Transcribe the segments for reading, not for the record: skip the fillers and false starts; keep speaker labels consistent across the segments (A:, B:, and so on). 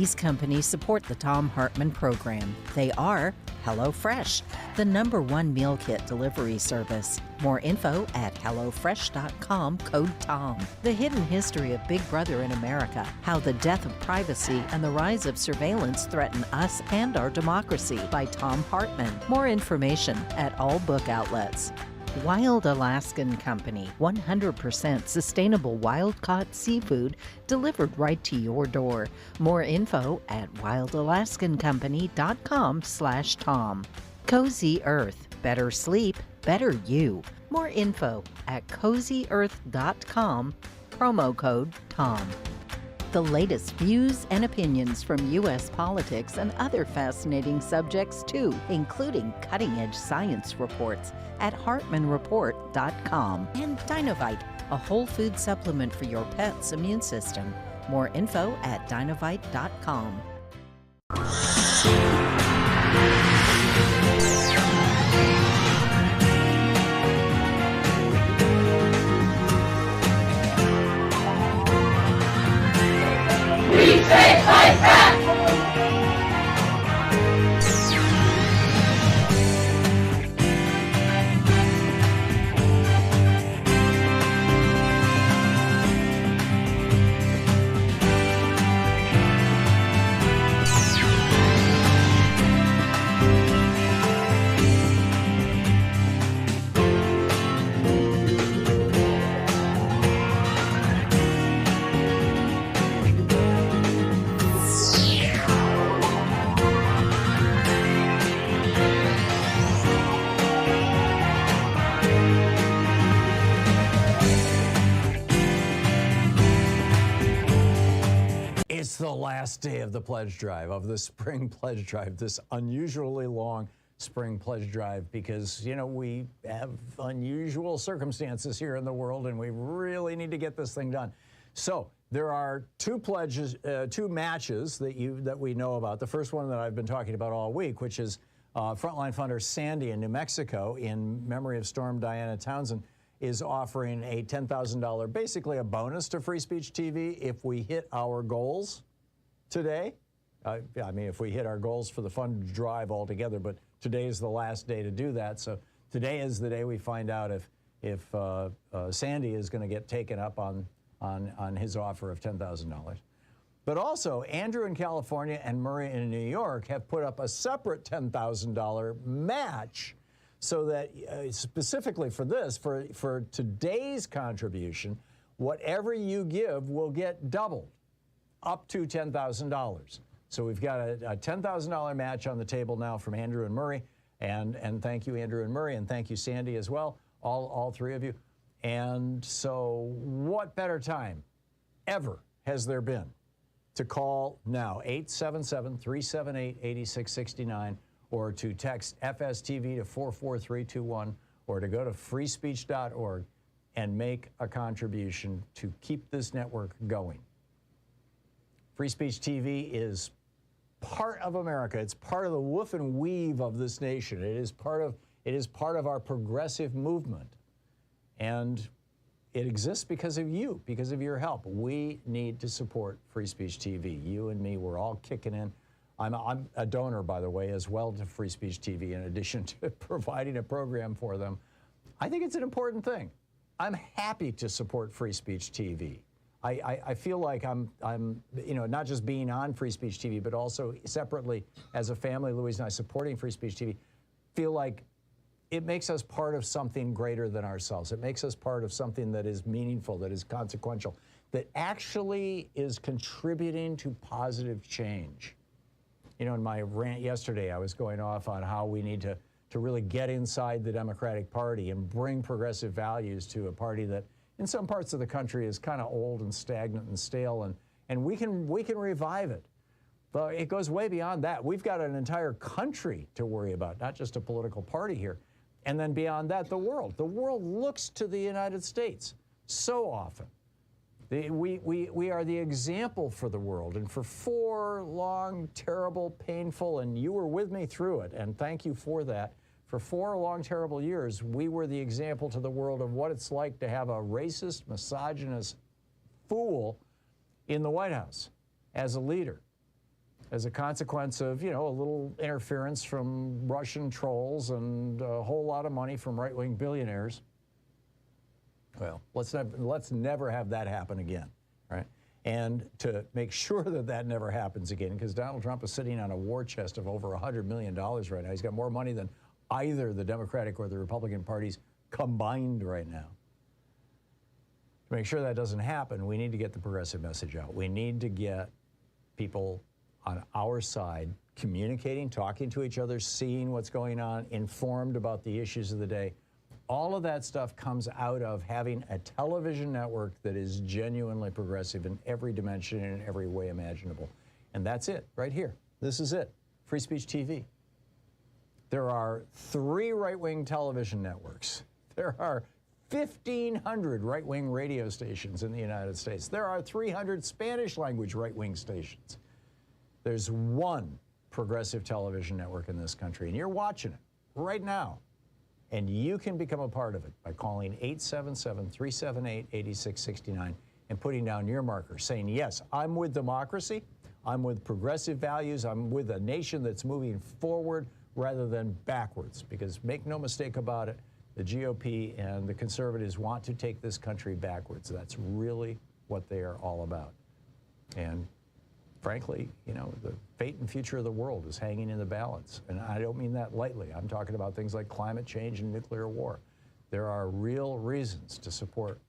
A: These companies support the Thom Hartmann program. They are HelloFresh, the #1 meal kit delivery service. More info at HelloFresh.com, code TOM. The Hidden History of Big Brother in America, How the Death of Privacy and the Rise of Surveillance Threaten Us and Our Democracy by Thom Hartmann. More information at all book outlets. Wild Alaskan Company, 100% sustainable wild-caught seafood delivered right to your door. More info at wildalaskancompany.com/Tom. Cozy Earth, better sleep, better you. More info at cozyearth.com, promo code TOM. The latest views and opinions from U.S. politics and other fascinating subjects too, including cutting-edge science reports at hartmannreport.com. And Dinovite, a whole food supplement for your pet's immune system. More info at dinovite.com.
B: We say fight back!
C: It's the last day of the pledge drive, of the spring pledge drive, this unusually long spring pledge drive, because, you know, we have unusual circumstances here in the world and we really need to get this thing done. So there are two matches that we know about. The first one that I've been talking about all week, which is Frontline Funder Sandy in New Mexico, in memory of Storm Diana Townsend, is offering a $10,000, basically a bonus to Free Speech TV if we hit our goals today. I mean, if we hit our goals for the fund drive altogether, but today is the last day to do that. So today is the day we find out if Sandy is going to get taken up on his offer of $10,000. But also, Andrew in California and Murray in New York have put up a separate $10,000 match, so that specifically for this, for today's contribution, whatever you give will get doubled, up to $10,000. So we've got a $10,000 match on the table now from Andrew and Murray, and thank you, Andrew and Murray, and thank you, Sandy, as well, all three of you. And so what better time ever has there been to call now, 877-378-8669, or to text FSTV to 44321, or to go to freespeech.org and make a contribution to keep this network going. Free Speech TV is part of America. It's part of the woof and weave of this nation. It is part of our progressive movement. And it exists because of you, because of your help. We need to support Free Speech TV. You and me, we're all kicking in. I'm a donor, by the way, as well to Free Speech TV, in addition to providing a program for them. I think it's an important thing. I'm happy to support Free Speech TV. I feel like I'm you know, not just being on Free Speech TV, but also separately as a family, Louise and I, supporting Free Speech TV, feel like it makes us part of something greater than ourselves. It makes us part of something that is meaningful, that is consequential, that actually is contributing to positive change. You know, in my rant yesterday, I was going off on how we need to really get inside the Democratic Party and bring progressive values to a party that in some parts of the country is kind of old and stagnant and stale, and we can revive it. But it goes way beyond that. We've got an entire country to worry about, not just a political party here. And then beyond that, the world. The world looks to the United States so often. We are the example for the world, and for 4 long, terrible, painful, and you were with me through it, and thank you for that. For 4 long, terrible years, we were the example to the world of what it's like to have a racist, misogynist fool in the White House as a leader. as a consequence of, you know, a little interference from Russian trolls and a whole lot of money from right-wing billionaires. Well, let's never have that happen again, right? And to make sure that that never happens again, because Donald Trump is sitting on a war chest of over $100 million right now. He's got more money than either the Democratic or the Republican parties combined right now. To make sure that doesn't happen, we need to get the progressive message out. We need to get people on our side communicating, talking to each other, seeing what's going on, informed about the issues of the day. All of that stuff comes out of having a television network that is genuinely progressive in every dimension and in every way imaginable. And that's it, right here. This is it, Free Speech TV. There are 3 right-wing television networks. There are 1,500 right-wing radio stations in the United States. There are 300 Spanish-language right-wing stations. There's 1 progressive television network in this country, and you're watching it right now. And you can become a part of it by calling 877-378-8669 and putting down your marker, saying, yes, I'm with democracy, I'm with progressive values, I'm with a nation that's moving forward rather than backwards. Because make no mistake about it, the GOP and the conservatives want to take this country backwards. That's really what they are all about. And frankly, you know, the fate and future of the world is hanging in the balance. And I don't mean that lightly. I'm talking about things like climate change and nuclear war. There are real reasons to support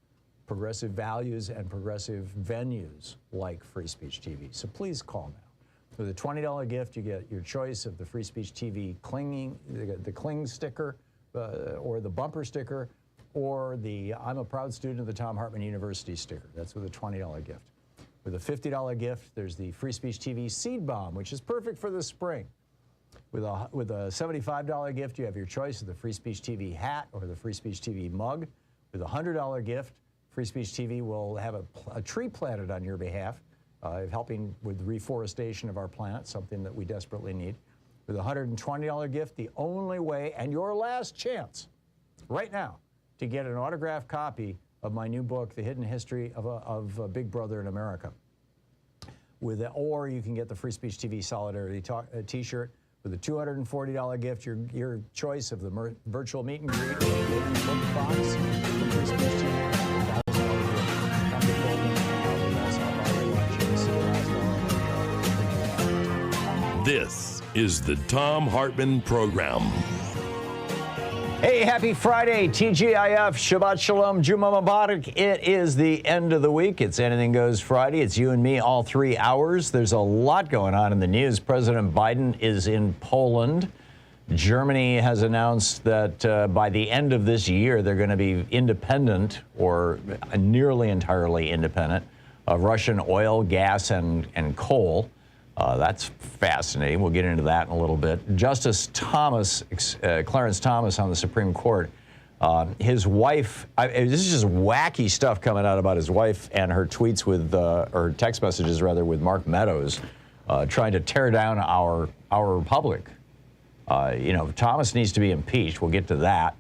C: progressive values and progressive venues like Free Speech TV. So please call now. With a $20 gift, you get your choice of the Free Speech TV the cling sticker, or the bumper sticker, or the I'm a proud student of the Thom Hartmann University sticker. That's with a $20 gift. With a $50 gift, there's the Free Speech TV Seed Bomb, which is perfect for the spring. With a $75 gift, you have your choice of the Free Speech TV hat or the Free Speech TV mug. With a $100 gift, Free Speech TV will have a tree planted on your behalf, helping with reforestation of our planet, something that we desperately need. With a $120 gift, the only way and your last chance right now to get an autographed copy of my new book, The Hidden History of Big Brother in America. Or you can get the Free Speech TV Solidarity t-shirt. With a $240 gift, your choice of the virtual meet and greet, book box, the Free Speech TV.
D: This is the Thom Hartmann Program.
C: Hey, happy Friday, TGIF, Shabbat Shalom, Juma Mubarak. It is the end of the week. It's Anything Goes Friday. It's you and me all 3 hours. There's a lot going on in the news. President Biden is in Poland. Germany has announced that by the end of this year, they're going to be independent, or nearly entirely independent, of Russian oil, gas, and coal. That's fascinating. We'll get into that in a little bit. Justice Thomas, Clarence Thomas on the Supreme Court, his wife, this is just wacky stuff coming out about his wife and her tweets with, or text messages rather, with Mark Meadows, trying to tear down our republic. You know, Thomas needs to be impeached. We'll get to that.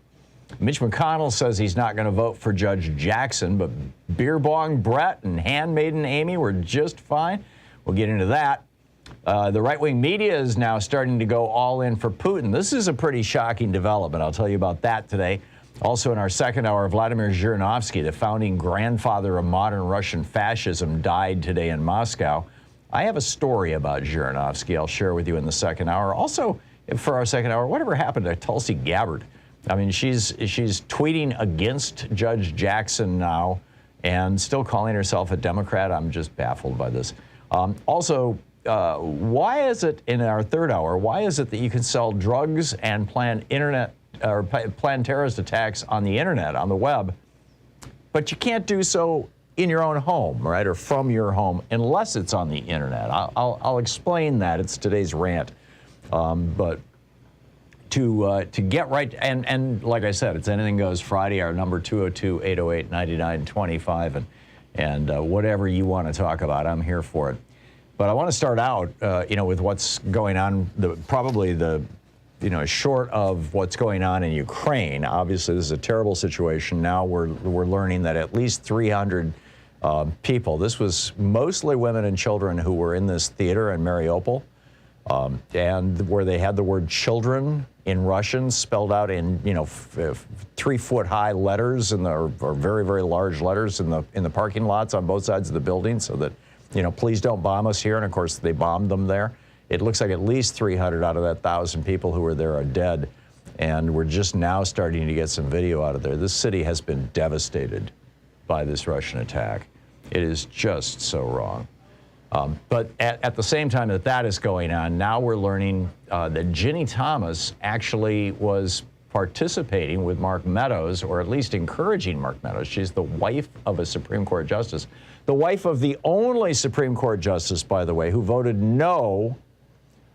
C: Mitch McConnell says he's not going to vote for Judge Jackson, but Beer Bong Brett and Handmaiden Amy were just fine. We'll get into that. The right-wing media is now starting to go all in for Putin. This is a pretty shocking development. I'll tell you about that today. Also in our second hour, Vladimir Zhirinovsky, the founding grandfather of modern Russian fascism, died today in Moscow. I have a story about Zhirinovsky I'll share with you in the second hour. Also, for our second hour, whatever happened to Tulsi Gabbard? I mean, she's tweeting against Judge Jackson now and still calling herself a Democrat. I'm just baffled by this. Also, why is it in our third hour, why is it that you can sell drugs and plan terrorist attacks on the internet, on the web, but you can't do so in your own home, right, or from your home, unless it's on the internet? I'll explain that. It's today's rant. But to get right, and like I said, it's Anything Goes Friday, our number 202-808-9925, and whatever you want to talk about, I'm here for it. But I want to start out, with what's going on, short of what's going on in Ukraine. Obviously, this is a terrible situation. Now we're learning that at least 300 people, this was mostly women and children who were in this theater in Mariupol, and where they had the word children in Russian spelled out in 3-foot-high letters or very, very large letters in the parking lots on both sides of the building, so that please don't bomb us here. And of course they bombed them there. It looks like at least 300 out of that 1,000 people who were there are dead, and we're just now starting to get some video out of there. This city has been devastated by this Russian attack. It is just so wrong. But at the same time that is going on, now we're learning that Ginny Thomas actually was participating with Mark Meadows, or at least encouraging Mark Meadows. She's the wife of a Supreme Court justice, the wife of the only Supreme Court justice, by the way, who voted no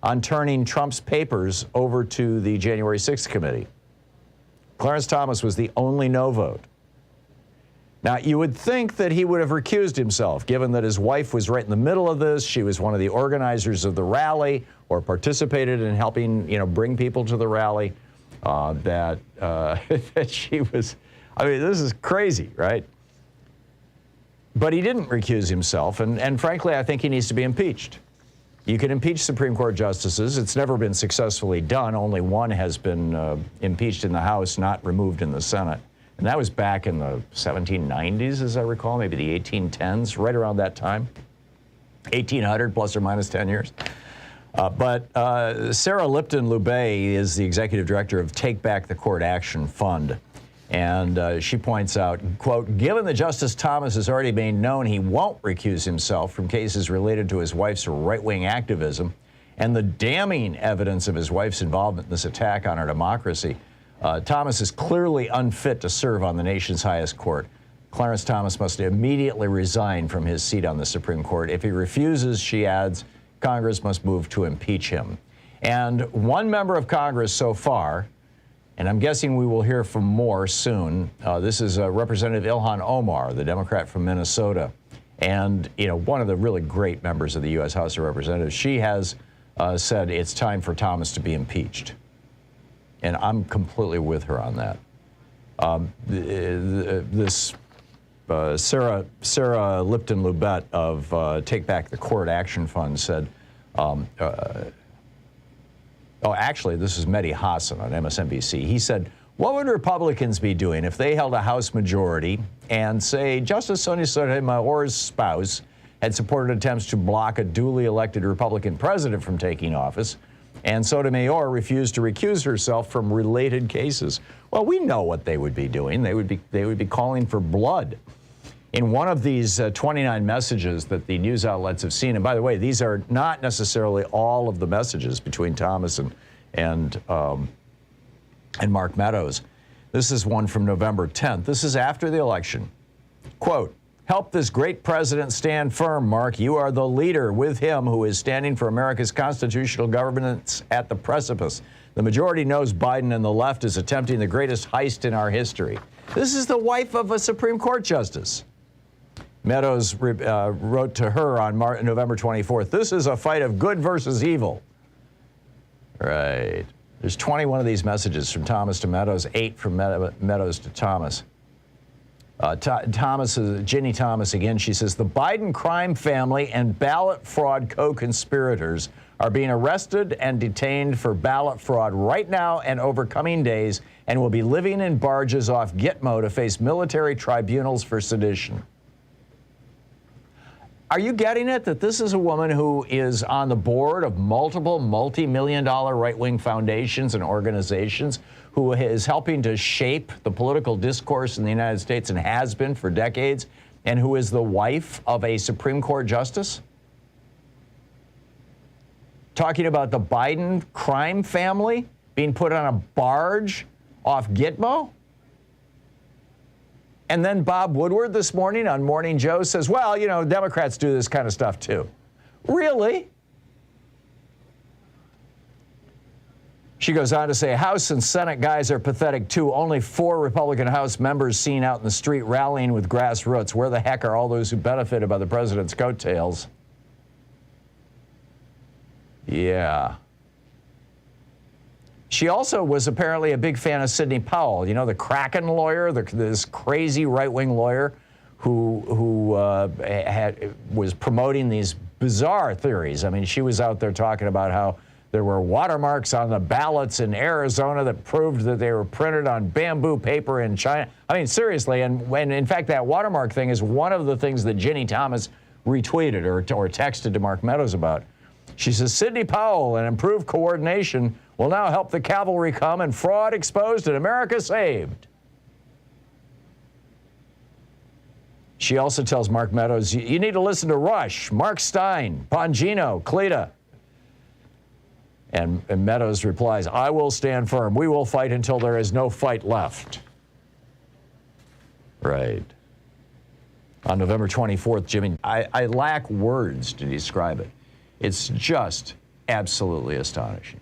C: on turning Trump's papers over to the January 6th committee. Clarence Thomas was the only no vote. Now, you would think that he would have recused himself, given that his wife was right in the middle of this. She was one of the organizers of the rally, or participated in helping, bring people to the rally. That she was, this is crazy, right? But he didn't recuse himself, and frankly, I think he needs to be impeached. You can impeach Supreme Court justices. It's never been successfully done. Only one has been impeached in the House, not removed in the Senate. And that was back in the 1790s, as I recall, maybe the 1810s, right around that time. 1800, plus or minus 10 years. But Sarah Lipton-Lubey is the executive director of Take Back the Court Action Fund. And she points out, quote, given that Justice Thomas has already made known he won't recuse himself from cases related to his wife's right-wing activism and the damning evidence of his wife's involvement in this attack on our democracy, Thomas is clearly unfit to serve on the nation's highest court. Clarence Thomas must immediately resign from his seat on the Supreme Court. If he refuses, she adds, Congress must move to impeach him. And one member of Congress so far, and I'm guessing we will hear from more soon, this is Representative Ilhan Omar, the Democrat from Minnesota, and one of the really great members of the U.S. House of Representatives. She has said it's time for Thomas to be impeached. And I'm completely with her on that. Sarah Lipton-Lubet of Take Back the Court Action Fund said, actually, this is Mehdi Hassan on MSNBC. He said, what would Republicans be doing if they held a House majority and, say, Justice Sonia Sotomayor's spouse had supported attempts to block a duly elected Republican president from taking office, and Sotomayor refused to recuse herself from related cases? Well, we know what they would be doing. They would be calling for blood. In one of these 29 messages that the news outlets have seen, and by the way, these are not necessarily all of the messages between Thomas and Mark Meadows. This is one from November 10th. This is after the election. Quote, help this great president stand firm, Mark. You are the leader with him who is standing for America's constitutional governance at the precipice. The majority knows Biden and the left is attempting the greatest heist in our history. This is the wife of a Supreme Court justice. Meadows wrote to her on November 24th, this is a fight of good versus evil. Right. There's 21 of these messages from Thomas to Meadows, 8 from Meadows to Thomas. Ginny Thomas, again, she says, the Biden crime family and ballot fraud co-conspirators are being arrested and detained for ballot fraud right now and over coming days, and will be living in barges off Gitmo to face military tribunals for sedition. Are you getting it that this is a woman who is on the board of multiple multi-million-dollar right-wing foundations and organizations, who is helping to shape the political discourse in the United States and has been for decades, and who is the wife of a Supreme Court justice? Talking about the Biden crime family being put on a barge off Gitmo? And then Bob Woodward this morning on Morning Joe says, well, Democrats do this kind of stuff too. Really? She goes on to say, House and Senate guys are pathetic too. Only 4 Republican House members seen out in the street rallying with grassroots. Where the heck are all those who benefited by the president's coattails? Yeah. She also was apparently a big fan of Sidney Powell, the Kraken lawyer, this crazy right-wing lawyer who was promoting these bizarre theories. I mean, she was out there talking about how there were watermarks on the ballots in Arizona that proved that they were printed on bamboo paper in China. I mean, seriously, and when in fact that watermark thing is one of the things that Ginny Thomas retweeted or texted to Mark Meadows about. She says, Sidney Powell and improved coordination will now help the cavalry come and fraud exposed and America saved. She also tells Mark Meadows, you need to listen to Rush, Mark Stein, Bongino, Cleta. And Meadows replies, I will stand firm. We will fight until there is no fight left. Right. On November 24th, Jimmy, I lack words to describe it. It's just absolutely astonishing.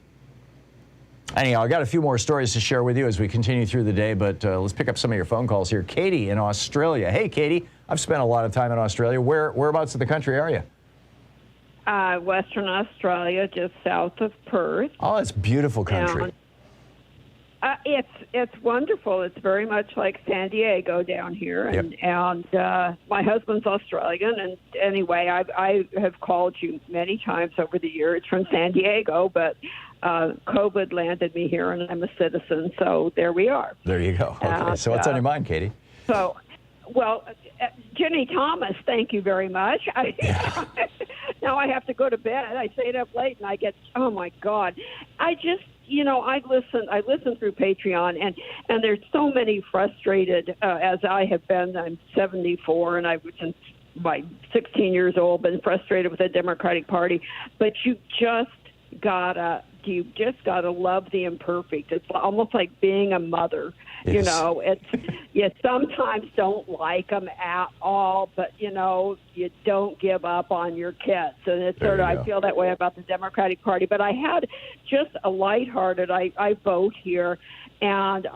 C: Anyhow, I got a few more stories to share with you as we continue through the day, but let's pick up some of your phone calls here. Katie in Australia. Hey, Katie. I've spent a lot of time in Australia. Whereabouts in the country are you?
E: Western Australia, just south of Perth.
C: Oh, it's beautiful country.
E: It's wonderful. It's very much like San Diego down here, and my husband's Australian. And anyway, I have called you many times over the years from San Diego, but COVID landed me here, and I'm a citizen. So there we are.
C: There you go. Okay. So what's on your mind, Katie?
E: So, well, Ginny Thomas, thank you very much. Now I have to go to bed. I stayed up late, and I get, oh my God, I just. I listen through Patreon, and there's so many frustrated, as I have been. I'm 74, and I've since my 16 years old been frustrated with the Democratic Party. But you just gotta love the imperfect. It's almost like being a mother.
C: Yes.
E: You sometimes don't like them at all, but you don't give up on your kids. And it's sort of, I feel that way about the Democratic Party. But I had just a lighthearted, I vote here, and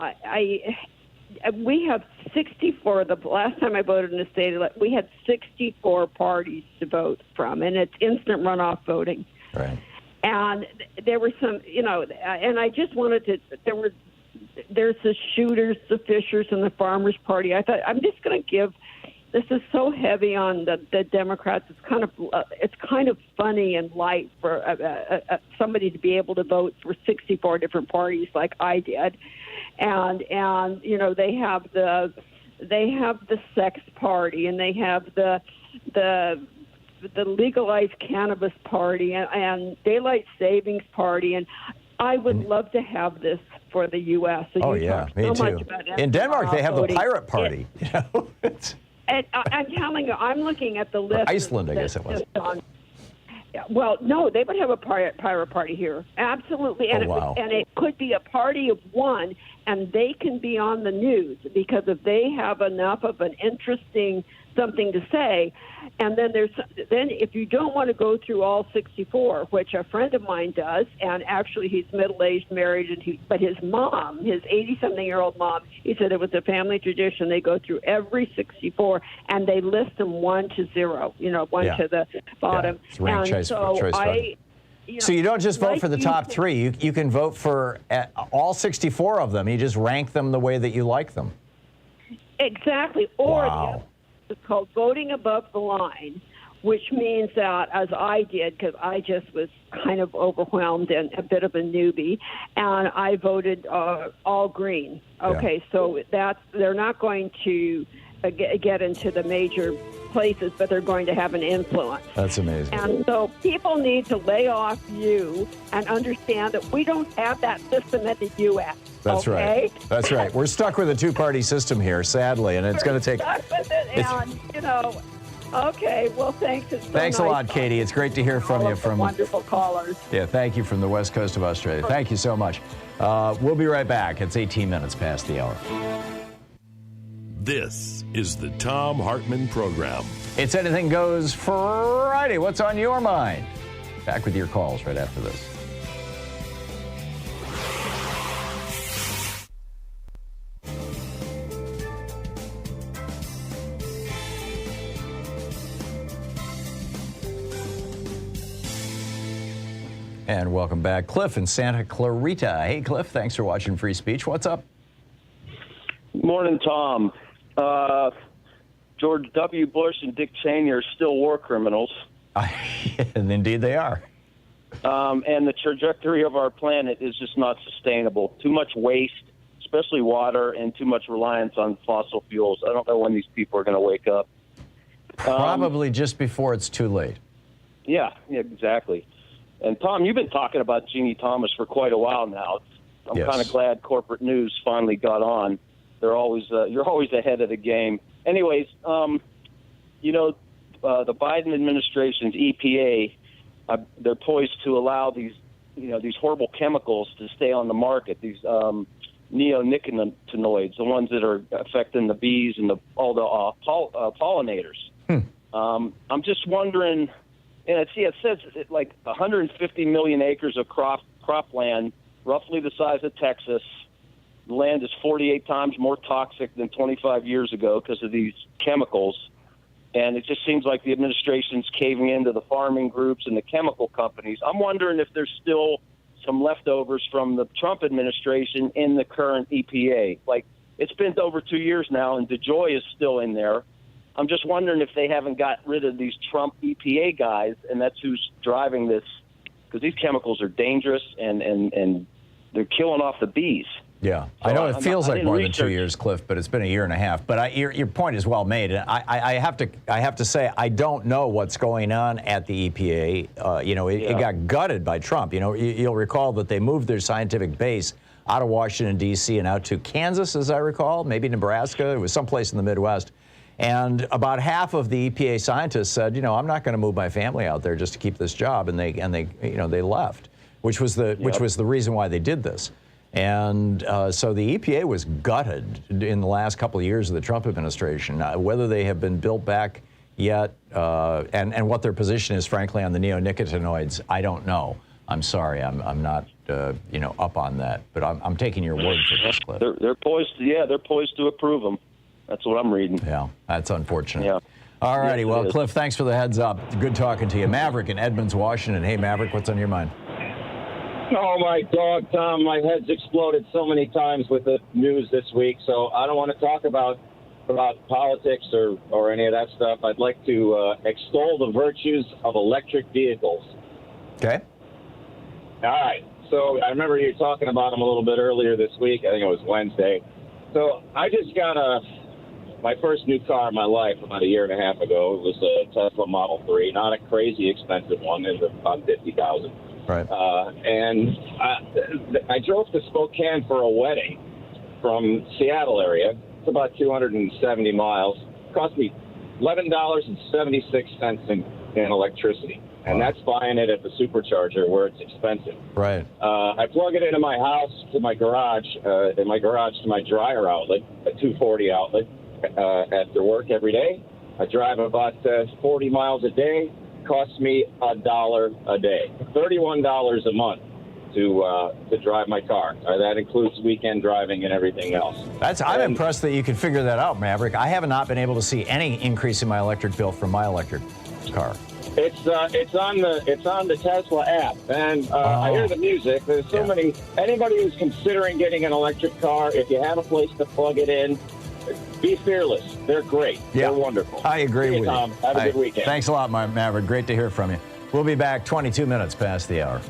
E: we have 64. The last time I voted in the state, we had 64 parties to vote from, and it's instant runoff voting.
C: Right.
E: And there were some, and I just wanted to, there's the shooters, the fishers, and the farmers party. I thought, I'm just going to give, this is so heavy on the Democrats. It's kind of funny and light for somebody to be able to vote for 64 different parties like I did. And they have the sex party, and they have the legalized cannabis party and daylight savings party, and I would love to have this for the U.S. So
C: me too. In Denmark, they have the pirate party.
E: And I'm telling you, I'm looking at the list.
C: Or Iceland, I guess it was.
E: Well, no, they would have a pirate party here. Absolutely. And it could be a party of one, and they can be on the news because if they have enough of an interesting something to say. And then then if you don't want to go through all 64, which a friend of mine does, and actually he's middle-aged, married, but his mom, his 80-something-year-old mom, he said it was a family tradition. They go through every 64 and they list them 1 to 0, one to the bottom.
C: It's ranked choice voting. So you don't just vote for the top three. You can vote for all 64 of them. You just rank them the way that you like them.
E: Exactly. Or it's called voting above the line, which means that, as I did, because I just was kind of overwhelmed and a bit of a newbie, and I voted all green. Okay, so they're not going to get into the major places, but they're going to have an influence.
C: That's amazing.
E: And so people need to lay off you and understand that we don't have that system at the U.S.
C: That's right. That's right. We're stuck with a two-party system here, sadly, and it's going to take.
E: Stuck with it, and Okay. Well, thanks.
C: Thanks a lot, Katie. It's great to hear from you. From
E: wonderful callers.
C: Yeah, thank you from the west coast of Australia. Thank you so much. We'll be right back. It's 18 minutes past the hour.
D: This is the Thom Hartmann Program.
C: It's Anything Goes Friday. What's on your mind? Back with your calls right after this. And welcome back. Cliff in Santa Clarita. Hey, Cliff, thanks for watching Free Speech. What's up?
F: Morning, Tom. George W. Bush and Dick Cheney are still war criminals.
C: And indeed they are.
F: And the trajectory of our planet is just not sustainable. Too much waste, especially water, and too much reliance on fossil fuels. I don't know when these people are going to wake up.
C: Probably just before it's too late.
F: Yeah, exactly. And Tom, you've been talking about Jeannie Thomas for quite a while now. I'm kind of glad corporate news finally got on. You're always ahead of the game. Anyways, the Biden administration's EPA, they're poised to allow these horrible chemicals to stay on the market. These neonicotinoids, the ones that are affecting the bees and all the pollinators. I'm just wondering, and it says like 150 million acres of cropland, roughly the size of Texas. The land is 48 times more toxic than 25 years ago because of these chemicals. And it just seems like the administration's caving into the farming groups and the chemical companies. I'm wondering if there's still some leftovers from the Trump administration in the current EPA. Like, it's been over 2 years now, and DeJoy is still in there. I'm just wondering if they haven't got rid of these Trump EPA guys, and that's who's driving this, because these chemicals are dangerous, and they're killing off the bees.
C: Yeah, so I know it feels like more than 2 years, Cliff, but it's been a year and a half. But your point is well made. And I have to say I don't know what's going on at the EPA. It got gutted by Trump. You'll recall that they moved their scientific base out of Washington, D.C. and out to Kansas, as I recall, maybe Nebraska. It was someplace in the Midwest. And about half of the EPA scientists said, I'm not going to move my family out there just to keep this job, and they left, which was the reason why they did this. And so the EPA was gutted in the last couple of years of the Trump administration. Whether they have been built back yet, and what their position is, frankly, on the neonicotinoids, I don't know. I'm sorry, I'm not up on that, but I'm taking your word for this, Cliff.
F: They're poised to approve them. That's what I'm reading.
C: Yeah, that's unfortunate.
F: Yeah.
C: All righty, well, Cliff, thanks for the heads up. Good talking to you. Maverick in Edmonds, Washington. Hey, Maverick, what's on your mind?
G: Oh, my God, Tom, my head's exploded so many times with the news this week, so I don't want to talk about politics or any of that stuff. I'd like to extol the virtues of electric vehicles.
C: Okay.
G: All right. So I remember you talking about them a little bit earlier this week. I think it was Wednesday. So I just got my first new car in my life about a year and a half ago. It was a Tesla Model 3, not a crazy expensive one. It was about $50,000.
C: Right.
G: And I drove to Spokane for a wedding from Seattle area. It's about 270 miles. It cost me $11.76 in electricity. And that's buying it at the supercharger where it's expensive.
C: Right.
G: I plug it into my house to my garage, to my dryer outlet, a 240 outlet, after work every day. I drive about 40 miles a day. Costs me $1 a day, $31 a month to drive my car. That includes weekend driving and everything else.
C: I'm impressed that you could figure that out, Maverick. I have not been able to see any increase in my electric bill from my electric car.
G: It's on the Tesla app, and I hear the music. There's so many. Anybody who's considering getting an electric car, if you have a place to plug it in, be fearless. They're great.
C: Yeah.
G: They're wonderful.
C: I agree with you.
G: Tom. Have a good weekend.
C: Thanks a lot, Maverick. Great to hear from you. We'll be back 22 minutes past the hour.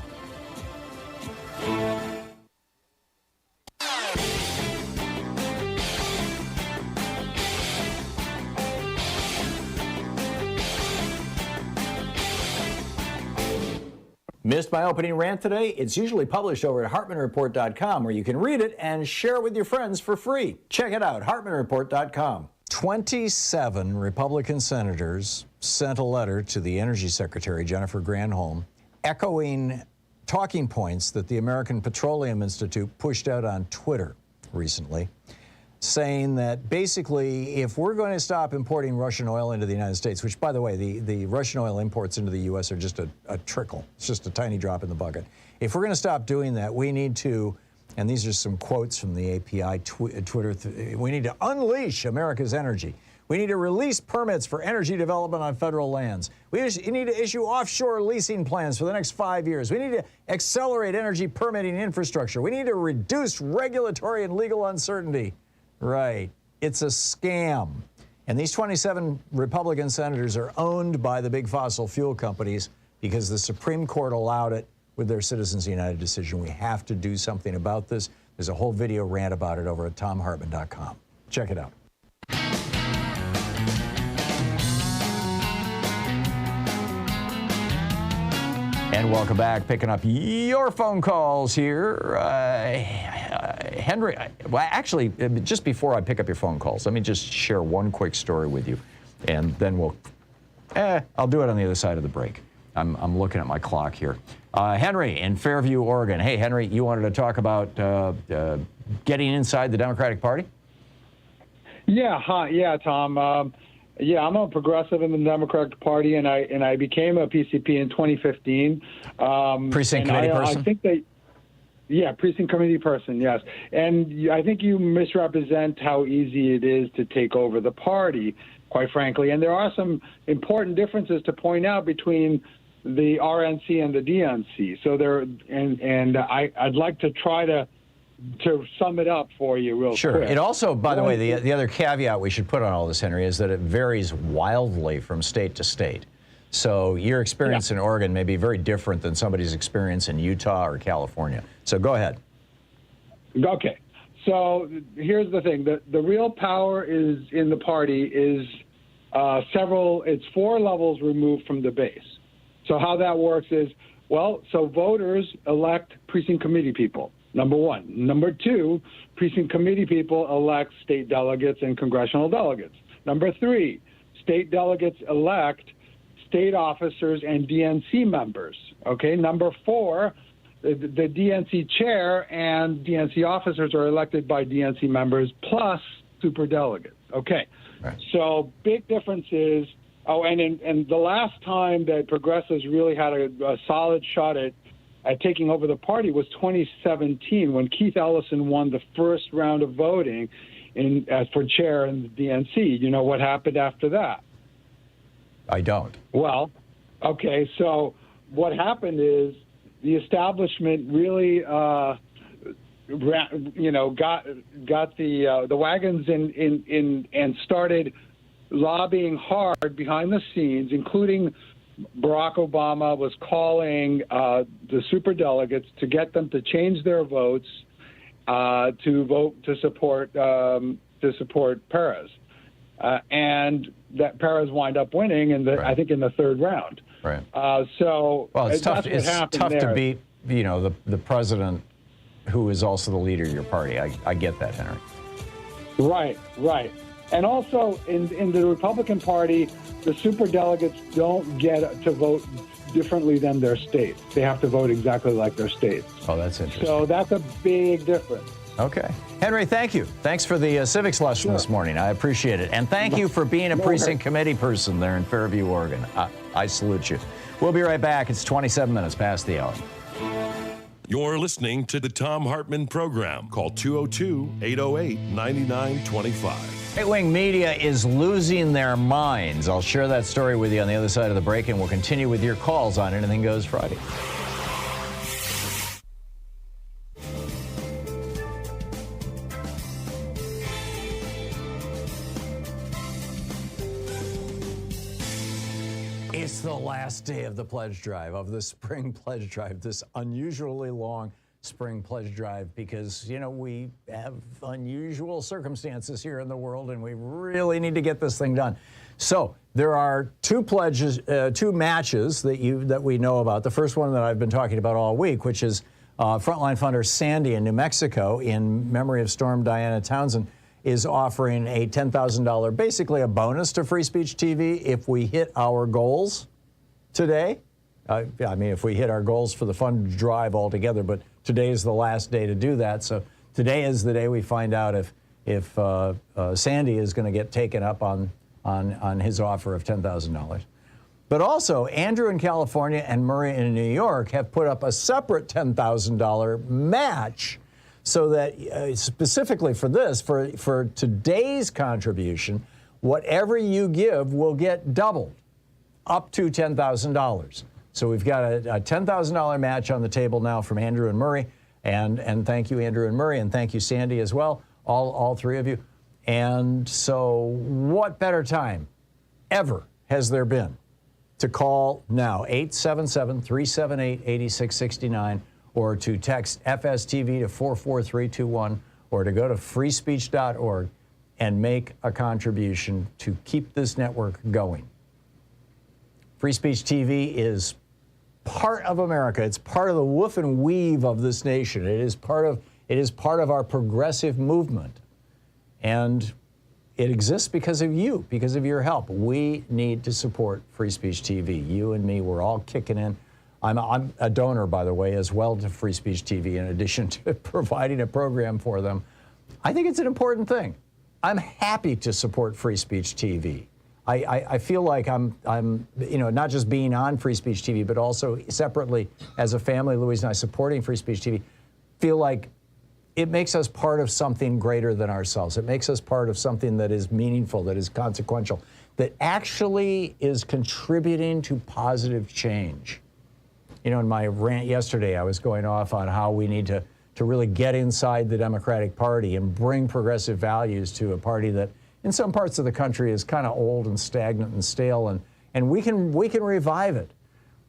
C: Missed my opening rant today? It's usually published over at HartmannReport.com, where you can read it and share it with your friends for free. Check it out, HartmannReport.com. 27 Republican senators sent a letter to the Energy Secretary, Jennifer Granholm, echoing talking points that the American Petroleum Institute pushed out on Twitter recently, saying that basically if we're going to stop importing Russian oil into the United States, which, by the way, the Russian oil imports into the U.S. are just a trickle. It's just a tiny drop in the bucket. If we're going to stop doing that, we need to, and these are some quotes from the API Twitter, we need to unleash America's energy. We need to release permits for energy development on federal lands. We need to issue offshore leasing plans for the next 5 years. We need to accelerate energy permitting infrastructure. We need to reduce regulatory and legal uncertainty. Right. It's a scam. And these 27 Republican senators are owned by the big fossil fuel companies because the Supreme Court allowed it with their Citizens United decision. We have to do something about this. There's a whole video rant about it over at thomhartmann.com. Check it out. And welcome back. Picking up your phone calls here. Henry, well, actually, just before I pick up your phone calls, let me just share one quick story with you. And then I'll do it on the other side of the break. I'm looking at my clock here. Henry in Fairview, Oregon. Hey, Henry, you wanted to talk about getting inside the Democratic Party?
H: Yeah, hi. Yeah, Tom. Yeah, I'm a progressive in the Democratic Party, and I became a PCP in 2015.
C: Precinct committee person?
H: I think precinct committee person, yes. And I think you misrepresent how easy it is to take over the party, quite frankly. And there are some important differences to point out between the RNC and the DNC. So I'd like to try to sum it up for you real quick.
C: Sure. It also, by the way, the other caveat we should put on all this, Henry, is that it varies wildly from state to state. So your experience in Oregon may be very different than somebody's experience in Utah or California. So go ahead.
H: Okay. So here's the thing. The real power is in the party is it's 4 levels removed from the base. So how that works is, so voters elect precinct committee people. Number 1. Number 2, precinct committee people elect state delegates and congressional delegates. Number 3, state delegates elect state officers and DNC members. Okay. Number 4, the DNC chair and DNC officers are elected by DNC members plus superdelegates. Okay.
C: Right.
H: So big difference is, and the last time that progressives really had a solid shot at taking over the party was 2017 when Keith Ellison won the first round of voting for chair in the DNC. You know what happened after that?
C: I don't.
H: Well, okay. So what happened is the establishment really, got the wagons in and started lobbying hard behind the scenes, including Barack Obama was calling the superdelegates to get them to change their votes to vote to support Perez, and that Perez wound up winning I think in the 3rd round.
C: Right.
H: So
C: it's tough.
H: It's
C: tough to beat the president who is also the leader of your party. I get that, Henry.
H: Right. And also in the Republican Party, the superdelegates don't get to vote differently than their states. They have to vote exactly like their states.
C: Oh, that's interesting.
H: So that's a big difference.
C: Okay. Henry, thank you. Thanks for the civics lesson this morning. I appreciate it. And thank you for being a precinct committee person there in Fairview, Oregon. I salute you. We'll be right back. It's 27 minutes past the hour.
D: You're listening to the Thom Hartmann Program. Call 202-808-9925.
C: Right-wing media is losing their minds. I'll share that story with you on the other side of the break, and we'll continue with your calls on Anything Goes Friday. It's the last day of the pledge drive, of the spring pledge drive, this unusually long spring pledge drive, because, we have unusual circumstances here in the world, and we really need to get this thing done. So there are 2 matches that we know about. The first one that I've been talking about all week, which is Frontline Funder Sandy in New Mexico, in memory of Storm Diana Townsend, is offering a $10,000, basically a bonus to Free Speech TV if we hit our goals today. If we hit our goals for the fund drive altogether, but today is the last day to do that. So today is the day we find out if Sandy is going to get taken up on his offer of $10,000. But also, Andrew in California and Murray in New York have put up a separate $10,000 match, so that specifically for this, for today's contribution, whatever you give will get doubled, up to $10,000. So we've got a $10,000 match on the table now from Andrew and Murray, and thank you, Andrew and Murray, and thank you, Sandy, as well, all 3 of you. And so what better time ever has there been to call now, 877-378-8669, or to text FSTV to 44321, or to go to freespeech.org and make a contribution to keep this network going. Free Speech TV is part of America. It's part of the woof and weave of this nation. It is part of our progressive movement. And it exists because of you, because of your help. We need to support Free Speech TV. You and me, we're all kicking in. I'm a donor, by the way, as well to Free Speech TV, in addition to providing a program for them. I think it's an important thing. I'm happy to support Free Speech TV. I feel like I'm not just being on Free Speech TV, but also separately as a family, Louise and I supporting Free Speech TV, feel like it makes us part of something greater than ourselves. It makes us part of something that is meaningful, that is consequential, that actually is contributing to positive change. You know, in my rant yesterday, I was going off on how we need to really get inside the Democratic Party and bring progressive values to a party that in some parts of the country is kind of old and stagnant and stale, and we can revive it.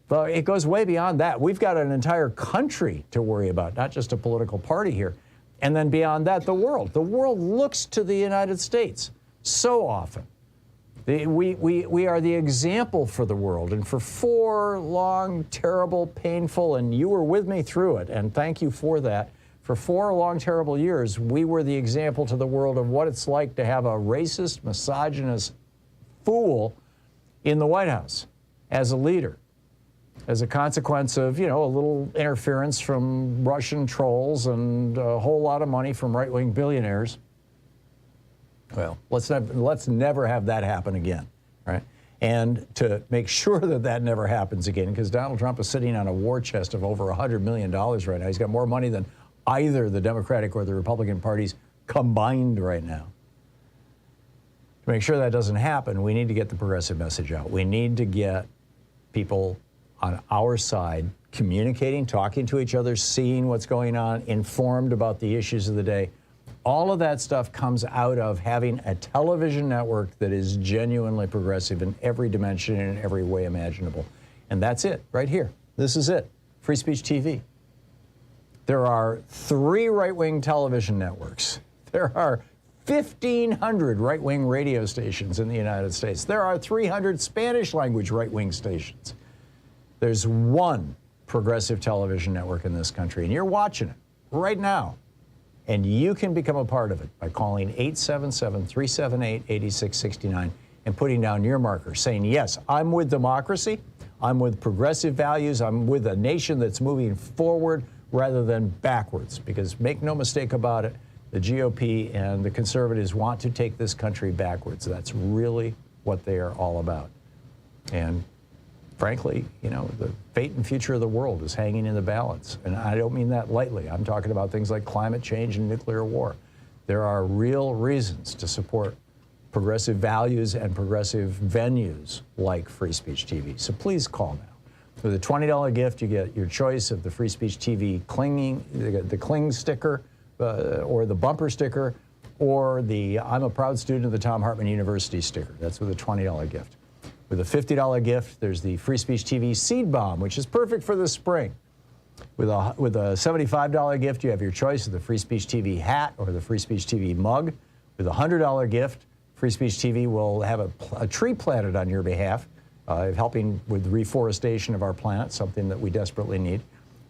C: But it goes way beyond that. We've got an entire country to worry about, not just a political party here. And then beyond that, the world. The world looks to the United States so often. We are the example for the world. And for 4 long, terrible, painful, and you were with me through it, and thank you for that. For 4 long, terrible years, we were the example to the world of what it's like to have a racist, misogynist fool in the White House as a leader, as a consequence of, a little interference from Russian trolls and a whole lot of money from right-wing billionaires. Well, let's never have that happen again, right? And to make sure that that never happens again, because Donald Trump is sitting on a war chest of over $100 million right now. He's got more money than either the Democratic or the Republican parties combined right now. To make sure that doesn't happen, we need to get the progressive message out. We need to get people on our side communicating, talking to each other, seeing what's going on, informed about the issues of the day. All of that stuff comes out of having a television network that is genuinely progressive in every dimension and in every way imaginable. And that's it, right here. This is it. Free Speech TV. There are 3 right-wing television networks. There are 1,500 right-wing radio stations in the United States. There are 300 Spanish-language right-wing stations. There's 1 progressive television network in this country, and you're watching it right now. And you can become a part of it by calling 877-378-8669 and putting down your marker, saying, yes, I'm with democracy, I'm with progressive values, I'm with a nation that's moving forward rather than backwards. Because make no mistake about it, the GOP and the conservatives want to take this country backwards. That's really what they are all about. And frankly, the fate and future of the world is hanging in the balance. And I don't mean that lightly. I'm talking about things like climate change and nuclear war. There are real reasons to support progressive values and progressive venues like Free Speech TV. So please call now. With a $20 gift, you get your choice of the Free Speech TV the cling sticker, or the bumper sticker, or the I'm a proud student of the Thom Hartmann University sticker. That's with a $20 gift. With a $50 gift, there's the Free Speech TV Seed Bomb, which is perfect for the spring. With a $75 gift, you have your choice of the Free Speech TV hat or the Free Speech TV mug. With a $100 gift, Free Speech TV will have a tree planted on your behalf, helping with reforestation of our planet, something that we desperately need.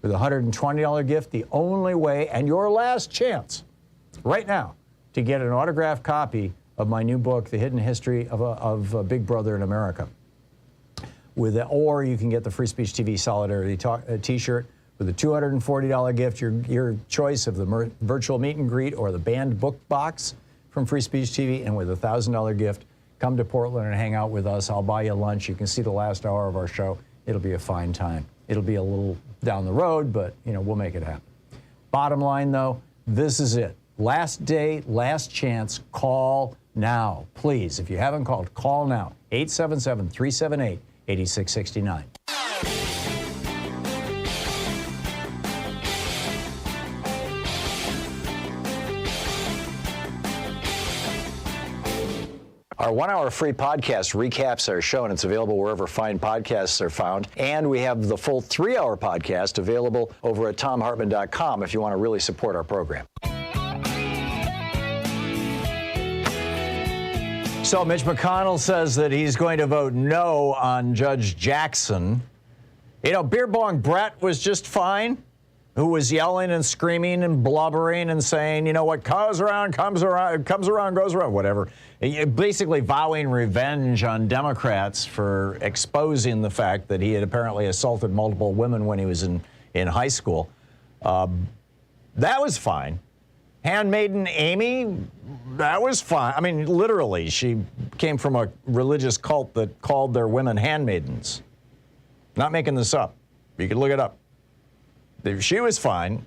C: With a $120 gift, the only way and your last chance right now to get an autographed copy of my new book, The Hidden History of Big Brother in America. Or you can get the Free Speech TV Solidarity t-shirt. With a $240 gift, your choice of the virtual meet and greet or the banned book box from Free Speech TV. And with a $1,000 gift, come to Portland and hang out with us. I'll buy you lunch. You can see the last hour of our show. It'll be a fine time. It'll be a little down the road, but we'll make it happen. Bottom line, though, this is it. Last day, last chance. Call now. Please, if you haven't called, call now. 877-378-8669. Our 1-hour free podcast recaps our show, and it's available wherever fine podcasts are found. And we have the full 3-hour podcast available over at thomhartmann.com if you want to really support our program. So Mitch McConnell says that he's going to vote no on Judge Jackson. You know, Beer Bong Brett was just fine, who was yelling and screaming and blubbering and saying, you know, what goes around, comes around, goes around, whatever. Basically vowing revenge on Democrats for exposing the fact that he had apparently assaulted multiple women when he was in high school. That was fine. Handmaiden Amy, that was fine. I mean, literally, she came from a religious cult that called their women handmaidens. Not making this up. You can look it up. She was fine.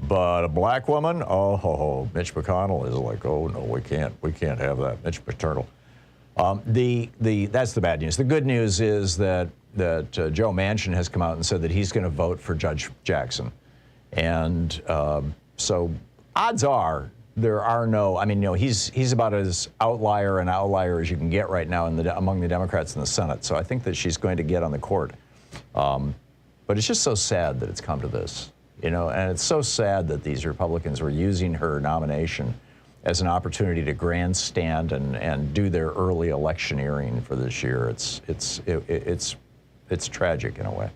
C: But a black woman, oh, Mitch McConnell is like, oh no, we can't have that. Mitch Paternal. That's the bad news. The good news is that Joe Manchin has come out and said that he's going to vote for Judge Jackson, and so odds are there are no. I mean, you know, he's about as outlier as you can get right now among the Democrats in the Senate. So I think that she's going to get on the court. But it's just so sad that it's come to this. You know, and it's so sad that these Republicans were using her nomination as an opportunity to grandstand and do their early electioneering for this year. It's tragic in a way.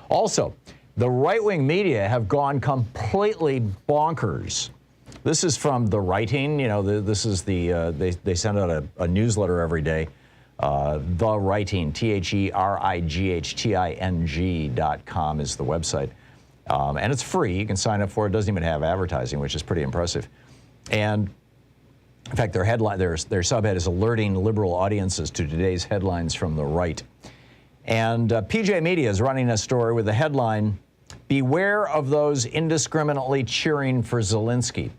C: Also, the right-wing media have gone completely bonkers. This is from The Writing. You know, this is they send out a newsletter every day. The Writing, THERIGHTING.com is the website. And it's free. You can sign up for it. It doesn't even have advertising, which is pretty impressive. And in fact, their subhead is alerting liberal audiences to today's headlines from the right. And PJ Media is running a story with the headline, "Beware of those indiscriminately cheering for Zelensky."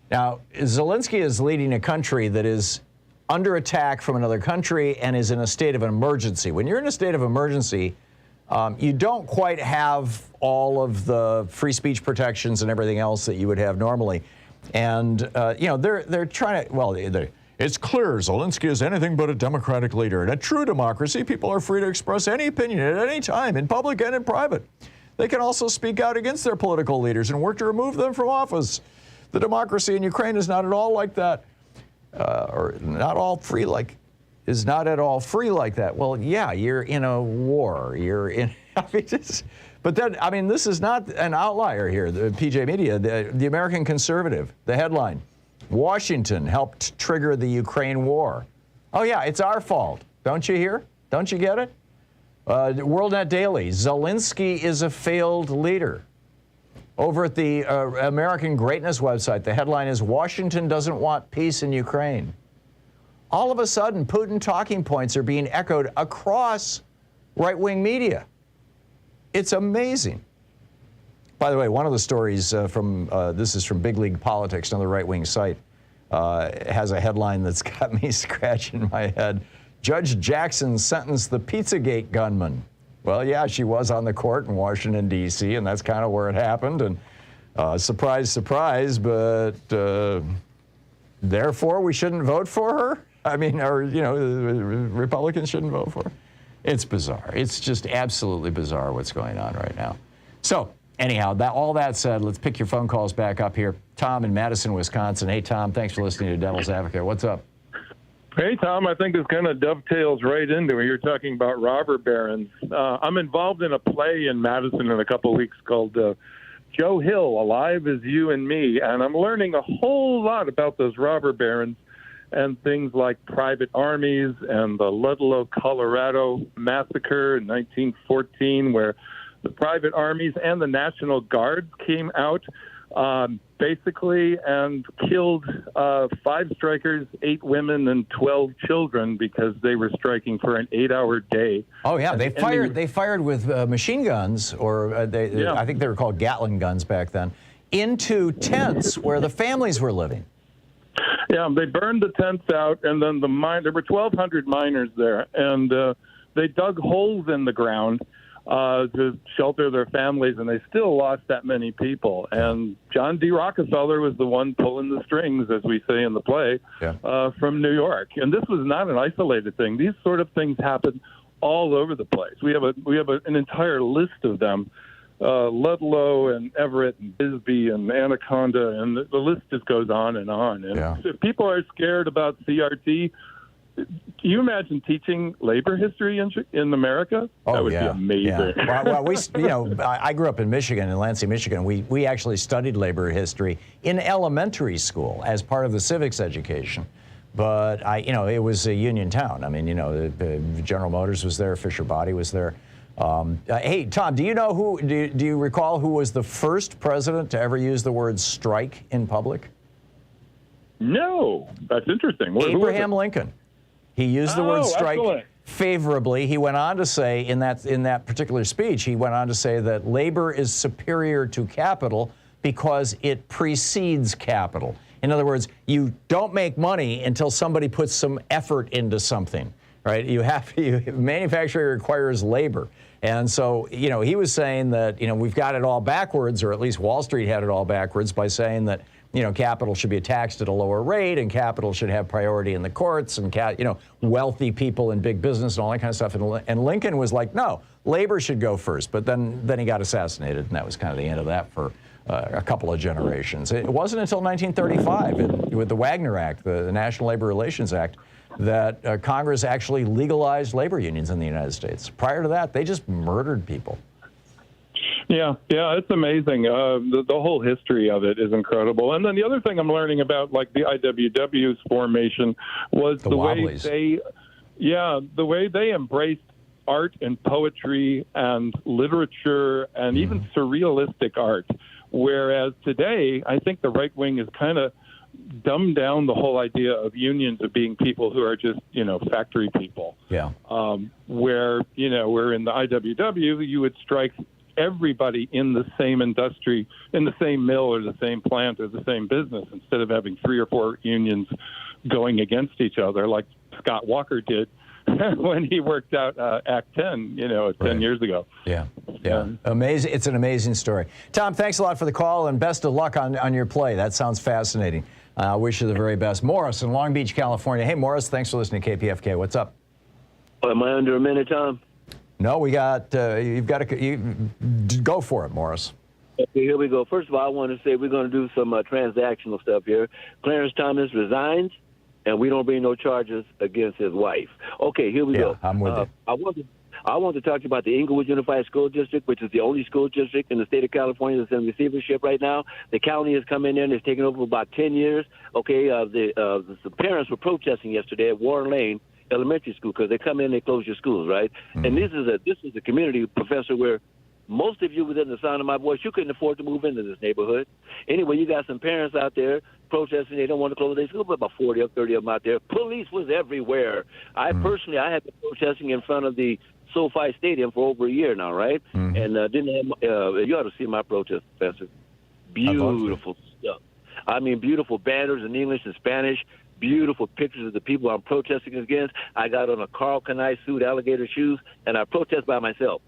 C: Now, Zelensky is leading a country that is under attack from another country and is in a state of emergency. When you're in a state of emergency, you don't quite have all of the free speech protections and everything else that you would have normally. And, you know, they're trying to, well, it's clear Zelensky is anything but a democratic leader. In a true democracy, people are free to express any opinion at any time, in public and in private. They can also speak out against their political leaders and work to remove them from office. The democracy in Ukraine is not at all like that, or not all free like is not at all free like that. Well, yeah, you're in a war. You're in, I mean, but then, I mean, this is not an outlier here. The PJ Media, the American Conservative, the headline, Washington helped trigger the Ukraine war. Oh yeah, it's our fault. Don't you hear? Don't you get it? WorldNet Daily, Zelensky is a failed leader. Over at the American Greatness website, the headline is, Washington doesn't want peace in Ukraine. All of a sudden, Putin talking points are being echoed across right-wing media. It's amazing. By the way, one of the stories this is from Big League Politics, another right-wing site, has a headline that's got me scratching my head. Judge Jackson sentenced the Pizzagate gunman. Well, yeah, she was on the court in Washington, D.C., and that's kind of where it happened. And surprise, surprise, but therefore we shouldn't vote for her? I mean, or, you know, Republicans shouldn't vote for her? It's bizarre. It's just absolutely bizarre what's going on right now. So, anyhow, all that said, let's pick your phone calls back up here. Tom in Madison, Wisconsin. Hey, Tom, thanks for listening to Devil's Advocate. What's up?
I: Hey, Tom, I think this kind of dovetails right into it. You're talking about robber barons. I'm involved in a play in Madison in a couple of weeks called Joe Hill, Alive as You and Me, and I'm learning a whole lot about those robber barons and things like private armies and the Ludlow, Colorado massacre in 1914, where the private armies and the National Guards came out basically and killed 5 strikers, 8 women, and 12 children because they were striking for an 8-hour day.
C: Oh yeah, they fired with machine guns, or I think they were called Gatling guns back then, into tents where the families were living.
I: Yeah, they burned the tents out, and then there were 1,200 miners there, and they dug holes in the ground to shelter their families, and they still lost that many people. And John D. Rockefeller was the one pulling the strings, as we say in the play, from New York. And this was not an isolated thing. These sort of things happen all over the place. We have an entire list of them. Ludlow and Everett and Bisbee and Anaconda, and the list just goes on. And if people are scared about CRT, can you imagine teaching labor history in America? That would be amazing.
C: Yeah. Well, I grew up in Michigan, in Lansing, Michigan. We actually studied labor history in elementary school as part of the civics education. But it was a union town. I mean, General Motors was there, Fisher Body was there. Hey, Tom, do you recall who was the first president to ever use the word strike in public?
I: No, that's interesting.
C: Abraham Lincoln. He used the word strike
I: excellent.
C: favorably. He went on to say in that particular speech, he went on to say that labor is superior to capital because it precedes capital. In other words, you don't make money until somebody puts some effort into something. Right? Manufacturing requires labor. And so, he was saying that, we've got it all backwards, or at least Wall Street had it all backwards by saying that, capital should be taxed at a lower rate and capital should have priority in the courts and, wealthy people in big business and all that kind of stuff. And Lincoln was like, no, labor should go first. But then he got assassinated, and that was kind of the end of that for a couple of generations. It wasn't until 1935 with the Wagner Act, the National Labor Relations Act, that Congress actually legalized labor unions in the United States. Prior to that, they just murdered people.
I: Yeah, it's amazing. The whole history of it is incredible. And then the other thing I'm learning about, like the IWW's formation, was the way they embraced art and poetry and literature and even surrealistic art. Whereas today, I think the right wing is kind of dumb down the whole idea of unions of being people who are just, factory people.
C: Yeah.
I: Where in the IWW, you would strike everybody in the same industry, in the same mill or the same plant or the same business, instead of having 3 or 4 unions going against each other like Scott Walker did when he worked out Act 10, 10 years ago.
C: Yeah. Amazing. It's an amazing story. Tom, thanks a lot for the call, and best of luck on your play. That sounds fascinating. I wish you the very best. Morris in Long Beach, California. Hey, Morris, thanks for listening to KPFK. What's up?
J: Am I under a minute, Tom?
C: No, we got, you've got to go for it, Morris.
J: Okay, here we go. First of all, I want to say we're going to do some transactional stuff here. Clarence Thomas resigns, and we don't bring no charges against his wife. Okay, here we go.
C: I'm with you.
J: I want to talk to you about the Inglewood Unified School District, which is the only school district in the state of California that's in receivership right now. The county has come in there and it's taken over for about 10 years. Okay, the parents were protesting yesterday at Warren Lane Elementary School because they come in and they close your schools, right? Mm-hmm. And this is a community, Professor, where most of you within the sound of my voice, you couldn't afford to move into this neighborhood. Anyway, you got some parents out there protesting. They don't want to close their school, but about 40 or 30 of them out there. Police was everywhere. I personally have been protesting in front of the SoFi Stadium for over a year now, right? Mm-hmm. And you ought to see my protest, Professor. Beautiful stuff. I mean, beautiful banners in English and Spanish, beautiful pictures of the people I'm protesting against. I got on a Carl Kanai suit, alligator shoes, and I protest by myself.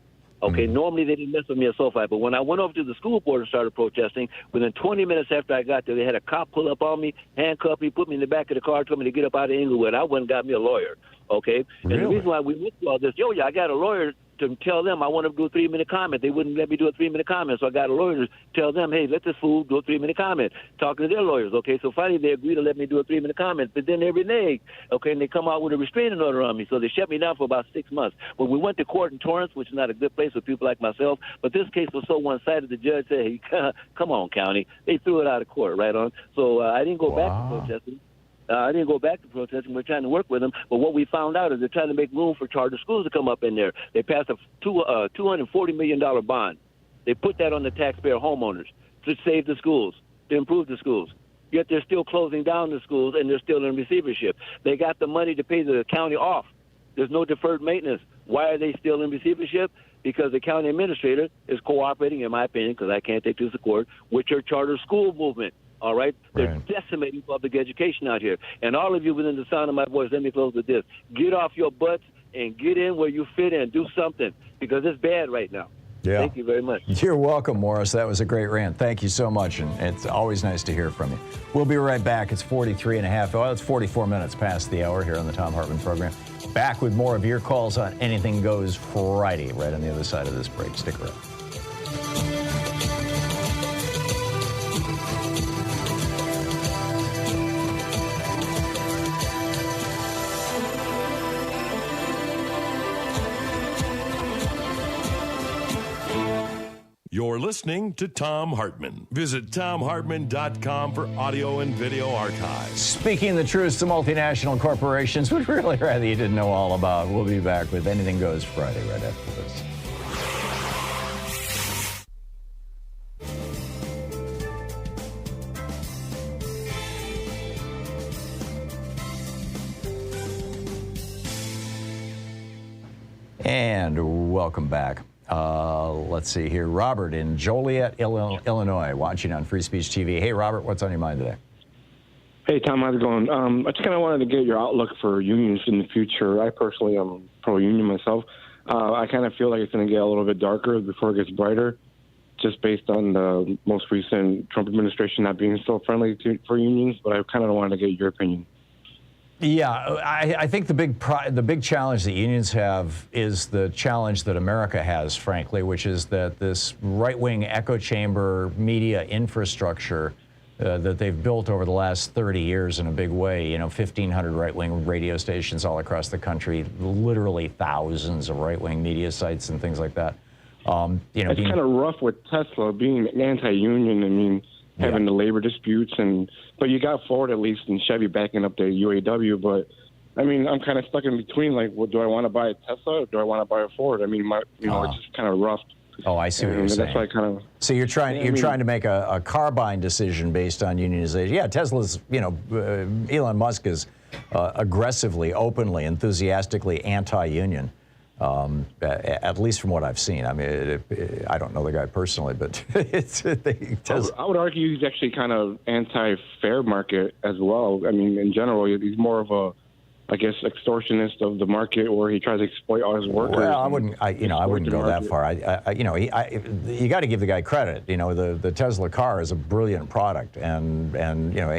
J: Okay, normally they didn't mess with me at SoFi, but when I went over to the school board and started protesting, within 20 minutes after I got there, they had a cop pull up on me, handcuff me, put me in the back of the car, told me to get up out of Inglewood. I went and got me a lawyer, okay?
C: Really?
J: And the reason why we went through all this, I got a lawyer to tell them I want to do a 3-minute comment. They wouldn't let me do a 3-minute comment, so I got a lawyer to tell them, hey, let this fool do a 3-minute comment, talking to their lawyers, okay? So finally they agreed to let me do a 3-minute comment, but then they reneged, okay, and they come out with a restraining order on me, so they shut me down for about 6 months. When we went to court in Torrance, which is not a good place for people like myself, but this case was so one-sided, the judge said, hey, come on, county. They threw it out of court, right on. So I didn't go back to protesting. We're trying to work with them. But what we found out is they're trying to make room for charter schools to come up in there. They passed a $240 million bond. They put that on the taxpayer homeowners to save the schools, to improve the schools. Yet they're still closing down the schools, and they're still in receivership. They got the money to pay the county off. There's no deferred maintenance. Why are they still in receivership? Because the county administrator is cooperating, in my opinion, because I can't take this to court, with your charter school movement. All right? They're decimating public education out here. And all of you within the sound of my voice, let me close with this. Get off your butts and get in where you fit in and do something, because it's bad right now.
C: Yeah.
J: Thank you very much.
C: You're welcome, Morris. That was a great rant. Thank you so much, and it's always nice to hear from you. We'll be right back. It's 43 and a half. Well, it's 44 minutes past the hour here on the Thom Hartmann program. Back with more of your calls on Anything Goes Friday right on the other side of this break. Stick around.
D: You're listening to Thom Hartmann. Visit ThomHartmann.com for audio and video archives.
C: Speaking the truth to multinational corporations, we'd really rather you didn't know all about. We'll be back with Anything Goes Friday right after this. And welcome back. Let's see here. Robert in Joliet, Illinois, watching on Free Speech TV. Hey, Robert, what's on your mind today?
K: Hey, Tom, how's it going? I just kind of wanted to get your outlook for unions in the future. I personally am pro-union myself. I kind of feel like it's going to get a little bit darker before it gets brighter, just based on the most recent Trump administration not being so friendly for unions, but I kind of wanted to get your opinion.
C: Yeah, I think the big challenge that unions have is the challenge that America has, frankly, which is that this right-wing echo chamber media infrastructure that they've built over the last 30 years in a big way, 1,500 right-wing radio stations all across the country, literally thousands of right-wing media sites and things like that.
K: It's kind of rough with Tesla being anti-union. Having the labor disputes, but you got Ford at least and Chevy backing up the UAW. But I'm kind of stuck in between. Like, well, do I want to buy a Tesla or do I want to buy a Ford? It's just kind of rough.
C: Oh, I see what you're saying.
K: That's why
C: so you're trying to make a car buying decision based on unionization. Yeah, Tesla's. Elon Musk is aggressively, openly, enthusiastically anti-union. At least from what I've seen. I don't know the guy personally, but
K: I would argue he's actually kind of anti-fair market as well. In general, he's more of a, extortionist of the market, where he tries to exploit all his workers.
C: Well, I wouldn't go that far. You got to give the guy credit. The Tesla car is a brilliant product, and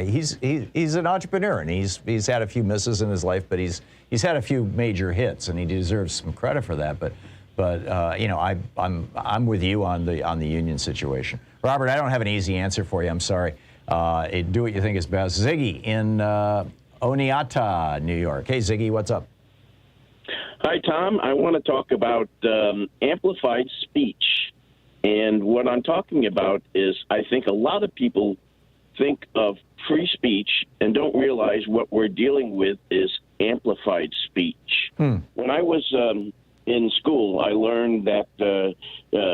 C: he's an entrepreneur, and he's had a few misses in his life, but he's had a few major hits, and he deserves some credit for that. But I'm with you on the union situation, Robert. I don't have an easy answer for you. I'm sorry. Do what you think is best. Ziggy in Oneonta, New York. Hey, Ziggy, what's up?
L: Hi, Tom. I want to talk about amplified speech. And what I'm talking about is I think a lot of people think of free speech and don't realize what we're dealing with is amplified speech. When I was in school, I learned that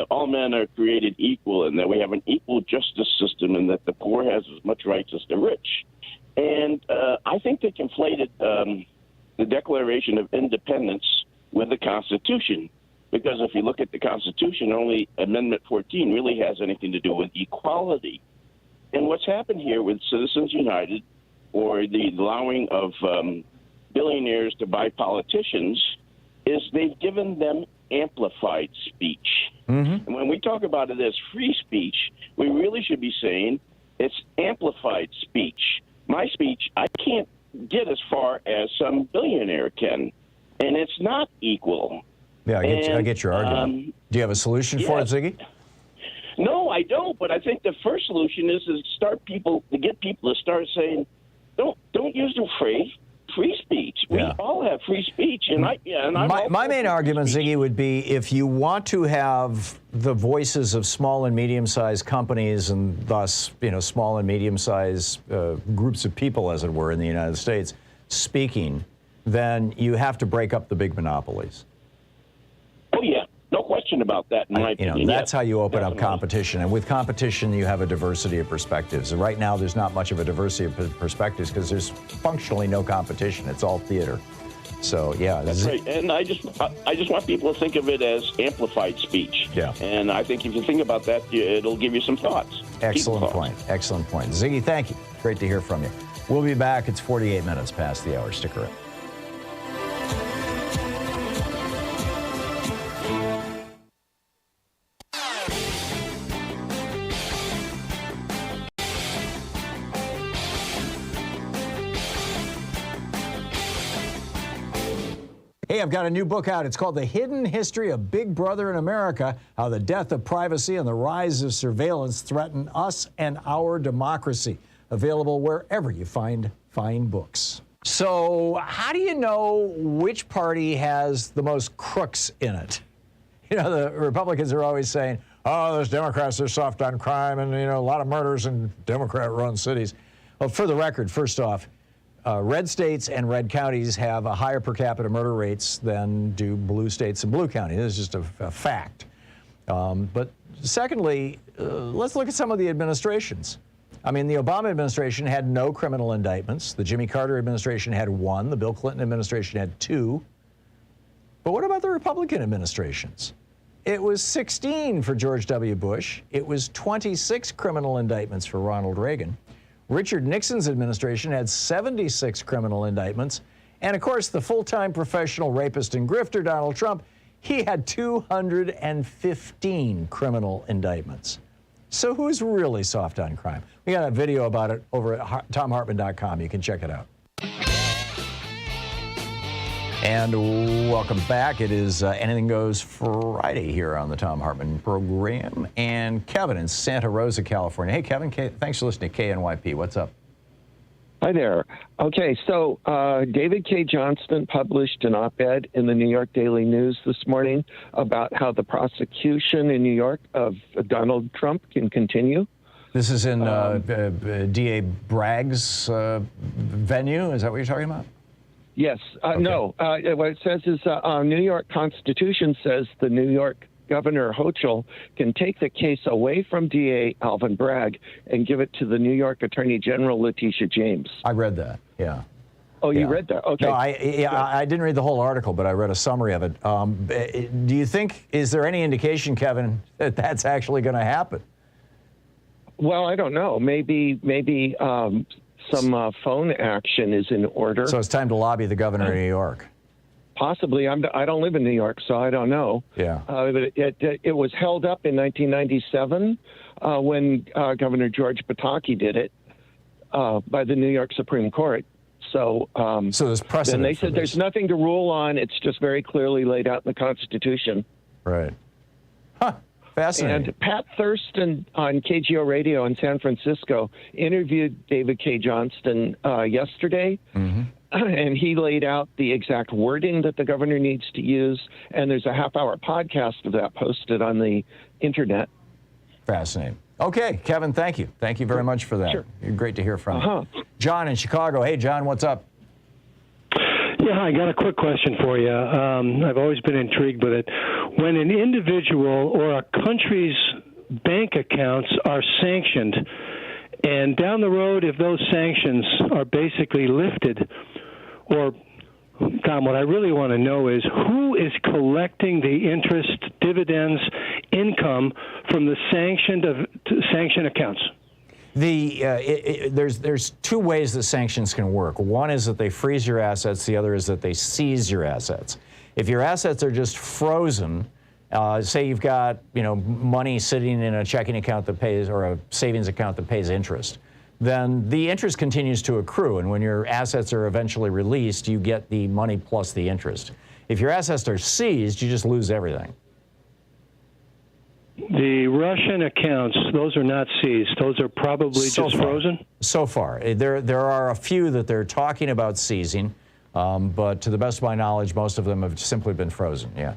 L: all men are created equal and that we have an equal justice system and that the poor has as much rights as the rich. And I think they conflated the Declaration of Independence with the Constitution, because if you look at the Constitution, only Amendment 14 really has anything to do with equality. And what's happened here with Citizens United, or the allowing of billionaires to buy politicians, is they've given them amplified speech. And when we talk about it as free speech, we really should be saying it's amplified speech. My speech, I can't get as far as some billionaire can, and it's not equal.
C: Yeah, I get your argument. Do you have a solution for it, Ziggy?
L: No, I don't. But I think the first solution is to get people to start saying, don't use the phrase free speech. We all have free speech, and
C: my main argument, Ziggy, would be if you want to have the voices of small and medium-sized companies, and thus, small and medium-sized groups of people, as it were, in the United States, speaking, then you have to break up the big monopolies.
L: Oh yeah, no question about that. In my opinion,
C: that's how you open up competition, and with competition, you have a diversity of perspectives. And right now, there's not much of a diversity of perspectives because there's functionally no competition. It's all theater. So yeah,
L: that's right. And I just want people to think of it as amplified speech.
C: Yeah.
L: And I think if you think about that, it'll give you some thoughts.
C: Excellent point. Excellent point. Ziggy, thank you. Great to hear from you. We'll be back. It's 48 minutes past the hour. Stick around. Hey, I've got a new book out. It's called The Hidden History of Big Brother in America, How the Death of Privacy and the Rise of Surveillance Threaten Us and Our Democracy. Available wherever you find fine books. So how do you know which party has the most crooks in it? You know, the Republicans are always saying, oh, those Democrats are soft on crime and, you know, a lot of murders in Democrat-run cities. Well, for the record, first off, red states and red counties have a higher per capita murder rates than do blue states and blue counties. This is just a fact. But secondly, let's look at some of the administrations. I mean, the Obama administration had no criminal indictments. The Jimmy Carter administration had 1. The Bill Clinton administration had 2. But what about the Republican administrations? It was 16 for George W. Bush. It was 26 criminal indictments for Ronald Reagan. Richard Nixon's administration had 76 criminal indictments. And of course, the full-time professional rapist and grifter, Donald Trump, he had 215 criminal indictments. So who's really soft on crime? We got a video about it over at ThomHartmann.com. You can check it out. And welcome back. It is Anything Goes Friday here on the Thom Hartmann program. And Kevin in Santa Rosa, California. Hey, Kevin, thanks for listening to KNYP. What's up?
M: Hi there. Okay, so David K. Johnston published an op-ed in the New York Daily News this morning about how the prosecution in New York of Donald Trump can continue.
C: This is in D.A. Bragg's venue? Is that what you're talking about?
M: Yes. Okay. No. What it says is New York Constitution says the New York Governor Hochul can take the case away from DA Alvin Bragg and give it to the New York Attorney General Letitia James.
C: I read that, yeah.
M: Oh, you read that? Okay.
C: No, I didn't read the whole article, but I read a summary of it. Do you think, is there any indication, Kevin, that that's actually going to happen?
M: Well, I don't know. Maybe some phone action is in order.
C: So it's time to lobby the governor of New York.
M: Possibly. I don't live in New York, so I don't know.
C: Yeah.
M: It was held up in 1997 when Governor George Pataki did it by the New York Supreme Court. So
C: there's precedent.
M: And they said there's nothing to rule on. It's just very clearly laid out in the Constitution.
C: Right. Huh. Fascinating.
M: And Pat Thurston on KGO Radio in San Francisco interviewed David K. Johnston yesterday, and he laid out the exact wording that the governor needs to use, and there's a half-hour podcast of that posted on the Internet.
C: Fascinating. Okay, Kevin, thank you. Thank you very much for that.
M: Sure.
C: Great to hear from you. John in Chicago. Hey, John, what's up?
N: Yeah, I got a quick question for you. I've always been intrigued with it. When an individual or a country's bank accounts are sanctioned, and down the road, if those sanctions are basically lifted, or, Tom, what I really want to know is who is collecting the interest, dividends, income from the sanctioned accounts?
C: There's 2 ways that sanctions can work. One is that they freeze your assets. The other is that they seize your assets. If your assets are just frozen, say you've got money sitting in a checking account that pays or a savings account that pays interest, then the interest continues to accrue. And when your assets are eventually released, you get the money plus the interest. If your assets are seized, you just lose everything.
N: The Russian accounts, those are not seized. Those are probably just frozen?
C: So far. There are a few that they're talking about seizing, but to the best of my knowledge, most of them have simply been frozen, yeah.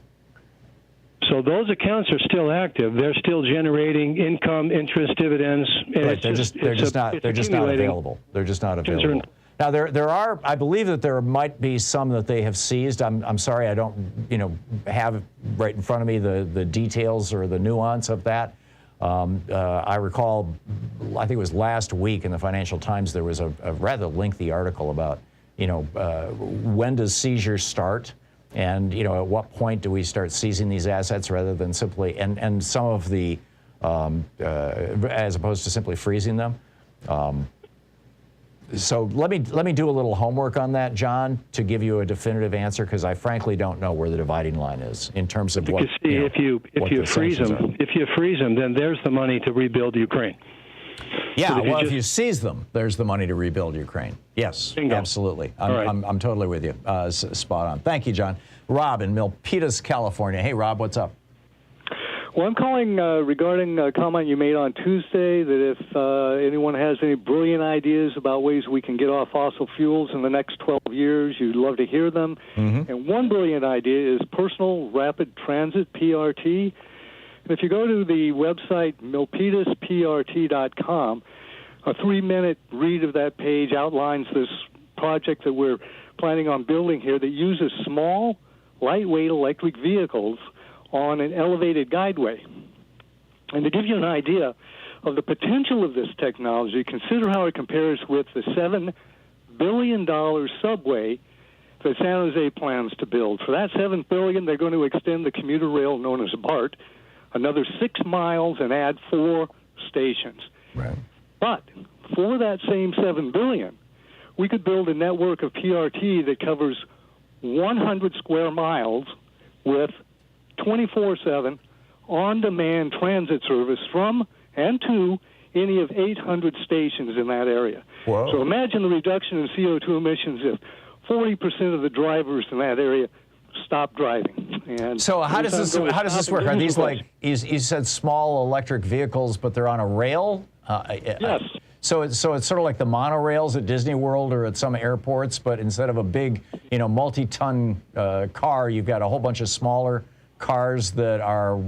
N: So those accounts are still active. They're still generating income, interest, dividends. And
C: right. They're just not available. They're just not available. Now there are, I believe that there might be some that they have seized. I'm sorry, I don't have right in front of me the details or the nuance of that. I recall, I think it was last week in the Financial Times, there was a rather lengthy article about when does seizure start, and at what point do we start seizing these assets rather than simply and some of the as opposed to simply freezing them. So let me do a little homework on that, John, to give you a definitive answer, because I frankly don't know where the dividing line is in terms of what.
N: If you freeze them, then there's the money to rebuild Ukraine.
C: Yeah, well, if you seize them, there's the money to rebuild Ukraine. Yes, absolutely. I'm totally with you. Spot on. Thank you, John. Rob in Milpitas, California. Hey, Rob, what's up?
O: Well, I'm calling regarding a comment you made on Tuesday that if anyone has any brilliant ideas about ways we can get off fossil fuels in the next 12 years, you'd love to hear them. And one brilliant idea is personal rapid transit, PRT. And if you go to the website milpitasprt.com, a 3-minute read of that page outlines this project that we're planning on building here that uses small, lightweight electric vehicles on an elevated guideway. And to give you an idea of the potential of this technology, consider how it compares with the $7 billion subway that San Jose plans to build. For that $7 billion, they're going to extend the commuter rail known as BART another 6 miles and add 4 stations.
C: Right.
O: But for that same $7 billion, we could build a network of PRT that covers 100 square miles with 24/7 on-demand transit service from and to any of 800 stations in that area.
C: Whoa.
O: So imagine the reduction in CO2 emissions if 40% of the drivers in that area stop driving. And
C: so how does this work? Are these like, you said small electric vehicles, but they're on a rail?
O: Yes.
C: So it's sort of like the monorails at Disney World or at some airports, but instead of a big, multi-ton car, you've got a whole bunch of smaller cars that are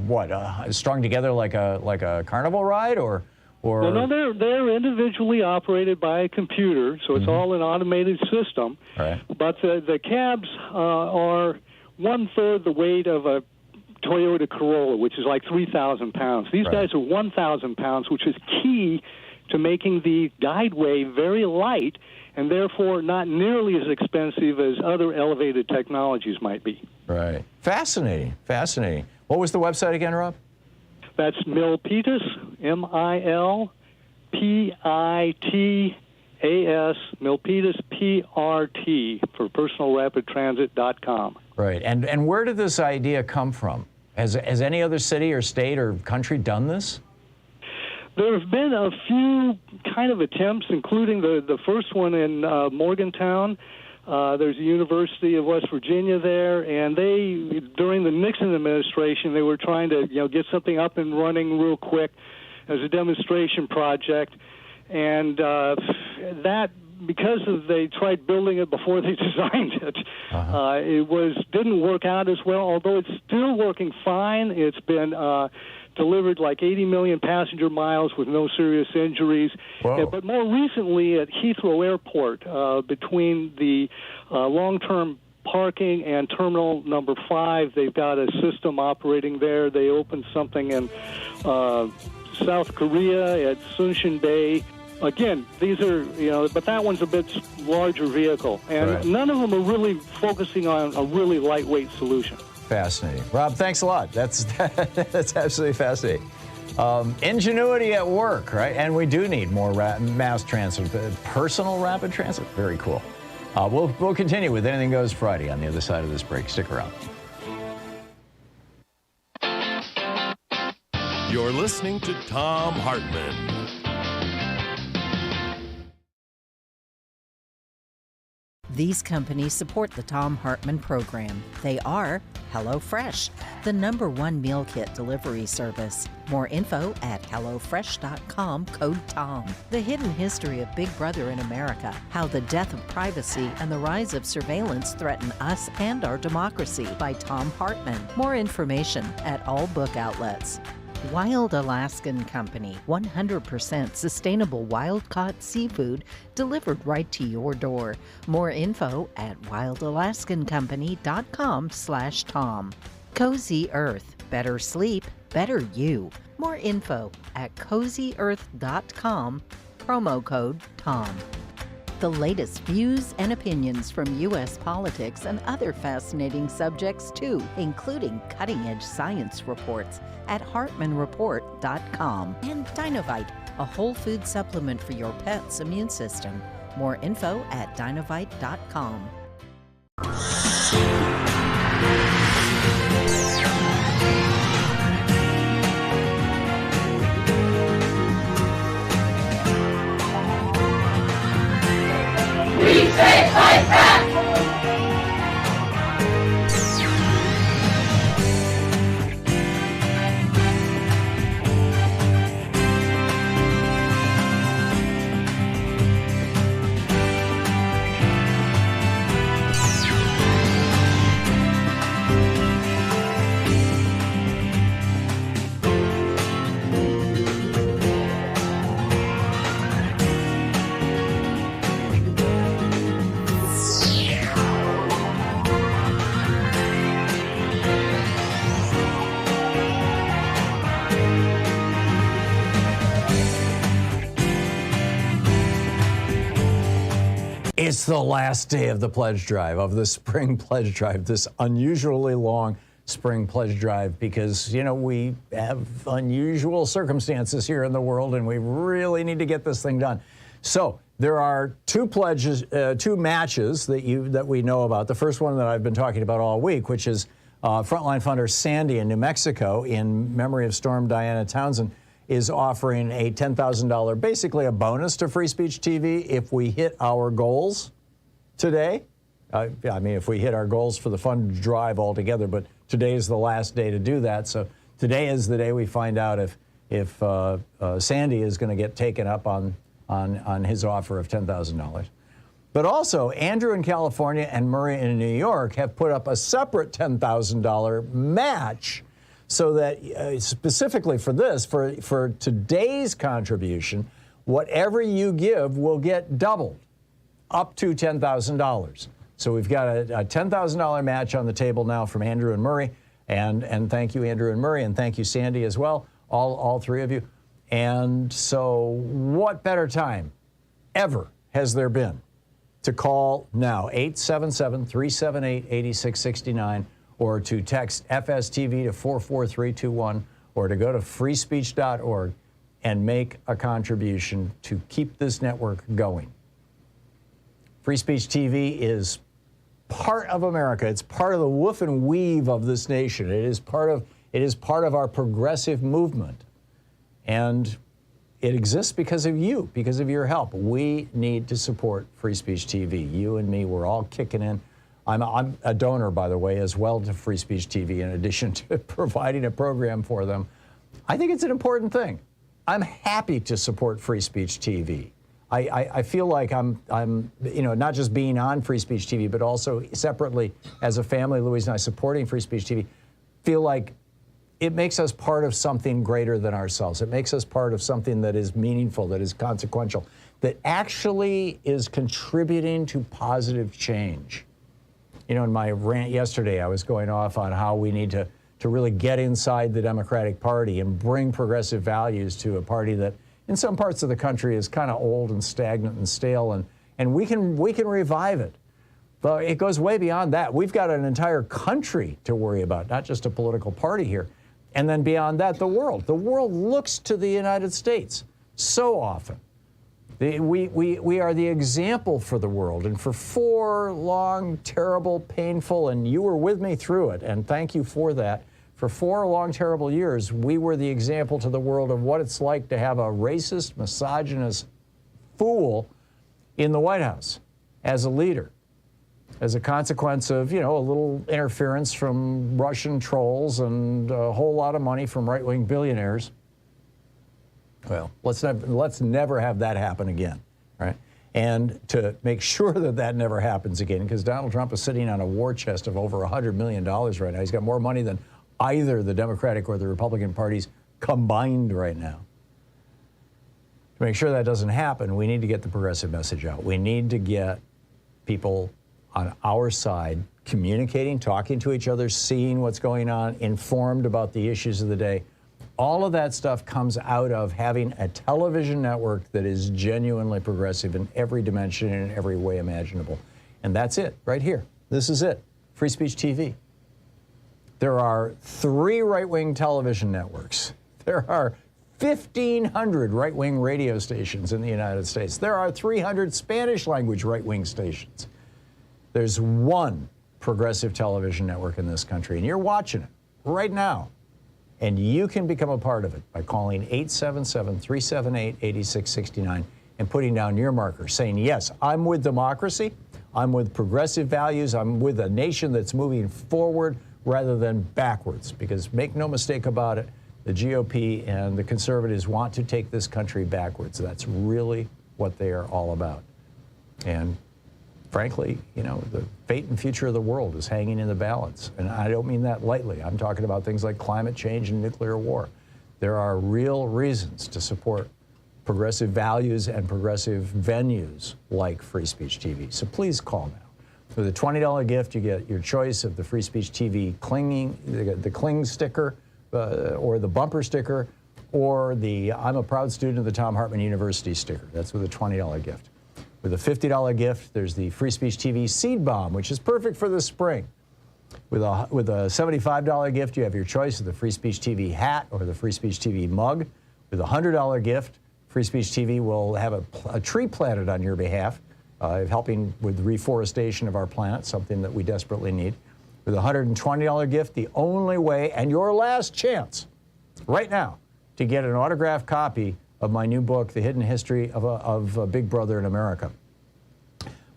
C: strung together like a carnival ride, or
O: no, they're individually operated by a computer, so it's all an automated system.
C: Right.
O: But the cabs are 1/3 the weight of a Toyota Corolla, which is like 3,000 pounds. These guys are 1,000 pounds, which is key to making the guideway very light and therefore not nearly as expensive as other elevated technologies might be.
C: Right. Fascinating. Fascinating. What was the website again, Rob?
O: That's Milpitas, MILPITAS, Milpitas PRT for personalrapidtransit.com.
C: Right. And where did this idea come from? Has any other city or state or country done this?
O: There have been a few kind of attempts, including the first one in Morgantown. There's a University of West Virginia there, and they, during the Nixon administration, they were trying to get something up and running real quick as a demonstration project, and that, because they tried building it before they designed it, it didn't work out as well. Although it's still working fine, it's been delivered like 80 million passenger miles with no serious injuries. But more recently at Heathrow Airport, between the long-term parking and terminal number 5, they've got a system operating there. They opened something in South Korea at Sunshin Bay. Again, these are, but that one's a bit larger vehicle. And none of them are really focusing on a really lightweight solution.
C: Fascinating. Rob, thanks a lot. That's absolutely fascinating. Ingenuity at work, right? And we do need more mass transit, personal rapid transit. Very cool. We'll continue with Anything Goes Friday on the other side of this break. Stick around.
D: You're listening to Thom Hartmann.
A: These companies support the Thom Hartmann program. They are HelloFresh, the #1 meal kit delivery service. More info at HelloFresh.com, code TOM. The Hidden History of Big Brother in America, How the Death of Privacy and the Rise of Surveillance Threaten Us and Our Democracy by Thom Hartmann. More information at all book outlets. Wild Alaskan Company, 100% sustainable wild-caught seafood delivered right to your door. More info at wildalaskancompany.com/Tom. Cozy Earth, better sleep, better you. More info at cozyearth.com, promo code TOM. The latest views and opinions from U.S. politics and other fascinating subjects too, including cutting-edge science reports at HartmannReport.com. And Dinovite, a whole food supplement for your pet's immune system. More info at Dinovite.com.
C: It's the last day of the pledge drive, of the spring pledge drive, this unusually long spring pledge drive, because, you know, we have unusual circumstances here in the world and we really need to get this thing done. So there are two matches that we know about. The first one that I've been talking about all week, which is Frontline Funder Sandy in New Mexico, in memory of Storm Diana Townsend, is offering a $10,000, basically a bonus to Free Speech TV if we hit our goals today. I mean, if we hit our goals for the fund drive altogether, but today is the last day to do that. So today is the day we find out if Sandy is going to get taken up on his offer of $10,000. But also, Andrew in California and Murray in New York have put up a separate $10,000 match, so that specifically for this, for today's contribution, whatever you give will get doubled, up to $10,000. So we've got a $10,000 match on the table now from Andrew and Murray, and thank you, Andrew and Murray, and thank you, Sandy, as well, all three of you. And so what better time ever has there been to call now, 877-378-8669, or to text FSTV to 44321, or to go to freespeech.org and make a contribution to keep this network going. Free Speech TV is part of America. It's part of the woof and weave of this nation. It is part of our progressive movement. And it exists because of you, because of your help. We need to support Free Speech TV. You and me, we're all kicking in. I'm a donor, by the way, as well to Free Speech TV, in addition to providing a program for them. I think it's an important thing. I'm happy to support Free Speech TV. I feel like I'm not just being on Free Speech TV, but also separately as a family, Louise and I, supporting Free Speech TV, feel like it makes us part of something greater than ourselves. It makes us part of something that is meaningful, that is consequential, that actually is contributing to positive change. You know, in my rant yesterday, I was going off on how we need to really get inside the Democratic Party and bring progressive values to a party that in some parts of the country is kind of old and stagnant and stale, and we can revive it. But it goes way beyond that. We've got an entire country to worry about, not just a political party here. And then beyond that, the world. The world looks to the United States so often. We are the example for the world. And for 4 long, terrible, painful, and you were with me through it, and thank you for that. For 4 long, terrible years, we were the example to the world of what it's like to have a racist, misogynist fool in the White House as a leader, as a consequence of, you know, a little interference from Russian trolls and a whole lot of money from right-wing billionaires. Well, let's never have that happen again, right? And to make sure that that never happens again, because Donald Trump is sitting on a war chest of over $100 million right now. He's got more money than either the Democratic or the Republican parties combined right now. To make sure that doesn't happen, we need to get the progressive message out. We need to get people on our side communicating, talking to each other, seeing what's going on, informed about the issues of the day. All of that stuff comes out of having a television network that is genuinely progressive in every dimension and in every way imaginable. And that's it, right here. This is it. Free Speech TV. There are 3 right-wing television networks. There are 1,500 right-wing radio stations in the United States. There are 300 Spanish-language right-wing stations. There's 1 progressive television network in this country, and you're watching it right now. And you can become a part of it by calling 877-378-8669 and putting down your marker, saying, yes, I'm with democracy, I'm with progressive values, I'm with a nation that's moving forward rather than backwards. Because make no mistake about it, the GOP and the conservatives want to take this country backwards. That's really what they are all about. And frankly, you know, the fate and future of the world is hanging in the balance. And I don't mean that lightly. I'm talking about things like climate change and nuclear war. There are real reasons to support progressive values and progressive venues like Free Speech TV. So please call now. With a $20 gift, you get your choice of the Free Speech TV the cling sticker, or the bumper sticker, or the I'm a proud student of the Thom Hartmann University sticker. That's with a $20 gift. With a $50 gift, there's the Free Speech TV Seed Bomb, which is perfect for the spring. With a $75 gift, you have your choice of the Free Speech TV hat or the Free Speech TV mug. With a $100 gift, Free Speech TV will have a tree planted on your behalf, helping with reforestation of our planet, something that we desperately need. With a $120 gift, the only way and your last chance right now to get an autographed copy of my new book, The Hidden History of Big Brother in America.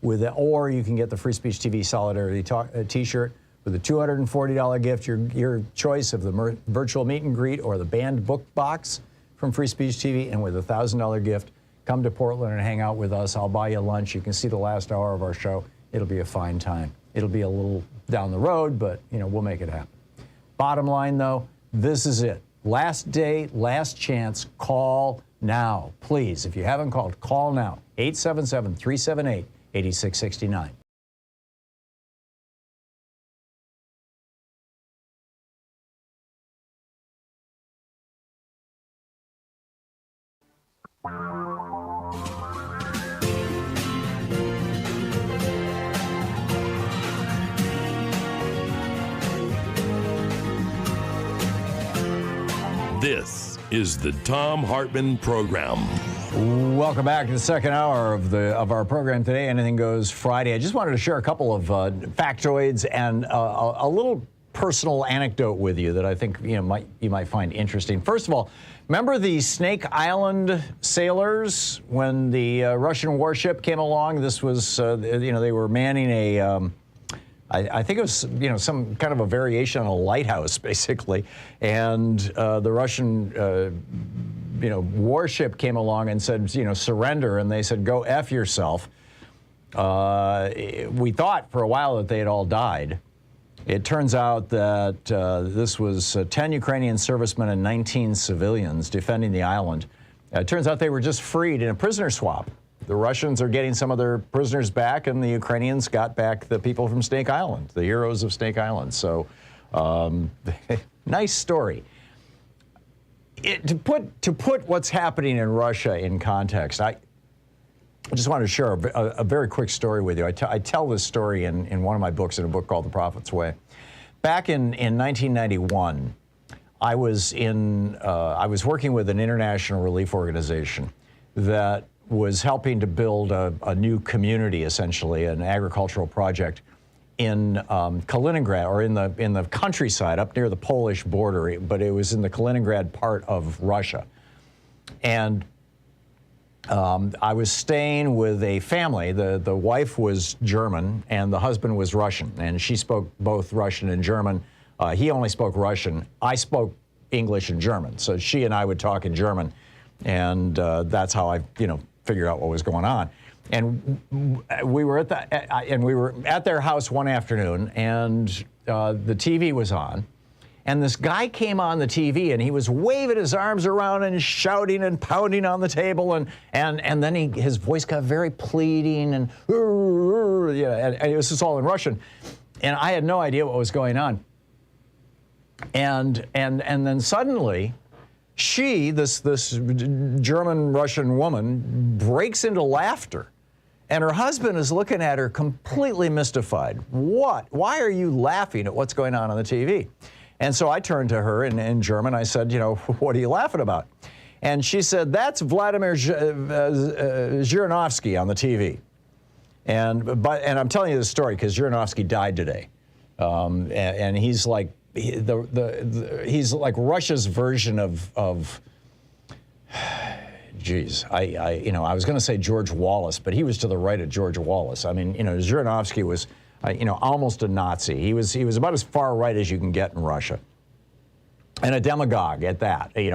C: Or you can get the Free Speech TV Solidarity t-shirt. With a $240 gift, your choice of the virtual meet and greet or the banned book box from Free Speech TV. And with a $1,000 gift, come to Portland and hang out with us. I'll buy you lunch. You can see the last hour of our show. It'll be a fine time. It'll be a little down the road, but we'll make it happen. Bottom line, though, this is it. Last day, last chance. Call now. Please, if you haven't called, call now. 877-378-8669.
D: This is the Thom Hartmann Program.
C: Welcome back to the second hour of our program today, Anything Goes Friday. I just wanted to share a couple of factoids and a little personal anecdote with you that I think you might find interesting. First of all, remember the Snake Island sailors when the Russian warship came along? This was they were manning a I think it was some kind of a variation on a lighthouse, basically, and the Russian warship came along and said surrender, and they said go F yourself. We thought for a while that they had all died. It turns out that this was 10 Ukrainian servicemen and 19 civilians defending the island. It turns out they were just freed in a prisoner swap. The Russians are getting some of their prisoners back, and the Ukrainians got back the people from Snake Island, the heroes of Snake Island. So, nice story. To put what's happening in Russia in context, I just wanted to share a very quick story with you. I tell this story in one of my books, in a book called The Prophet's Way. Back in 1991, I was working with an international relief organization that was helping to build a new community, essentially, an agricultural project in Kaliningrad, or in the countryside up near the Polish border, but it was in the Kaliningrad part of Russia. And I was staying with a family. The wife was German and the husband was Russian, and she spoke both Russian and German. He only spoke Russian. I spoke English and German, so she and I would talk in German, and that's how I figured out what was going on. And we were at their house one afternoon, and the TV was on, and this guy came on the TV, and he was waving his arms around and shouting and pounding on the table, and then his voice got very pleading, and it was just all in Russian, and I had no idea what was going on. And then suddenly, this German-Russian woman breaks into laughter, and her husband is looking at her completely mystified. What? Why are you laughing at what's going on the TV? And so I turned to her in German. I said, what are you laughing about? And she said, that's Vladimir Zhirinovsky on the TV. And I'm telling you this story because Zhirinovsky died today, and he's like. He's like Russia's version of geez, I was going to say George Wallace, but he was to the right of George Wallace. I mean, Zhirinovsky was, almost a Nazi. He was about as far right as you can get in Russia, and a demagogue at that. A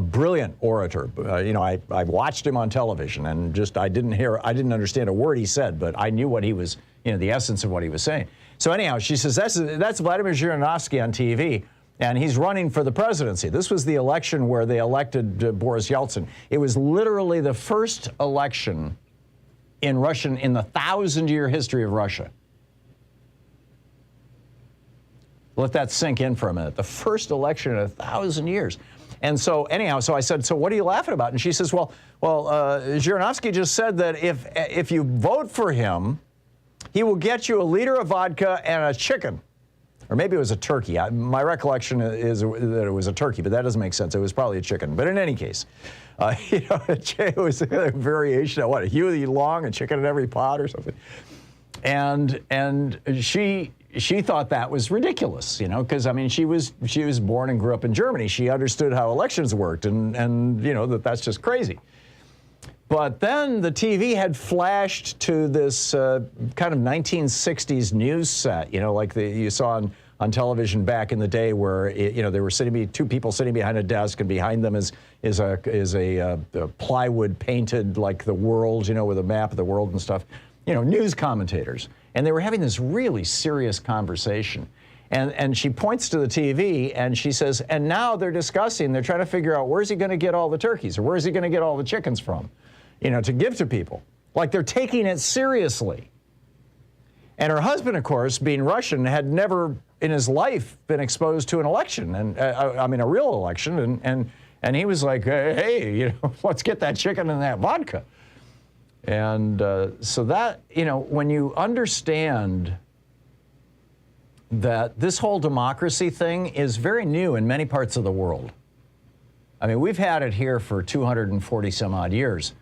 C: brilliant orator. I watched him on television, and I didn't understand a word he said, but I knew what he was, the essence of what he was saying. So anyhow, she says, that's Vladimir Zhirinovsky on TV, and he's running for the presidency. This was the election where they elected Boris Yeltsin. It was literally the first election in the 1,000-year history of Russia. Let that sink in for a minute. The first election in 1,000 years. And so anyhow, so I said, so what are you laughing about? And she says, well, Zhirinovsky just said that if you vote for him, he will get you a liter of vodka and a chicken. Or maybe it was a turkey. My recollection is that it was a turkey, but that doesn't make sense. It was probably a chicken. But in any case, it was a variation of what, a Huey Long, a chicken in every pot or something. And she thought that was ridiculous, because I mean she was born and grew up in Germany. She understood how elections worked, and that's just crazy. But then the TV had flashed to this kind of 1960s news set, like you saw on television back in the day, where there were two people sitting behind a desk, and behind them is a plywood painted like the world, with a map of the world and stuff. News commentators. And they were having this really serious conversation. And she points to the TV and she says, and now they're trying to figure out where's he going to get all the turkeys, or where's he going to get all the chickens from, to give to people. Like they're taking it seriously. And her husband, of course, being Russian, had never in his life been exposed to an election, and a real election. And he was like, hey, let's get that chicken and that vodka. And so that, when you understand that this whole democracy thing is very new in many parts of the world. I mean, we've had it here for 240 some odd years,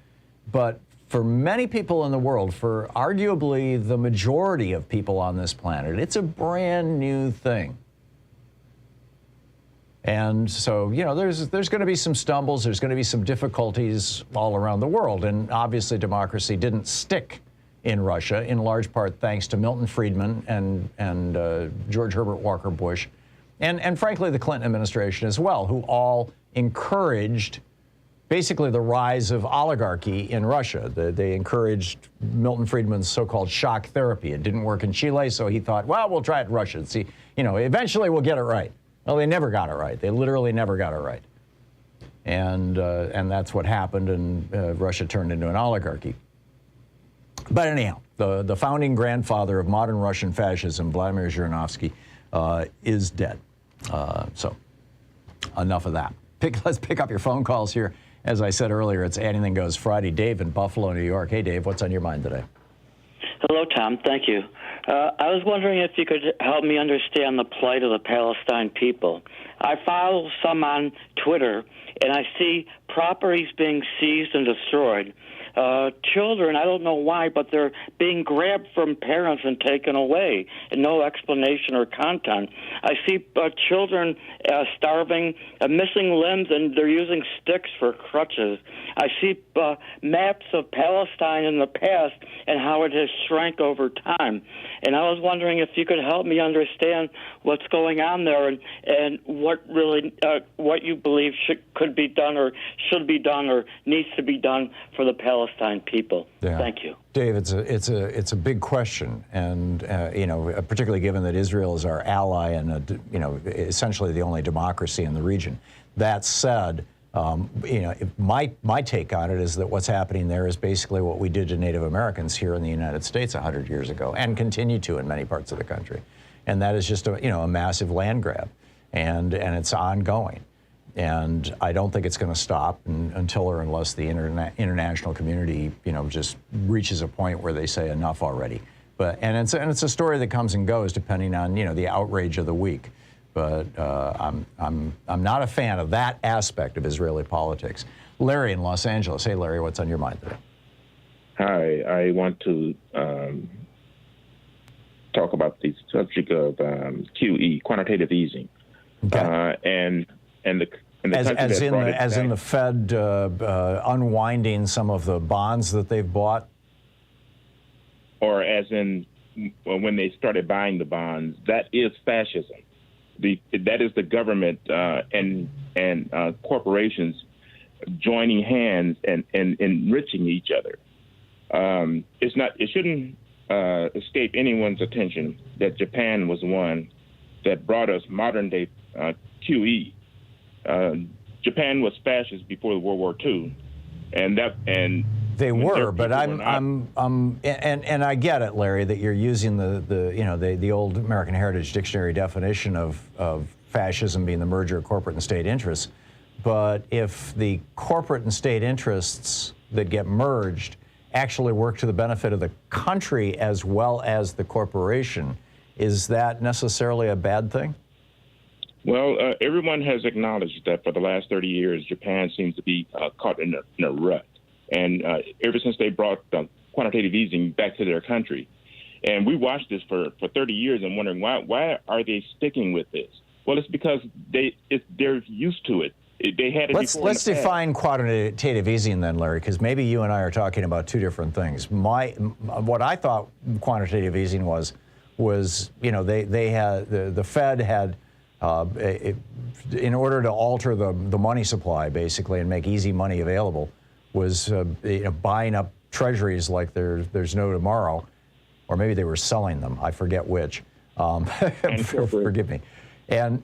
C: but for many people in the world, for arguably the majority of people on this planet, it's a brand new thing. And so, there's going to be some stumbles, there's going to be some difficulties all around the world. And obviously democracy didn't stick in Russia, in large part thanks to Milton Friedman and George Herbert Walker Bush, and frankly the Clinton administration as well, who all encouraged basically the rise of oligarchy in Russia. They encouraged Milton Friedman's so-called shock therapy. It didn't work in Chile, so he thought, well, we'll try it in Russia and see, eventually we'll get it right. Well, they never got it right. They literally never got it right. And that's what happened, and Russia turned into an oligarchy. But anyhow, the founding grandfather of modern Russian fascism, Vladimir Zhirinovsky, is dead. So enough of that. Let's pick up your phone calls here. As I said earlier, it's Anything Goes Friday. Dave in Buffalo, New York. Hey, Dave, what's on your mind today?
P: Hello, Tom. Thank you. I was wondering if you could help me understand the plight of the Palestine people. I follow some on Twitter, and I see properties being seized and destroyed. Children, I don't know why, but they're being grabbed from parents and taken away, and no explanation or content. I see children starving, missing limbs, and they're using sticks for crutches. I see maps of Palestine in the past and how it has shrank over time. And I was wondering if you could help me understand what's going on there and what really what you believe could be done or should be done or needs to be done for the Palestine people. Yeah. Thank you,
C: Dave. It's a big question, and particularly given that Israel is our ally and essentially the only democracy in the region. That said, my take on it is that what's happening there is basically what we did to Native Americans here in the United States 100 years ago, and continue to in many parts of the country, and that is just a massive land grab, and it's ongoing. And I don't think it's going to stop until or unless the international community, just reaches a point where they say enough already. And it's a story that comes and goes depending on the outrage of the week. But I'm not a fan of that aspect of Israeli politics. Larry in Los Angeles. Hey, Larry, what's on your mind today?
Q: Hi, I want to talk about the subject of QE, quantitative easing,
C: okay. As in the Fed unwinding some of the bonds that they've bought,
Q: or as in when they started buying the bonds. That is fascism. That is the government and corporations joining hands and enriching each other. It shouldn't escape anyone's attention that Japan was one that brought us modern day QE. Japan was fascist before World War II, and
C: they were. But and I get it, Larry, that you're using the old American Heritage Dictionary definition of fascism being the merger of corporate and state interests. but if the corporate and state interests that get merged actually work to the benefit of the country as well as the corporation, is that necessarily a bad thing?
Q: Well, everyone has acknowledged that for the last 30 years, Japan seems to be caught in a rut. And ever since they brought quantitative easing back to their country, and we watched this for 30 years and wondering why are they sticking with this? Well, it's because they're used to it. They had it before.
C: Let's define quantitative easing then, Larry, because maybe you and I are talking about two different things. What I thought quantitative easing was they had the Fed had in order to alter the money supply basically and make easy money available was buying up treasuries like there's no tomorrow, or maybe they were selling them. I forget which. Forgive me. And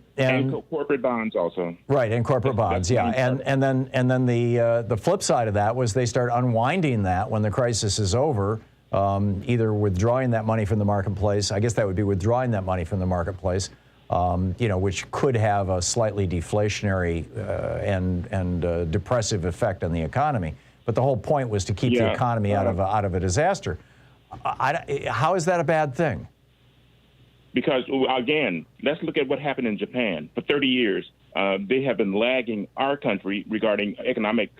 Q: corporate bonds also.
C: Right, and corporate bonds, yeah. And then the flip side of that was they start unwinding that when the crisis is over, either withdrawing that money from the marketplace. I guess that would be withdrawing that money from the marketplace, which could have a slightly deflationary and depressive effect on the economy. But the whole point was to keep the economy out of a disaster. How is that a bad thing?
Q: Because, again, let's look at what happened in Japan. For 30 years, they have been lagging our country regarding economic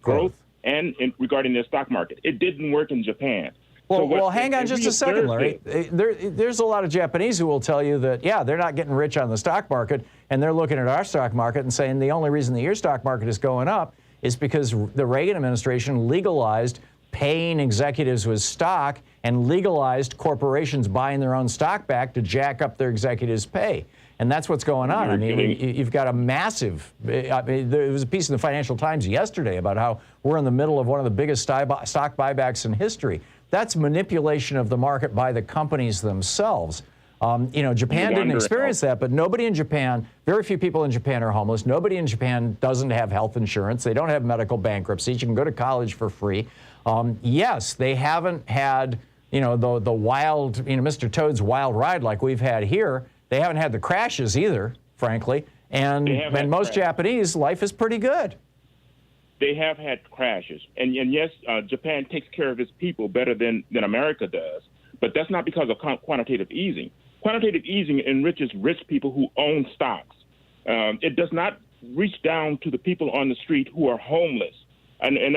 Q: growth and regarding their stock market. It didn't work in Japan.
C: Well, hang on just a second, Larry. There's a lot of Japanese who will tell you that, they're not getting rich on the stock market, and they're looking at our stock market and saying the only reason that your stock market is going up is because the Reagan administration legalized paying executives with stock and legalized corporations buying their own stock back to jack up their executives' pay. And that's what's going on. I mean, you've got a massive, there was a piece in the Financial Times yesterday about how we're in the middle of one of the biggest stock buybacks in history. That's manipulation of the market by the companies themselves. Japan didn't experience that, but nobody in Japan, very few people in Japan are homeless. Nobody in Japan doesn't have health insurance. They don't have medical bankruptcy. You can go to college for free. Yes, they haven't had, the wild, Mr. Toad's wild ride like we've had here. They haven't had the crashes either, frankly. And most Japanese, life is pretty good.
Q: They have had crashes. And yes, Japan takes care of its people better than America does. But that's not because of quantitative easing. Quantitative easing enriches rich people who own stocks. It does not reach down to the people on the street who are homeless. And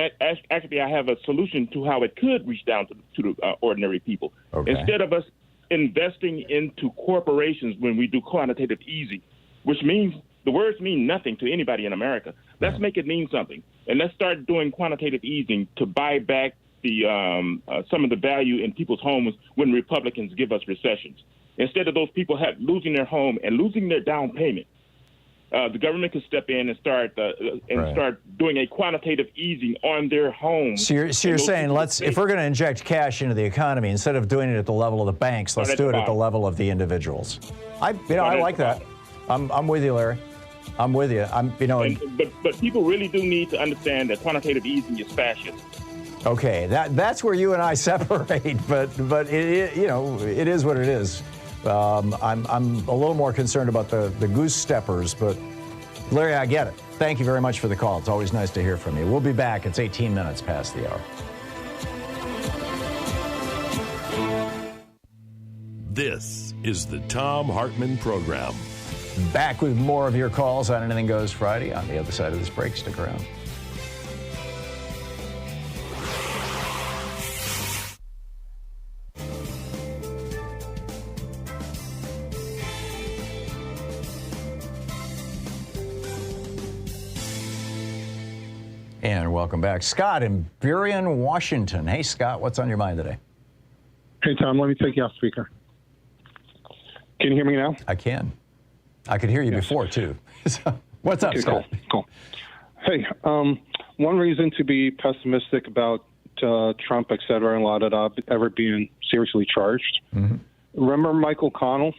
Q: actually, I have a solution to how it could reach down to the ordinary people. Okay. Instead of us investing into corporations when we do quantitative easing, which means the words mean nothing to anybody in America. Let's make it mean something. And let's start doing quantitative easing to buy back the some of the value in people's homes when Republicans give us recessions. Instead of those people losing their home and losing their down payment, the government could step in and start doing a quantitative easing on their homes.
C: So you're saying if we're going to inject cash into the economy, instead of doing it at the level of the banks, let's do it at the level of the individuals. I like that. I'm with you, Larry. I'm with you.
Q: But people really do need to understand that quantitative easing is fascist.
C: Okay, that's where you and I separate. But it is what it is. I'm a little more concerned about the goose steppers, but Larry, I get it. Thank you very much for the call. It's always nice to hear from you. We'll be back. It's 18 minutes past the hour.
D: This is the Thom Hartmann Program.
C: Back with more of your calls on Anything Goes Friday. On the other side of this break, stick around. And welcome back. Scott in Burien, Washington. Hey, Scott, what's on your mind today?
R: Hey, Tom, let me take you off speaker. Can you hear me now?
C: I can. I could hear you before, too. What's up, Scott?
R: Cool. Hey, one reason to be pessimistic about Trump, et cetera, and a lot of ever being seriously charged. Mm-hmm. Remember Michael Connell?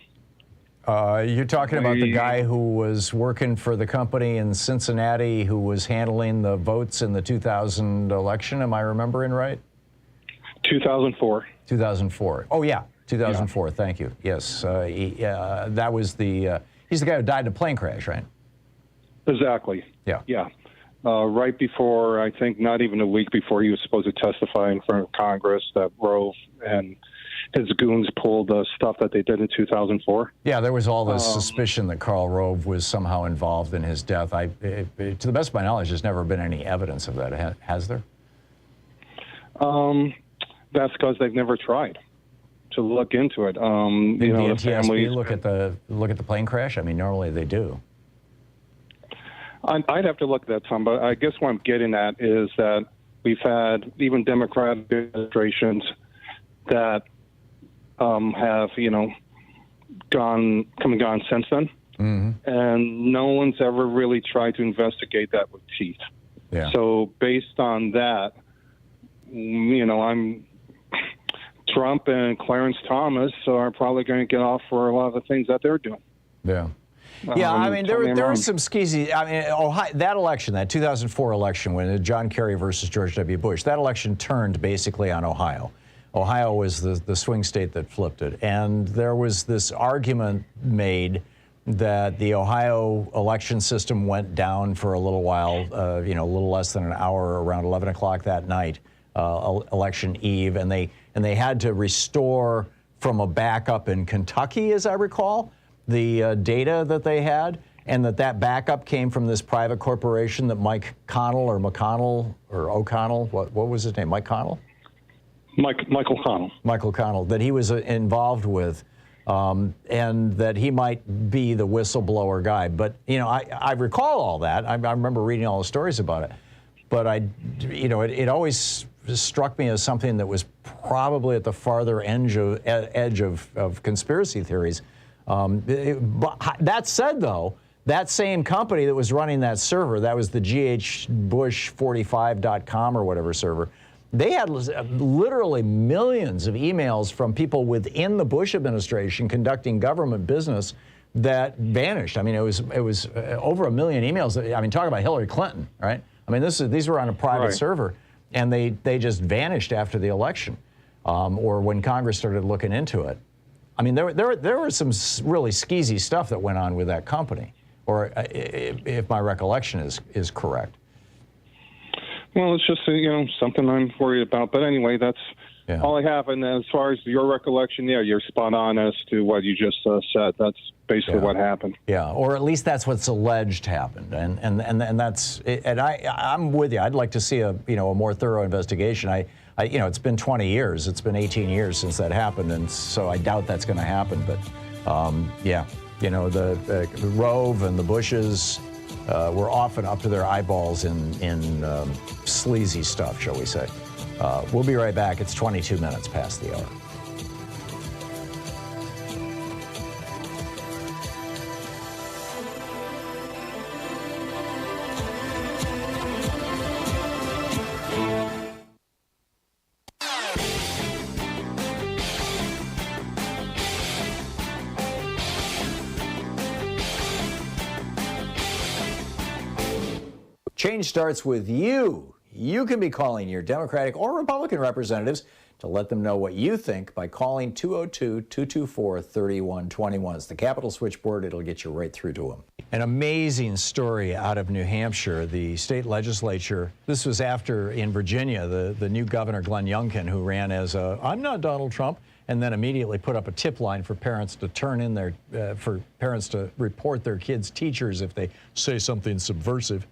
C: You're talking about the guy who was working for the company in Cincinnati who was handling the votes in the 2000 election. Am I remembering right?
R: 2004.
C: 2004. Oh, yeah. 2004. Yeah. Thank you. Yes. That was he's the guy who died in a plane crash, right?
R: Exactly.
C: Yeah.
R: Yeah. Right before, I think not even a week before he was supposed to testify in front of Congress, that Rove and his goons pulled stuff that they did in 2004.
C: Yeah, there was all this suspicion that Karl Rove was somehow involved in his death. To the best of my knowledge, there's never been any evidence of that. Has there?
R: That's because they've never tried to look into it.
C: Did the NTSB
R: families
C: look at the plane crash? I mean, normally they do.
R: I'd have to look at that, Tom, but I guess what I'm getting at is that we've had even Democratic administrations that have, come and gone since then. Mm-hmm. And no one's ever really tried to investigate that with teeth.
C: Yeah.
R: So based on that, Trump and Clarence Thomas are probably going to get off for a lot of the things that they're doing.
C: Yeah. Yeah, I mean, there was some skeezy. I mean, Ohio, that election, that 2004 election, when John Kerry versus George W. Bush, that election turned basically on Ohio. Ohio was the swing state that flipped it. And there was this argument made that the Ohio election system went down for a little while, a little less than an hour, around 11 o'clock that night, election eve, and they had to restore from a backup in Kentucky, as I recall, the data that they had, and that backup came from this private corporation that Mike Connell or McConnell or O'Connell, what was his name, Mike Connell?
R: Michael Connell.
C: Michael Connell, that he was involved with, and that he might be the whistleblower guy. But, I recall all that. I remember reading all the stories about it. But it always struck me as something that was probably at the farther edge of conspiracy theories. But that said, though, that same company that was running that server, that was the ghbush45.com or whatever server, they had literally millions of emails from people within the Bush administration conducting government business that vanished. I mean, it was over 1 million emails. I mean, talk about Hillary Clinton, right? I mean, these were on a private server, and they just vanished after the election, or when Congress started looking into it. I mean, there was some really skeezy stuff that went on with that company, or if my recollection is correct.
R: Well, it's just something I'm worried about. But anyway, that's all I have. And as far as your recollection, you're spot on as to what you just said. That's basically what happened.
C: Yeah, or at least that's what's alleged happened. And that's and I'm with you. I'd like to see a more thorough investigation. It's been 20 years. It's been 18 years since that happened, and so I doubt that's going to happen. But the Rove and the Bushes were often up to their eyeballs in sleazy stuff, shall we say. We'll be right back. It's 22 minutes past the hour. Change starts with you. You can be calling your Democratic or Republican representatives to let them know what you think by calling 202-224-3121. It's the Capitol switchboard. It'll get you right through to them. An amazing story out of New Hampshire. The state legislature, this was after in Virginia, the new governor, Glenn Youngkin, who ran as I'm not Donald Trump, and then immediately put up a tip line for parents to turn in for parents to report their kids' teachers if they say something subversive.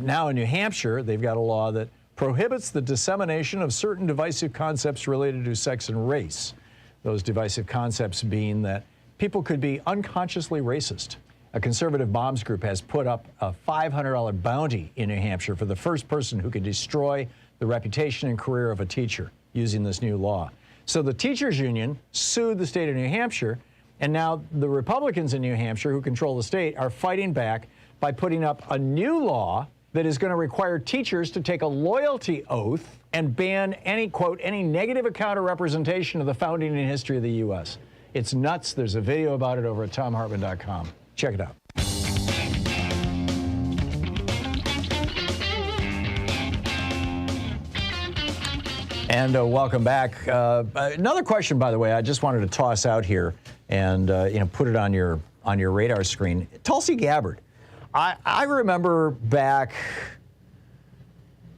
C: Now in New Hampshire, they've got a law that prohibits the dissemination of certain divisive concepts related to sex and race. Those divisive concepts being that people could be unconsciously racist. A conservative moms group has put up a $500 bounty in New Hampshire for the first person who could destroy the reputation and career of a teacher using this new law. So the teachers union sued the state of New Hampshire, and now the Republicans in New Hampshire, who control the state, are fighting back by putting up a new law that is going to require teachers to take a loyalty oath and ban any, quote, any negative account or representation of the founding and history of the U.S. It's nuts. There's a video about it over at thomhartmann.com. Check it out. And welcome back. Another question, by the way, I just wanted to toss out here and put it on your radar screen. Tulsi Gabbard. I remember back,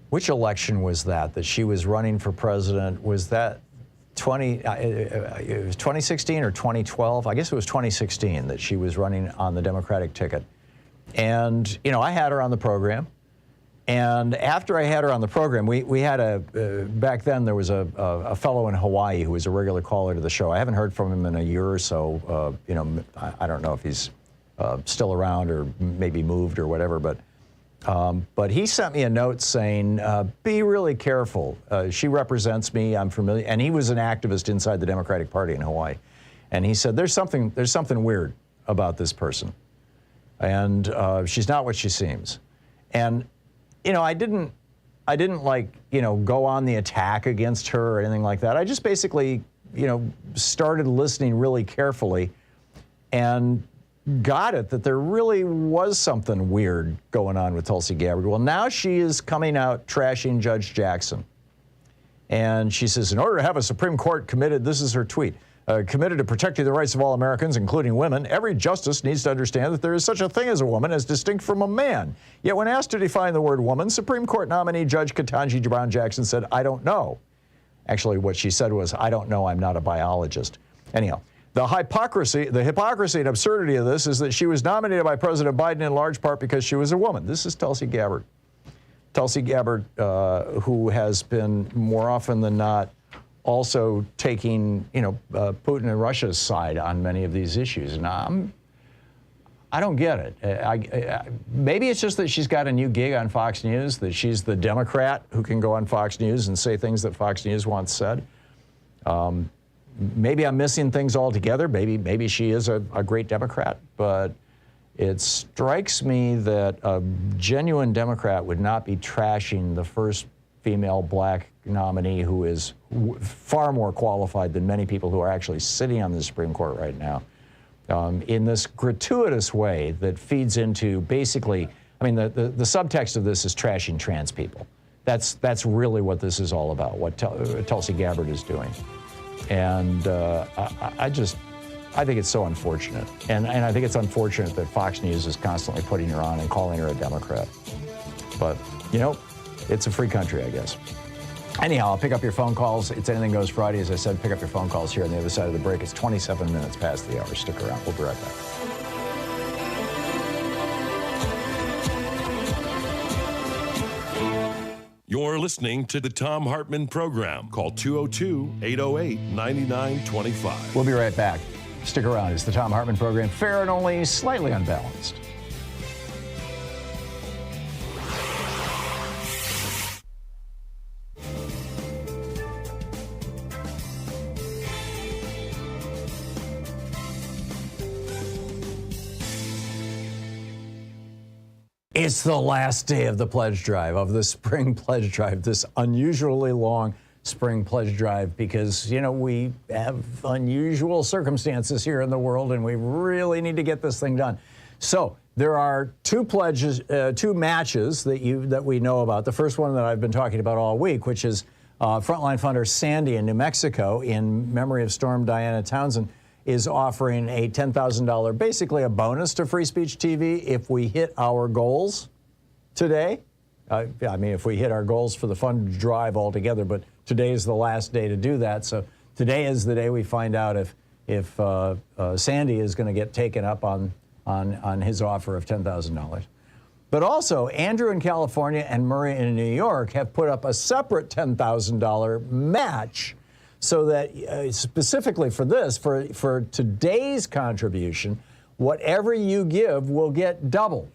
C: which election was that she was running for president? Was that it was 2016 or 2012? I guess it was 2016 that she was running on the Democratic ticket. And, you know, I had her on the program. And after I had her on the program, we had back then there was a fellow in Hawaii who was a regular caller to the show. I haven't heard from him in a year or so. You know, I don't know if he's still around or maybe moved or whatever, but he sent me a note saying, be really careful. She represents me, I'm familiar. And he was an activist inside the Democratic Party in Hawaii. And he said, there's something weird about this person. And she's not what she seems. And, you know, I didn't like, you know, go on the attack against her or anything like that. I just basically, you know, started listening really carefully and got it that there really was something weird going on with Tulsi Gabbard. Well, now she is coming out trashing Judge Jackson. And she says, in order to have a Supreme Court committed, this is her tweet, committed to protecting the rights of all Americans, including women, every justice needs to understand that there is such a thing as a woman as distinct from a man. Yet when asked to define the word woman, Supreme Court nominee Judge Ketanji Brown Jackson said, I don't know. Actually, what she said was, I don't know, I'm not a biologist. Anyhow, the hypocrisy and absurdity of this is that she was nominated by President Biden in large part because she was a woman. This is Tulsi Gabbard. Tulsi Gabbard, who has been more often than not also taking, you know, Putin and Russia's side on many of these issues. And I don't get it. Maybe it's just that she's got a new gig on Fox News, that she's the Democrat who can go on Fox News and say things that Fox News once said. Maybe I'm missing things altogether. Maybe she is a great Democrat, but it strikes me that a genuine Democrat would not be trashing the first female black nominee who is far more qualified than many people who are actually sitting on the Supreme Court right now, in this gratuitous way that feeds into basically, I mean, the subtext of this is trashing trans people. That's really what this is all about, what Tulsi Gabbard is doing. And I think it's so unfortunate. And I think it's unfortunate that Fox News is constantly putting her on and calling her a Democrat. But, you know, it's a free country, I guess. Anyhow, I'll pick up your phone calls. It's Anything Goes Friday. As I said, pick up your phone calls here on the other side of the break. It's 27 minutes past the hour. Stick around. We'll be right back.
D: You're listening to the Thom Hartmann Program. Call 202-808-9925.
C: We'll be right back. Stick around. It's the Thom Hartmann Program, fair and only slightly unbalanced. It's the last day of the pledge drive, of the spring pledge drive, this unusually long spring pledge drive, because, you know, we have unusual circumstances here in the world and we really need to get this thing done. So there are two matches that we know about. The first one that I've been talking about all week, which is Frontline Funder Sandy in New Mexico, in memory of Storm Diana Townsend, is offering a $10,000, basically a bonus to Free Speech TV if we hit our goals today. I mean, if we hit our goals for the fund drive altogether, but today is the last day to do that. So today is the day we find out if Sandy is going to get taken up on his offer of $10,000. But also, Andrew in California and Murray in New York have put up a separate $10,000 match, so that specifically for this, for today's contribution, whatever you give will get doubled,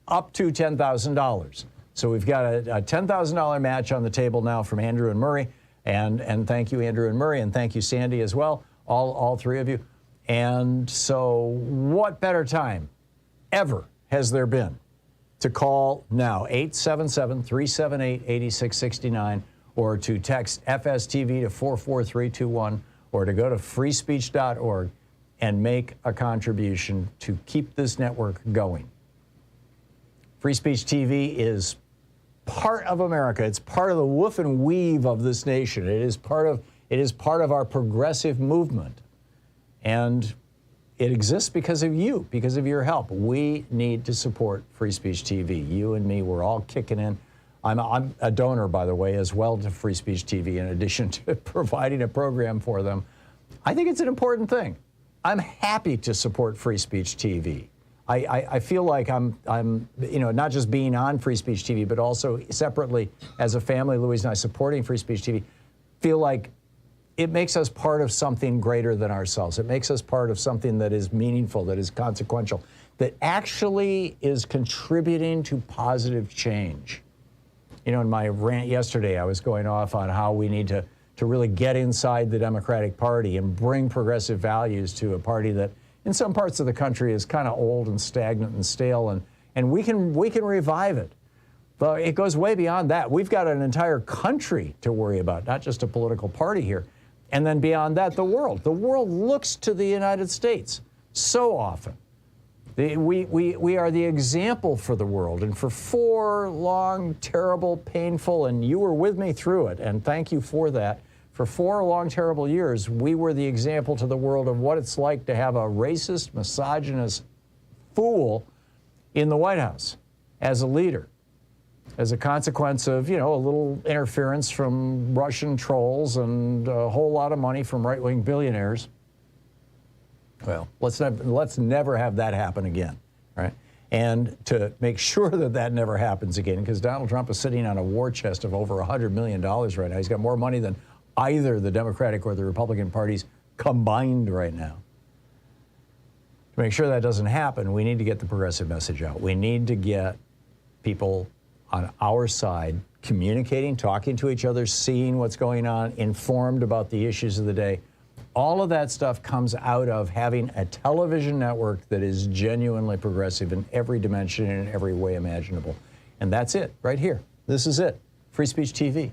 C: up to $10,000. So we've got a $10,000 match on the table now from Andrew and Murray, and thank you, Andrew and Murray, and thank you, Sandy, as well, all three of you. And so what better time ever has there been to call now, 877-378-8669, or to text FSTV to 44321, or to go to freespeech.org and make a contribution to keep this network going. Free Speech TV is part of America. It's part of the woof and weave of this nation. It is part of our progressive movement. And it exists because of you, because of your help. We need to support Free Speech TV. You and me, we're all kicking in. I'm a donor, by the way, as well to Free Speech TV, in addition to providing a program for them. I think it's an important thing. I'm happy to support Free Speech TV. I feel like I'm not just being on Free Speech TV, but also separately as a family, Louise and I supporting Free Speech TV, feel like it makes us part of something greater than ourselves. It makes us part of something that is meaningful, that is consequential, that actually is contributing to positive change. You know, in my rant yesterday, I was going off on how we need to really get inside the Democratic Party and bring progressive values to a party that in some parts of the country is kind of old and stagnant and stale, and we can revive it. But it goes way beyond that. We've got an entire country to worry about, not just a political party here. And then beyond that, the world. The world looks to the United States so often. We are the example for the world. And for 4 long, terrible, painful, and you were with me through it, and thank you for that. For 4 long, terrible years, we were the example to the world of what it's like to have a racist, misogynist fool in the White House as a leader, as a consequence of, a little interference from Russian trolls and a whole lot of money from right-wing billionaires. Well, let's never have that happen again, right? And to make sure that that never happens again, because Donald Trump is sitting on a war chest of over $100 million right now. He's got more money than either the Democratic or the Republican parties combined right now. To make sure that doesn't happen, we need to get the progressive message out. We need to get people on our side communicating, talking to each other, seeing what's going on, informed about the issues of the day. All of that stuff comes out of having a television network that is genuinely progressive in every dimension and in every way imaginable. And that's it, right here. This is it. Free Speech TV.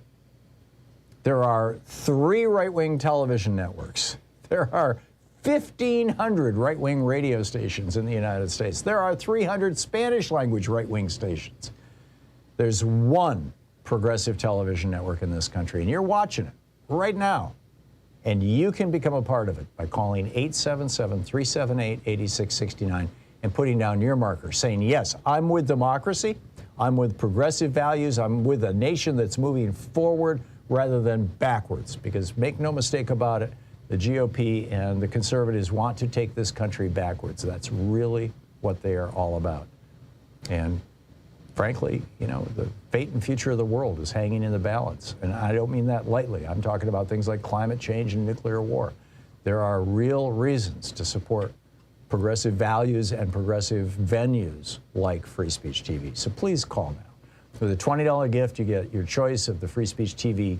C: There are 3 right-wing television networks. There are 1,500 right-wing radio stations in the United States. There are 300 Spanish-language right-wing stations. There's 1 progressive television network in this country, and you're watching it right now. And you can become a part of it by calling 877-378-8669 and putting down your marker, saying, yes, I'm with democracy, I'm with progressive values, I'm with a nation that's moving forward rather than backwards. Because make no mistake about it, the GOP and the conservatives want to take this country backwards. That's really what they are all about. And frankly, the fate and future of the world is hanging in the balance. And I don't mean that lightly. I'm talking about things like climate change and nuclear war. There are real reasons to support progressive values and progressive venues like Free Speech TV. So please call now. With a $20 gift, you get your choice of the Free Speech TV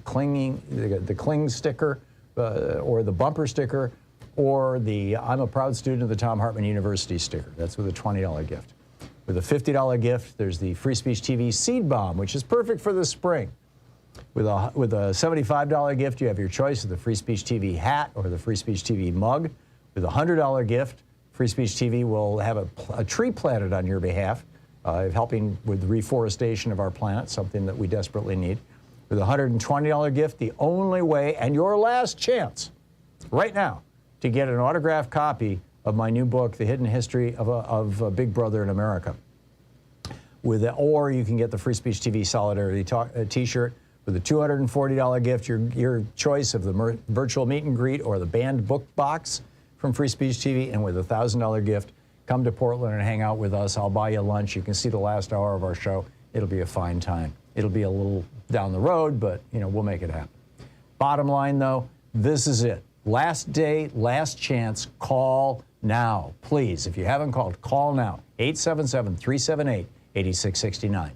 C: the Cling sticker or the bumper sticker, or the I'm a proud student of the Thom Hartmann University sticker. That's with a $20 gift. With a $50 gift, there's the Free Speech TV Seed Bomb, which is perfect for the spring. With a $75 gift, you have your choice of the Free Speech TV hat or the Free Speech TV mug. With a $100 gift, Free Speech TV will have a tree planted on your behalf, helping with the reforestation of our planet, something that we desperately need. With a $120 gift, the only way and your last chance right now to get an autographed copy of my new book, The Hidden History of Big Brother in America. Or you can get the Free Speech TV Solidarity t-shirt. With a $240 gift, your choice of the virtual meet and greet or the banned book box from Free Speech TV. And with a $1,000 gift, come to Portland and hang out with us. I'll buy you lunch. You can see the last hour of our show. It'll be a fine time. It'll be a little down the road, but we'll make it happen. Bottom line, though, this is it. Last day, last chance. Call now. Please, if you haven't called, call now. 877-378-8669.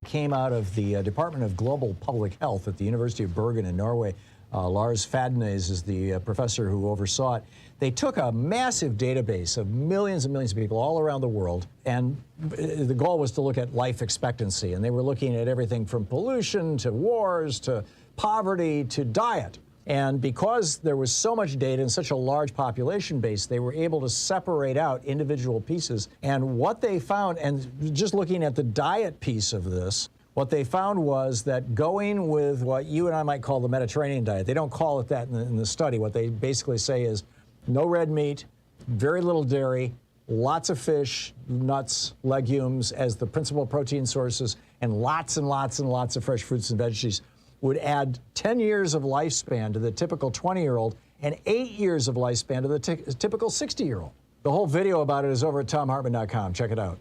C: Came out of the Department of Global Public Health at the University of Bergen in Norway. Lars Fadnes is the professor who oversaw it. They took a massive database of millions and millions of people all around the world, and the goal was to look at life expectancy. And they were looking at everything from pollution to wars to poverty to diet. And because there was so much data and such a large population base, they were able to separate out individual pieces. And what they found, and just looking at the diet piece of this, what they found was that going with what you and I might call the Mediterranean diet, they don't call it that in the study. What they basically say is no red meat, very little dairy, lots of fish, nuts, legumes as the principal protein sources, and lots and lots and lots of fresh fruits and veggies would add 10 years of lifespan to the typical 20-year-old and 8 years of lifespan to the typical 60-year-old. The whole video about it is over at ThomHartmann.com. Check it out.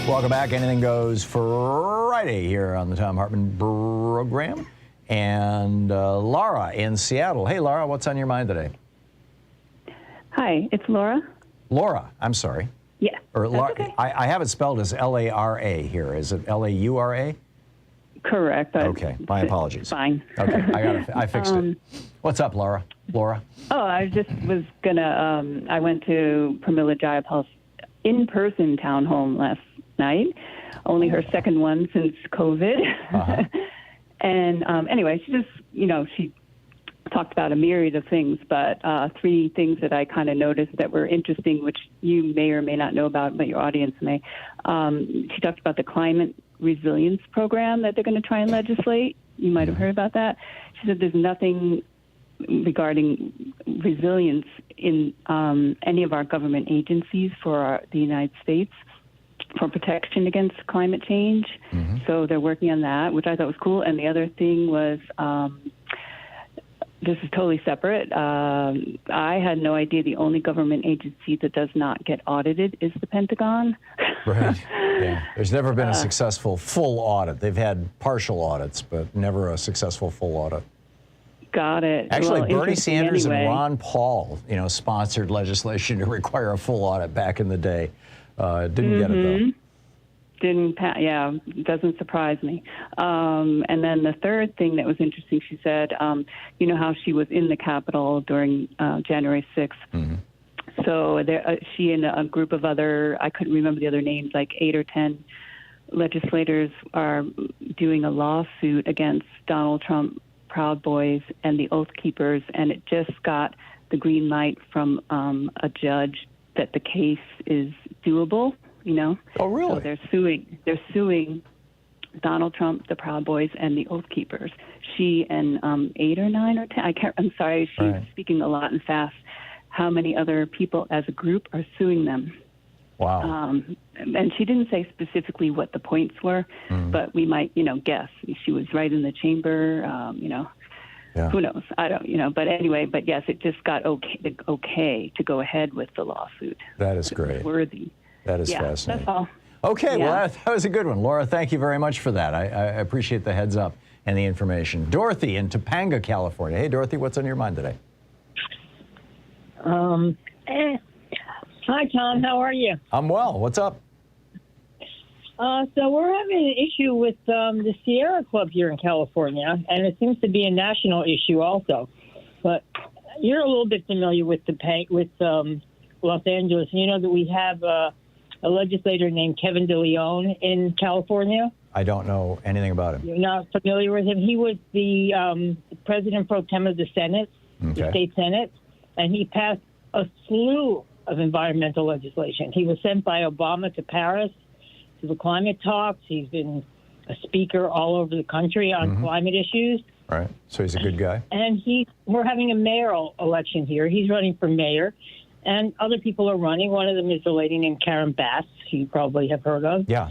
C: Welcome back. Anything Goes Friday here on the Thom Hartmann program. And Laura in Seattle. Hey, Laura, what's on your mind today?
S: Hi, it's Laura.
C: Laura, I'm sorry.
S: Yeah.
C: Or
S: that's okay.
C: I have it spelled as L-A-R-A here. Is it L-A-U-R-A?
S: Correct.
C: Okay, my apologies.
S: Fine.
C: Okay, I fixed it. What's up, Laura? Laura?
S: Oh, I just was gonna. I went to Pramila Jayapal's in-person town home last night. Only her second one since COVID. Uh-huh. And anyway, she just, she talked about a myriad of things, but 3 things that I kind of noticed that were interesting, which you may or may not know about, but your audience may. She talked about the climate resilience program that they're going to try and legislate. You might have heard about that. She said there's nothing regarding resilience in any of our government agencies for the United States for protection against climate change. Mm-hmm. So they're working on that, which I thought was cool. And the other thing was, this is totally separate. I had no idea the only government agency that does not get audited is the Pentagon.
C: Right. Yeah. There's never been a successful full audit. They've had partial audits, but never a successful full audit.
S: Got it.
C: Actually,
S: well,
C: Bernie Sanders
S: anyway.
C: and Ron Paul, sponsored legislation to require a full audit back in the day. Didn't get it, though.
S: Didn't pass. Yeah, doesn't surprise me. And then the third thing that was interesting, she said, you know how she was in the Capitol during January 6th. Mm-hmm. So she and a group of other, I couldn't remember the other names, like 8 or 10 legislators are doing a lawsuit against Donald Trump, Proud Boys, and the Oath Keepers, and it just got the green light from a judge that the case is doable.
C: Oh, really?
S: So they're suing Donald Trump, the Proud Boys, and the Oath Keepers. She and 8 or 9 or 10. I'm sorry, she's speaking a lot and fast. How many other people as a group are suing them?
C: Wow.
S: And she didn't say specifically what the points were, but we might, guess. She was right in the chamber. Yeah. Who knows? I don't, but anyway, but yes, it just got okay to go ahead with the lawsuit.
C: That is great.
S: It's worthy.
C: That is fascinating.
S: That's all.
C: Okay, well, that was a good one. Laura, thank you very much for that. I appreciate the heads up and the information. Dorothy in Topanga, California. Hey, Dorothy, what's on your mind today?
T: Hi, Tom. How are you?
C: I'm well. What's up?
T: So we're having an issue with the Sierra Club here in California, and it seems to be a national issue also. But you're a little bit familiar with Los Angeles. You know that we have a legislator named Kevin DeLeon in California.
C: I don't know anything about him.
T: You're not familiar with him? He was the president pro tem of the Senate, the state Senate, and he passed a slew of environmental legislation. He was sent by Obama to Paris to the climate talks. He's been a speaker all over the country on climate issues.
C: Right. So he's a good guy.
T: And we're having a mayoral election here. He's running for mayor, and other people are running. One of them is a lady named Karen Bass, you probably have heard of.
C: Yeah,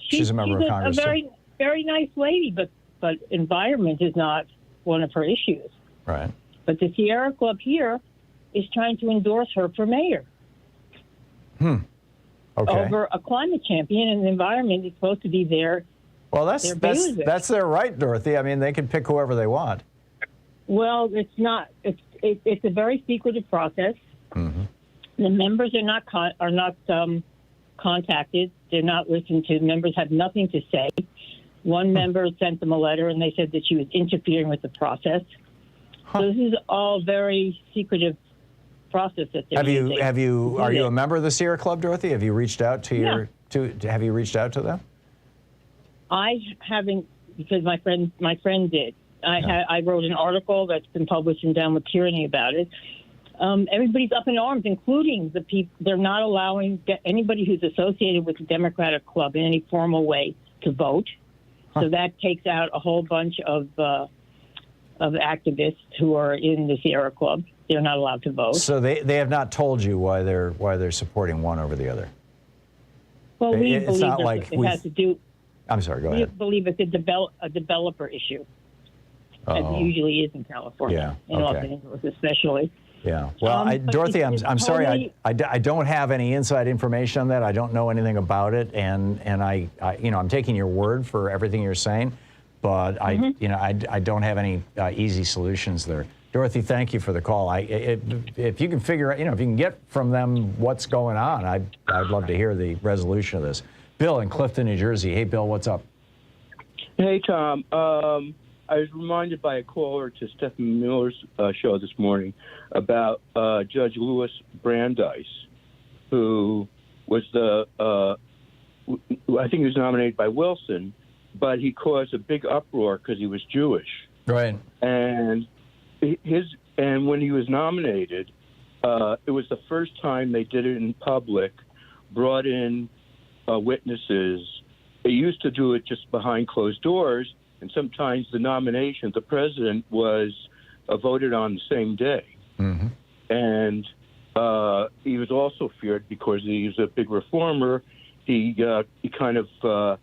C: she's a member of Congress.
T: She's a very, very nice lady, but environment is not one of her issues.
C: Right.
T: But the Sierra Club here is trying to endorse her for mayor.
C: Okay.
T: Over a climate champion, and the environment is supposed to be there.
C: Well, that's their right, Dorothy. I mean, they can pick whoever they want.
T: Well, it's not. It's a very secretive process. Mm-hmm. The members are not contacted. They're not listened to. Members have nothing to say. One member sent them a letter, and they said that she was interfering with the process. So this is all very secretive process that they're using.
C: Are you a member of the Sierra Club, Dorothy? Have you reached out to Have you reached out to them?
T: I haven't, because my friend did. I wrote an article that's been published in Down with Tyranny about it. Everybody's up in arms, including the people. They're not allowing anybody who's associated with the Democratic Club in any formal way to vote. So that takes out a whole bunch of activists who are in the Sierra Club. They're not allowed to vote.
C: So they have not told you why they're supporting one over the other.
T: Well, we
C: it's
T: believe
C: not
T: that
C: like
T: it has to do.
C: I'm sorry. Go
T: We
C: ahead.
T: believe it's a developer issue, as it usually is in California, in Los Angeles especially.
C: Yeah. Well, Dorothy, I'm sorry. I don't have any inside information on that. I don't know anything about it, and I'm taking your word for everything you're saying, but I don't have any easy solutions there. Dorothy, thank you for the call. If you can figure out, if you can get from them what's going on, I'd love to hear the resolution of this. Bill in Clifton, New Jersey. Hey, Bill, what's up?
U: Hey, Tom. I was reminded by a caller to Stephen Miller's show this morning about Judge Louis Brandeis, who was I think he was nominated by Wilson, but he caused a big uproar because he was Jewish.
C: Right.
U: And when he was nominated, it was the first time they did it in public, brought in witnesses. They used to do it just behind closed doors. And sometimes the president was voted on the same day. Mm-hmm. And he was also feared because he's a big reformer. He kind of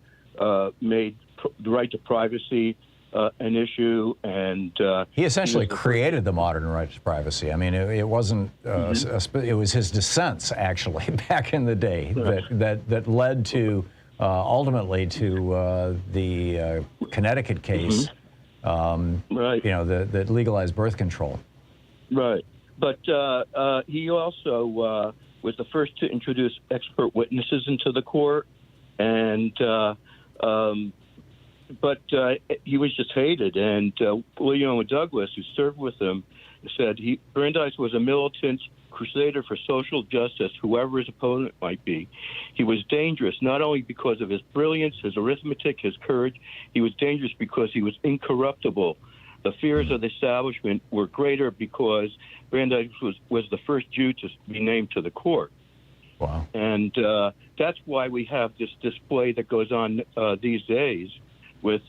U: made the right to privacy an issue. And
C: he essentially created the modern right to privacy. I mean, it wasn't, it was his dissents, actually, back in the day that led to ultimately to the Connecticut case,
U: right?
C: That legalized birth control.
U: Right, but he also was the first to introduce expert witnesses into the court, and but he was just hated. And William Douglas, who served with him, said Brandeis was a militant crusader for social justice, whoever his opponent might be. He was dangerous not only because of his brilliance, his arithmetic, his courage. He was dangerous because he was incorruptible. The fears of the establishment were greater because Brandeis was the first Jew to be named to the court.
C: Wow.
U: And that's why we have this display that goes on these days with,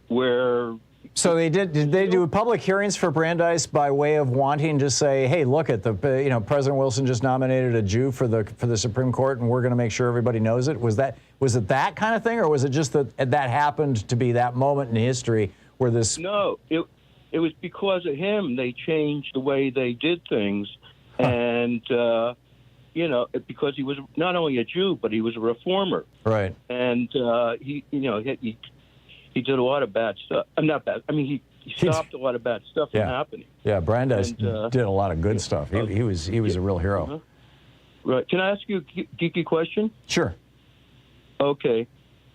U: where...
C: So did they do public hearings for Brandeis by way of wanting to say, hey, look at President Wilson just nominated a Jew for the Supreme Court, and we're going to make sure everybody knows it? Was it that kind of thing, or was it just that happened to be that moment in history where this?
U: No, it was because of him. They changed the way they did things, and because he was not only a Jew, but he was a reformer.
C: Right.
U: And he did a lot of bad stuff. Not bad. I mean, he stopped a lot of bad stuff from happening. Yeah,
C: Brandeis did a lot of good stuff. He was a real hero.
U: Right. Can I ask you a geeky question?
C: Sure.
U: Okay.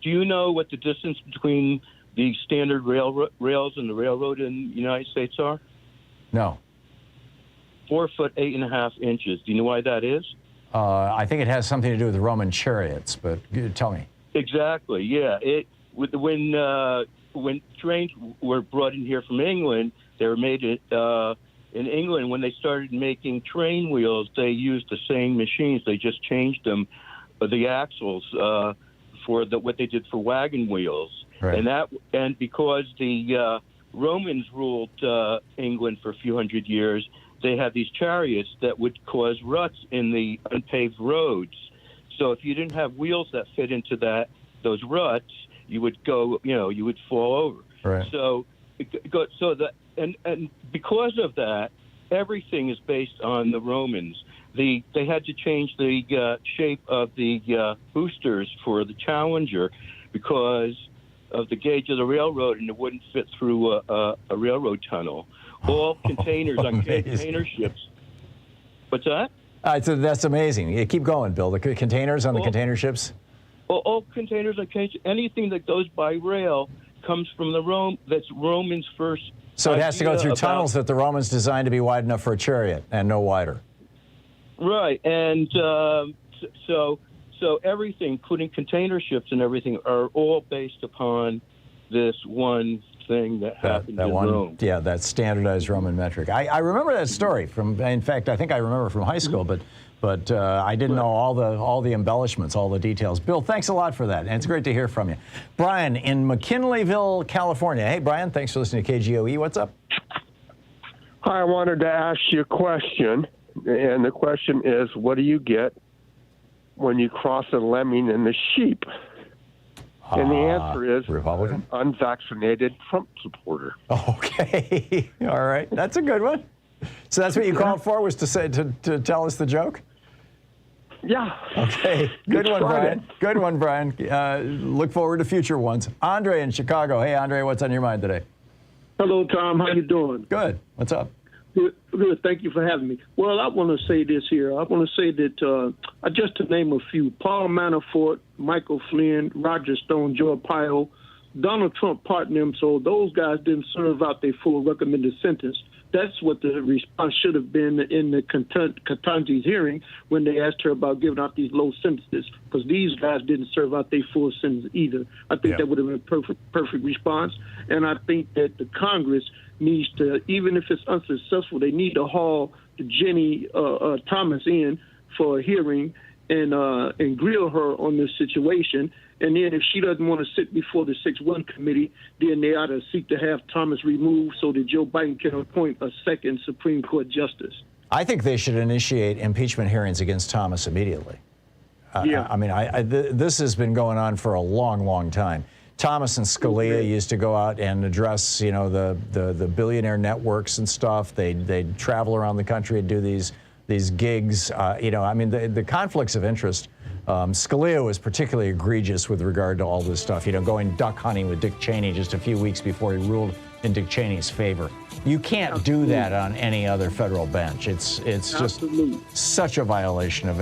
U: Do you know what the distance between the standard rails and the railroad in the United States are?
C: No.
U: 4 foot 8.5 inches. Do you know why that is?
C: I think it has something to do with the Roman chariots, but tell me.
U: Exactly. Yeah. When trains were brought in here from England, they were made in England. When they started making train wheels, they used the same machines. They just changed them, the axles, for what they did for wagon wheels. Right. And because the Romans ruled England for a few hundred years, they had these chariots that would cause ruts in the unpaved roads. So if you didn't have wheels that fit into those ruts, you would you would fall over.
C: Right.
U: So because of that, everything is based on the Romans. They had to change the shape of the boosters for the Challenger because of the gauge of the railroad, and it wouldn't fit through a railroad tunnel. All containers on container ships. What's that?
C: So that's amazing. Yeah, keep going, Bill. The containers on the container ships?
U: All containers on anything that goes by rail comes from that's Romans' first.
C: So it has to go through tunnels that the Romans designed to be wide enough for a chariot and no wider.
U: Right, and so So everything, including container ships and everything, are all based upon this one thing that happened in Rome.
C: Yeah, that standardized Roman metric. I remember that story in fact, I think I remember from high school, but I didn't know all the embellishments, all the details. Bill, thanks a lot for that, and it's great to hear from you. Brian in McKinleyville, California. Hey, Brian, thanks for listening to KGOE. What's up?
B: Hi, I wanted to ask you a question, and the question is, what do you get when you cross a lemming and a sheep? And the answer is
C: Republican,
B: unvaccinated Trump supporter.
C: Okay, all right, that's a good one. So that's what you called for, was to tell us the joke?
B: Yeah.
C: Okay, good one, Brian. Good one, Brian. Look forward to future ones. Andre in Chicago. Hey, Andre, what's on your mind today?
V: Hello, Tom. How you doing?
C: Good. What's up?
V: Good. Thank you for having me. Well, I want to say this here. I want to say that, just to name a few, Paul Manafort, Michael Flynn, Roger Stone, Joe Arpaio, Donald Trump pardoned them, so those guys didn't serve out their full recommended sentence. That's what the response should have been in the Ketanji's hearing when they asked her about giving out these low sentences, because these guys didn't serve out their full sentence either. I think that would have been a perfect response. And I think that the Congress needs to, even if it's unsuccessful, they need to haul Jenny Thomas in for a hearing and grill her on this situation. And then if she doesn't want to sit before the 6-1 committee, then they ought to seek to have Thomas removed so that Joe Biden can appoint a second Supreme Court justice.
C: I think they should initiate impeachment hearings against Thomas immediately. I mean, this has been going on for a long, long time. Thomas and Scalia used to go out and address, the billionaire networks and stuff. They'd travel around the country and do these gigs. The conflicts of interest. Scalia was particularly egregious with regard to all this stuff, going duck hunting with Dick Cheney just a few weeks before he ruled in Dick Cheney's favor. You can't do that on any other federal bench. It's just such a violation of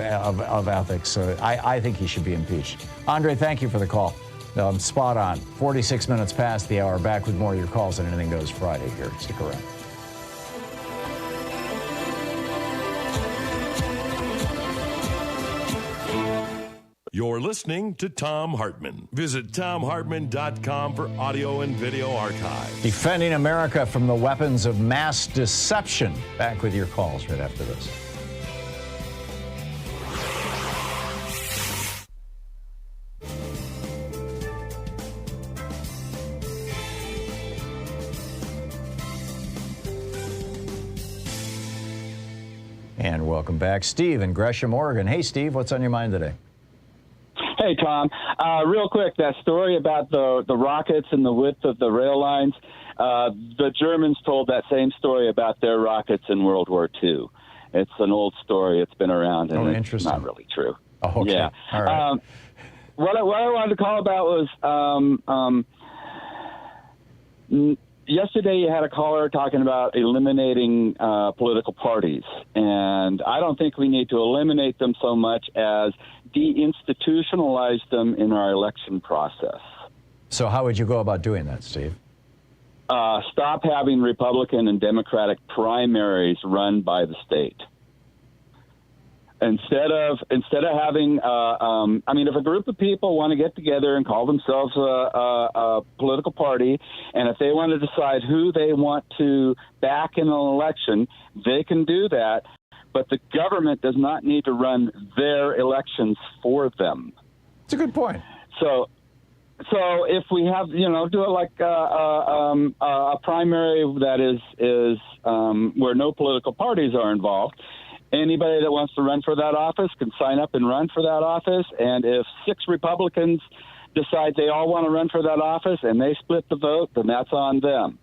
C: ethics. So I think he should be impeached. Andre, thank you for the call. Spot on. 46 minutes past the hour. Back with more of your calls on Anything Goes Friday here. Stick around.
D: You're listening to Thom Hartmann. Visit ThomHartmann.com for audio and video archive.
C: Defending America from the weapons of mass deception. Back with your calls right after this. And welcome back. Steve in Gresham, Oregon. Hey, Steve, what's on your mind today?
W: Hey, Tom. Real quick, that story about the rockets and the width of the rail lines, the Germans told that same story about their rockets in World War II. It's an old story. It's been around, and it's not really true.
C: Oh, okay.
W: Yeah.
C: All right.
W: What I wanted to call about was yesterday you had a caller talking about eliminating political parties, and I don't think we need to eliminate them so much as deinstitutionalize them in our election process.
C: So how would you go about doing that, Steve?
W: Stop having Republican and Democratic primaries run by the state. Instead of having, if a group of people want to get together and call themselves a political party, and if they want to decide who they want to back in an election, they can do that. But the government does not need to run their elections for them.
C: It's a good point.
W: So if we have, do it like a primary that is where no political parties are involved. Anybody that wants to run for that office can sign up and run for that office. And if 6 Republicans decide they all want to run for that office and they split the vote, then that's on them.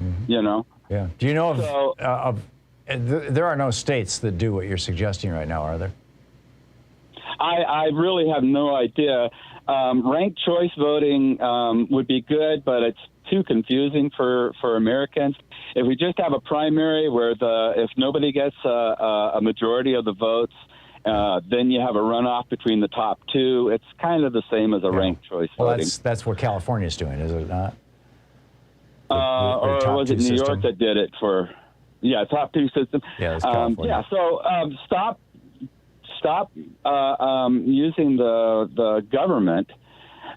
C: Mm-hmm. Yeah. Do you know there are no states that do what you're suggesting right now, are there?
W: I really have no idea. Ranked choice voting would be good, but it's too confusing for Americans. If we just have a primary where if nobody gets a majority of the votes, then you have a runoff between the top 2. It's kind of the same as a ranked choice voting.
C: Well, that's what California's doing, is it not?
W: Or was it New York that did it for? Yeah, top 2 system.
C: Yeah, it's California.
W: So stop using the government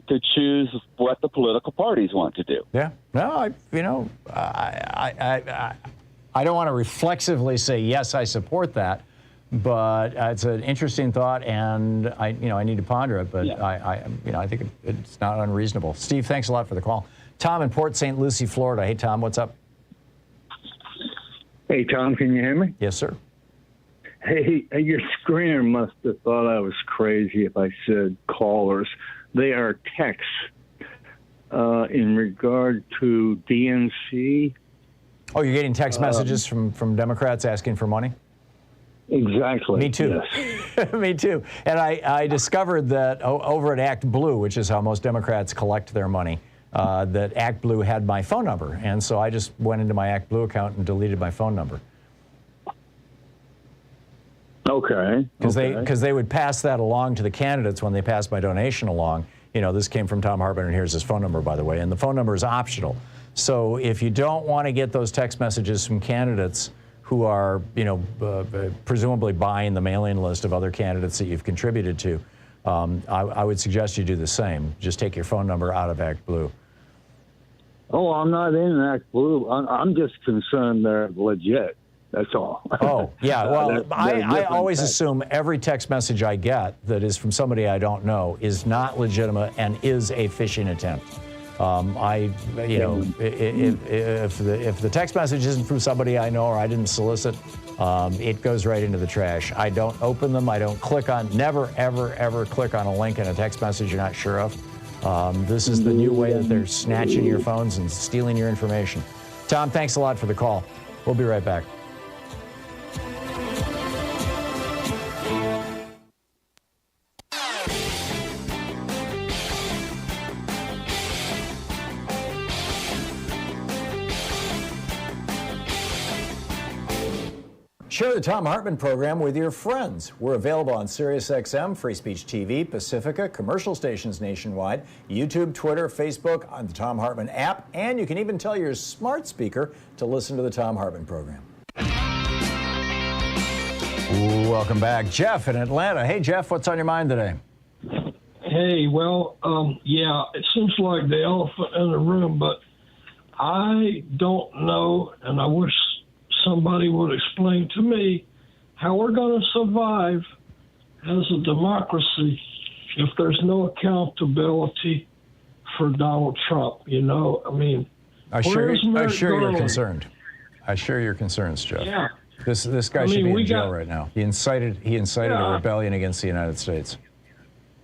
W: to choose what the political parties want to do.
C: Yeah. No, I don't want to reflexively say, yes, I support that, but it's an interesting thought, and I need to ponder it, but yeah. I think it's not unreasonable. Steve, thanks a lot for the call. Tom in Port St. Lucie, Florida. Hey, Tom, what's up?
E: Hey, Tom, can you hear me?
C: Yes, sir.
E: Hey, your screener must have thought I was crazy if I said callers. They are texts. In regard to DNC.
C: Oh, you're getting text messages from Democrats asking for money?
E: Exactly.
C: Me too. Yes. Me too. And I discovered that over at Act Blue, which is how most Democrats collect their money, that Act Blue had my phone number. And so I just went into my Act Blue account and deleted my phone number.
E: Okay.
C: Because they would pass that along to the candidates when they passed my donation along. This came from Thom Hartmann, and here's his phone number, by the way. And the phone number is optional. So if you don't want to get those text messages from candidates who are, presumably buying the mailing list of other candidates that you've contributed to, I would suggest you do the same. Just take your phone number out of Act Blue.
E: Oh, I'm not in Act Blue. I'm just concerned they're legit. That's all.
C: Oh, yeah. Well, I always assume every text message I get that is from somebody I don't know is not legitimate and is a phishing attempt. If the text message isn't from somebody I know or I didn't solicit, it goes right into the trash. I don't open them. I don't click on, never, ever, ever click on a link in a text message you're not sure of. This is the new way that they're snatching your phones and stealing your information. Tom, thanks a lot for the call. We'll be right back. Share the Thom Hartmann program with your friends. We're available on SiriusXM, Free Speech TV, Pacifica, commercial stations nationwide, YouTube, Twitter, Facebook, on the Thom Hartmann app, and you can even tell your smart speaker to listen to the Thom Hartmann program. Welcome back. Jeff in Atlanta. Hey, Jeff, what's on your mind today?
F: Hey, well, it seems like the elephant in the room, but I don't know, and I wish somebody would explain to me how we're going to survive as a democracy if there's no accountability for Donald Trump.
C: I share you're concerned. I share your concerns, Jeff.
F: Yeah.
C: This guy should be in jail right now. He incited a rebellion against the United States.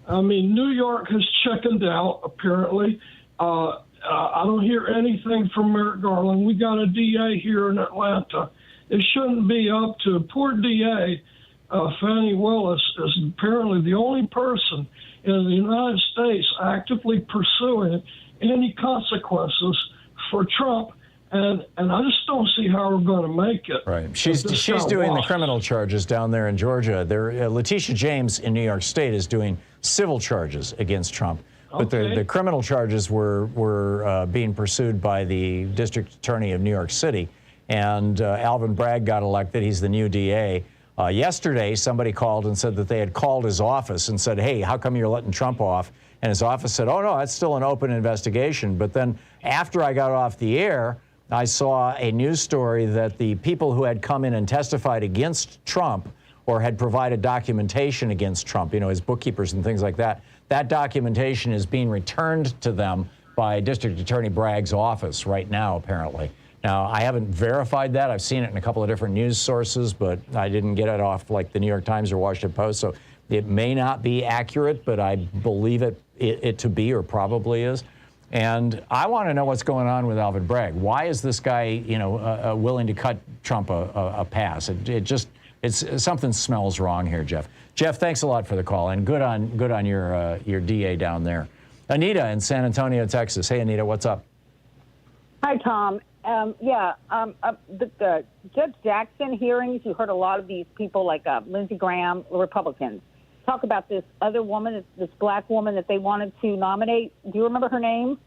F: New York has chickened out, apparently. I don't hear anything from Merrick Garland. We got a DA here in Atlanta. It shouldn't be up to poor DA. Fannie Willis is apparently the only person in the United States actively pursuing any consequences for Trump. And I just don't see how we're going to make it.
C: Right. She's doing the criminal charges down there in Georgia. Letitia James in New York State is doing civil charges against Trump. But the criminal charges were being pursued by the district attorney of New York City. And Alvin Bragg got elected. He's the new DA. Yesterday, somebody called and said that they had called his office and said, hey, how come you're letting Trump off? And his office said, oh, no, that's still an open investigation. But then after I got off the air, I saw a news story that the people who had come in and testified against Trump or had provided documentation against Trump, his bookkeepers and things like that, that documentation is being returned to them by District Attorney Bragg's office right now, apparently. Now, I haven't verified that. I've seen it in a couple of different news sources, but I didn't get it off like the New York Times or Washington Post. So it may not be accurate, but I believe it to be or probably is. And I want to know what's going on with Alvin Bragg. Why is this guy, willing to cut Trump a pass? It's something smells wrong here, Jeff. Jeff, thanks a lot for the call, and good on your DA down there. Anita in San Antonio, Texas. Hey, Anita, what's up?
G: Hi, Tom. The Judge Jackson hearings, you heard a lot of these people like Lindsey Graham, Republicans, talk about this other woman, this black woman that they wanted to nominate. Do you remember her name?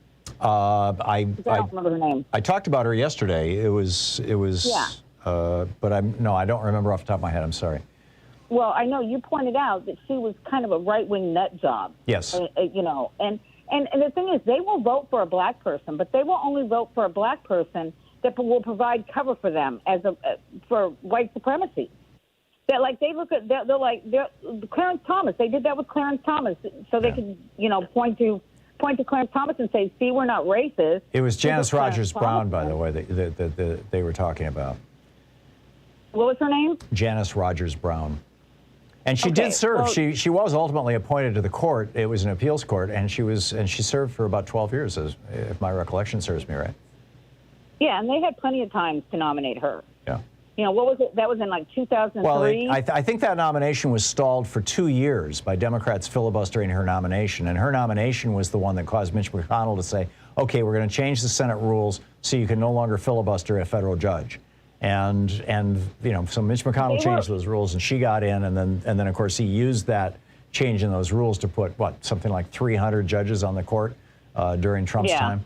C: I
G: don't remember her name.
C: I talked about her yesterday. It was.
G: Yeah.
C: But I don't remember off the top of my head. I'm sorry.
G: well, I know you pointed out that she was kind of a right-wing nut job.
C: Yes.
G: You know, and the thing is, they will vote for a black person, but they will only vote for a black person that will provide cover for them for white supremacy. That like they look at they're Clarence Thomas. They did that with Clarence Thomas, so they could point to Clarence Thomas and say, "See, we're not racist."
C: It was Janice Rogers Brown, by the way, that they were talking about.
G: What was her name?
C: Janice Rogers Brown. And she did serve. Well, she was ultimately appointed to the court. It was an appeals court, and she served for about 12 years, if my recollection serves me right.
G: Yeah, and they had plenty of times to nominate her.
C: Yeah.
G: You know, what was it? That was in like 2003?
C: Well, I think that nomination was stalled for 2 years by Democrats filibustering her nomination. And her nomination was the one that caused Mitch McConnell to say, okay, we're going to change the Senate rules so you can no longer filibuster a federal judge. And you know, so Mitch McConnell changed those rules, and she got in, and then of course he used that change in those rules to put something like 300 judges on the court during Trump's time.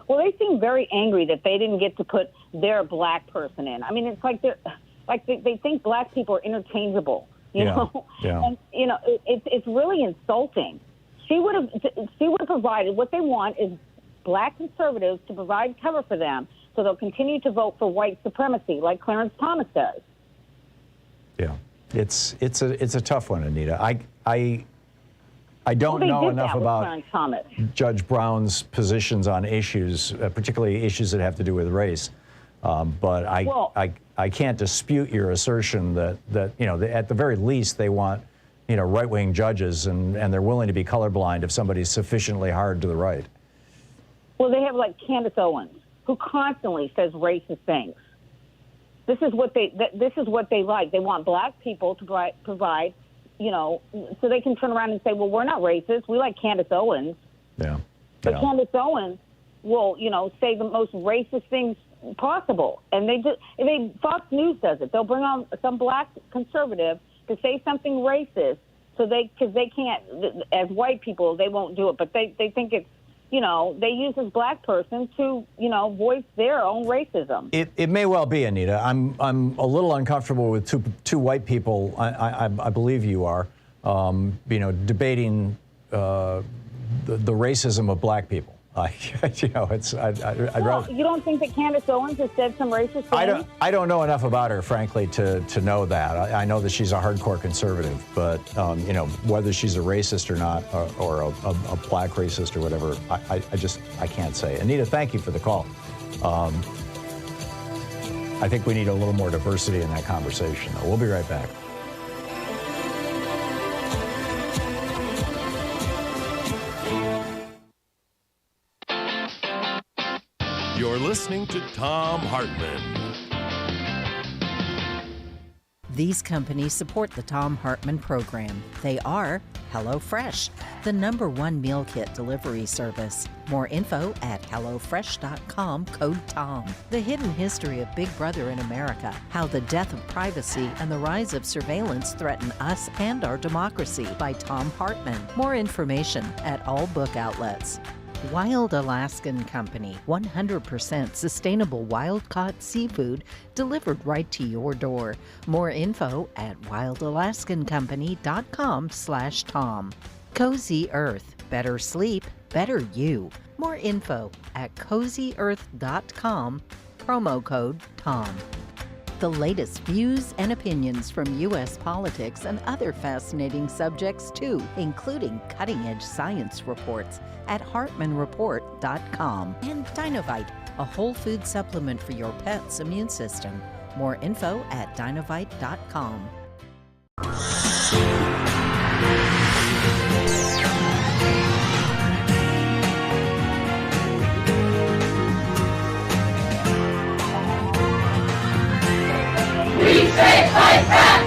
G: Well, they seem very angry that they didn't get to put their black person in. I mean, it's like they think black people are interchangeable. You know, and you know, it's really insulting. She would have provided what they want is black conservatives to provide cover for them, so they'll continue to vote for white supremacy, like Clarence Thomas does. Yeah,
C: it's a tough one, Anita. I don't know enough about Judge Brown's positions on issues, particularly issues that have to do with race. But I can't dispute your assertion that you know, at the very least they want, you know, right-wing judges, and they're willing to be colorblind if somebody's sufficiently hard to the right.
G: Well, they have like Candace Owens, who constantly says racist things. This is what they like. They want black people to provide, you know, so they can turn around and say, well, we're not racist. We like Candace Owens.
C: Yeah.
G: But Candace Owens will, you know, say the most racist things possible. And Fox News does it. They'll bring on some black conservative to say something racist, because they can't, as white people, they won't do it. But they think it's, you know, they use this black person to, you know, voice their own racism.
C: It may well be, Anita. I'm a little uncomfortable with two white people. I believe you are, you know, debating the racism of black people. You know,
G: you don't think that Candace Owens has said some racist things?
C: I don't know enough about her, frankly, to know that. I know that she's a hardcore conservative, but you know, whether she's a racist or not, or a black racist or whatever, I can't say. Anita, thank you for the call. I think we need a little more diversity in that conversation, though. We'll be right back.
D: You're listening to Thom Hartmann.
A: These companies support the Thom Hartmann program. They are HelloFresh, the #1 meal kit delivery service. More info at HelloFresh.com, code TOM. The Hidden History of Big Brother in America, How the Death of Privacy and the Rise of Surveillance Threaten Us and Our Democracy by Thom Hartmann. More information at all book outlets. Wild Alaskan Company, 100% sustainable wild-caught seafood delivered right to your door. More info at wildalaskancompany.com/Tom. Cozy Earth, better sleep, better you. More info at cozyearth.com, promo code TOM. The latest views and opinions from U.S. politics and other fascinating subjects too, including cutting-edge science reports at HartmannReport.com. And Dinovite, a whole food supplement for your pet's immune system. More info at Dinovite.com.
H: We say fight back!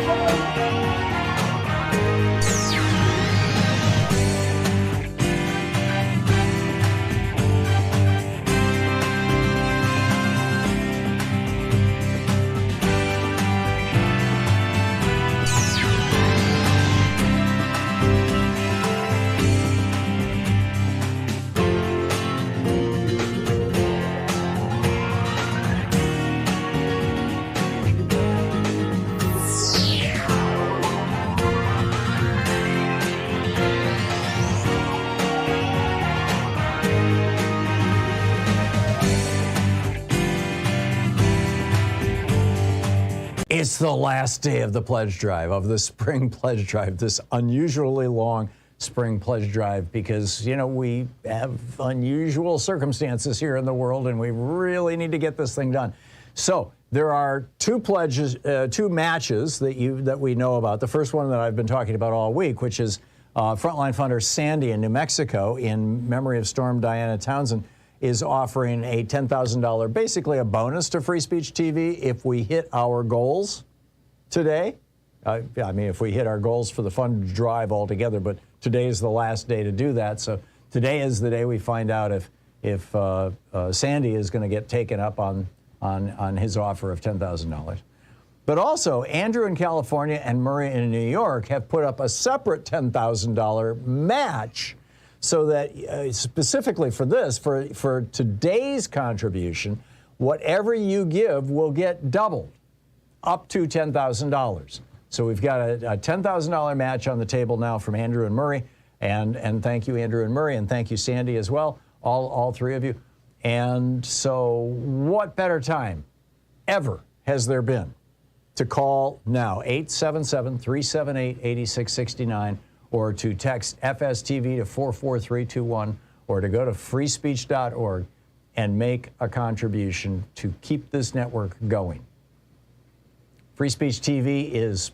C: It's the last day of the pledge drive, of the spring pledge drive, this unusually long spring pledge drive, because, you know, we have unusual circumstances here in the world and we really need to get this thing done. So there are two matches that we know about. The first one that I've been talking about all week, which is Frontline Funder Sandy in New Mexico, in memory of Storm Diana Townsend, is offering a $10,000, basically a bonus to Free Speech TV if we hit our goals today. I mean, if we hit our goals for the fund drive altogether, but today is the last day to do that. So today is the day we find out if Sandy is going to get taken up on his offer of $10,000. But also, Andrew in California and Murray in New York have put up a separate $10,000 match, so that specifically for this, for today's contribution, whatever you give will get doubled, up to $10,000. So we've got a $10,000 match on the table now from Andrew and Murray, and thank you, Andrew and Murray, and thank you, Sandy, as well, all three of you. And so what better time ever has there been to call now, 877-378-8669, or to text FSTV to 44321, or to go to freespeech.org and make a contribution to keep this network going. Free Speech TV is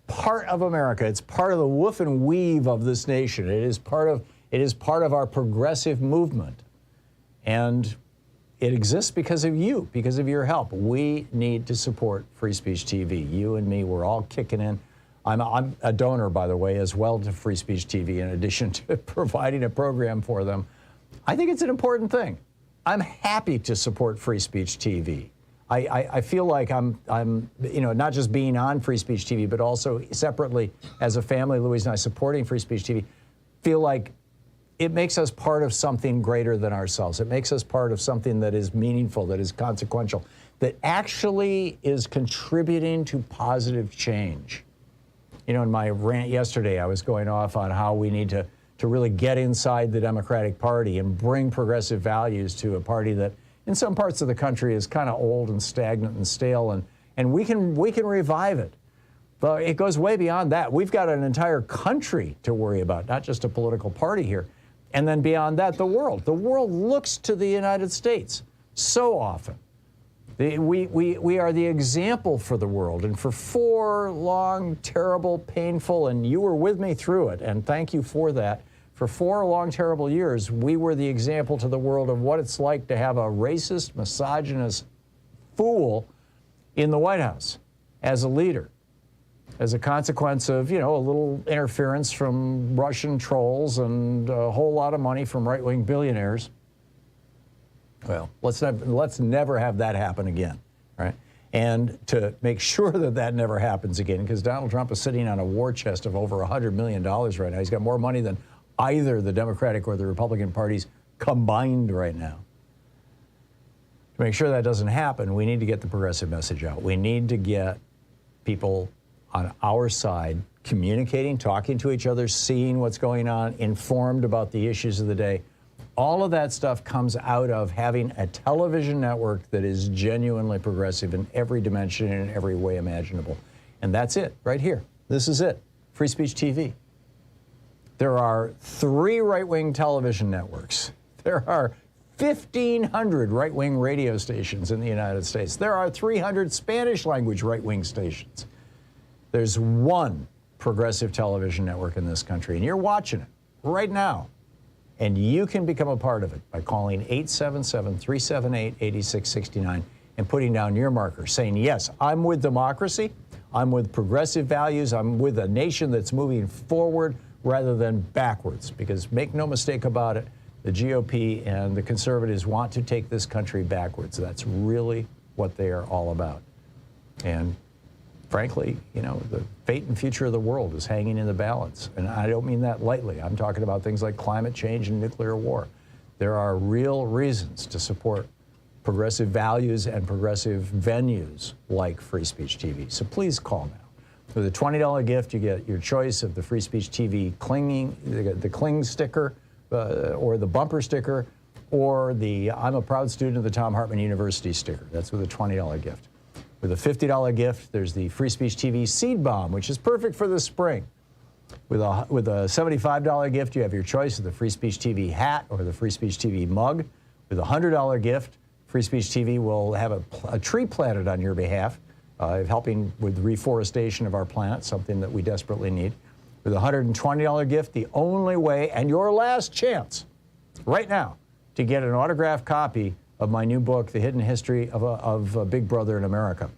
C: part of America. It's part of the woof and weave of this nation. It is part of our progressive movement. And it exists because of you, because of your help. We need to support Free Speech TV. You and me, we're all kicking in. I'm a donor, by the way, as well to Free Speech TV, in addition to providing a program for them. I think it's an important thing. I'm happy to support Free Speech TV. I feel like I'm not just being on Free Speech TV, but also separately as a family, Louise and I supporting Free Speech TV, feel like it makes us part of something greater than ourselves. It makes us part of something that is meaningful, that is consequential, that actually is contributing to positive change. You know, in my rant yesterday, I was going off on how we need to really get inside the Democratic Party and bring progressive values to a party that in some parts of the country is kind of old and stagnant and stale, and we can revive it. But it goes way beyond that. We've got an entire country to worry about, not just a political party here. And then beyond that, the world. The world looks to the United States so often. We are the example for the world, and for 4 long, terrible, painful, and you were with me through it, and thank you for that. For 4 long, terrible years, we were the example to the world of what it's like to have a racist, misogynist fool in the White House as a leader, as a consequence of, you know, a little interference from Russian trolls and a whole lot of money from right-wing billionaires. Well, let's never have that happen again, right? And to make sure that that never happens again, because Donald Trump is sitting on a war chest of over $100 million right now. He's got more money than either the Democratic or the Republican parties combined right now. To make sure that doesn't happen, we need to get the progressive message out. We need to get people on our side communicating, talking to each other, seeing what's going on, informed about the issues of the day. All of that stuff comes out of having a television network that is genuinely progressive in every dimension and in every way imaginable. And that's it, right here. This is it. Free Speech TV. There are 3 right-wing television networks. There are 1,500 right-wing radio stations in the United States. There are 300 Spanish-language right-wing stations. There's 1 progressive television network in this country, and you're watching it right now. And you can become a part of it by calling 877-378-8669 and putting down your marker, saying, yes, I'm with democracy, I'm with progressive values, I'm with a nation that's moving forward rather than backwards. Because make no mistake about it, the GOP and the conservatives want to take this country backwards. That's really what they are all about. And frankly, you know, the fate and future of the world is hanging in the balance. And I don't mean that lightly. I'm talking about things like climate change and nuclear war. There are real reasons to support progressive values and progressive venues like Free Speech TV. So please call now. With a $20 gift, you get your choice of the Free Speech TV the cling sticker, or the bumper sticker, or the I'm a proud student of the Thom Hartmann University sticker. That's with a $20 gift. With a $50 gift, there's the Free Speech TV Seed Bomb, which is perfect for the spring. With a $75 gift, you have your choice of the Free Speech TV hat or the Free Speech TV mug. With a $100 gift, Free Speech TV will have a tree planted on your behalf, helping with reforestation of our planet, something that we desperately need. With a $120 gift, the only way and your last chance right now to get an autographed copy of my new book, The Hidden History of Big Brother in America.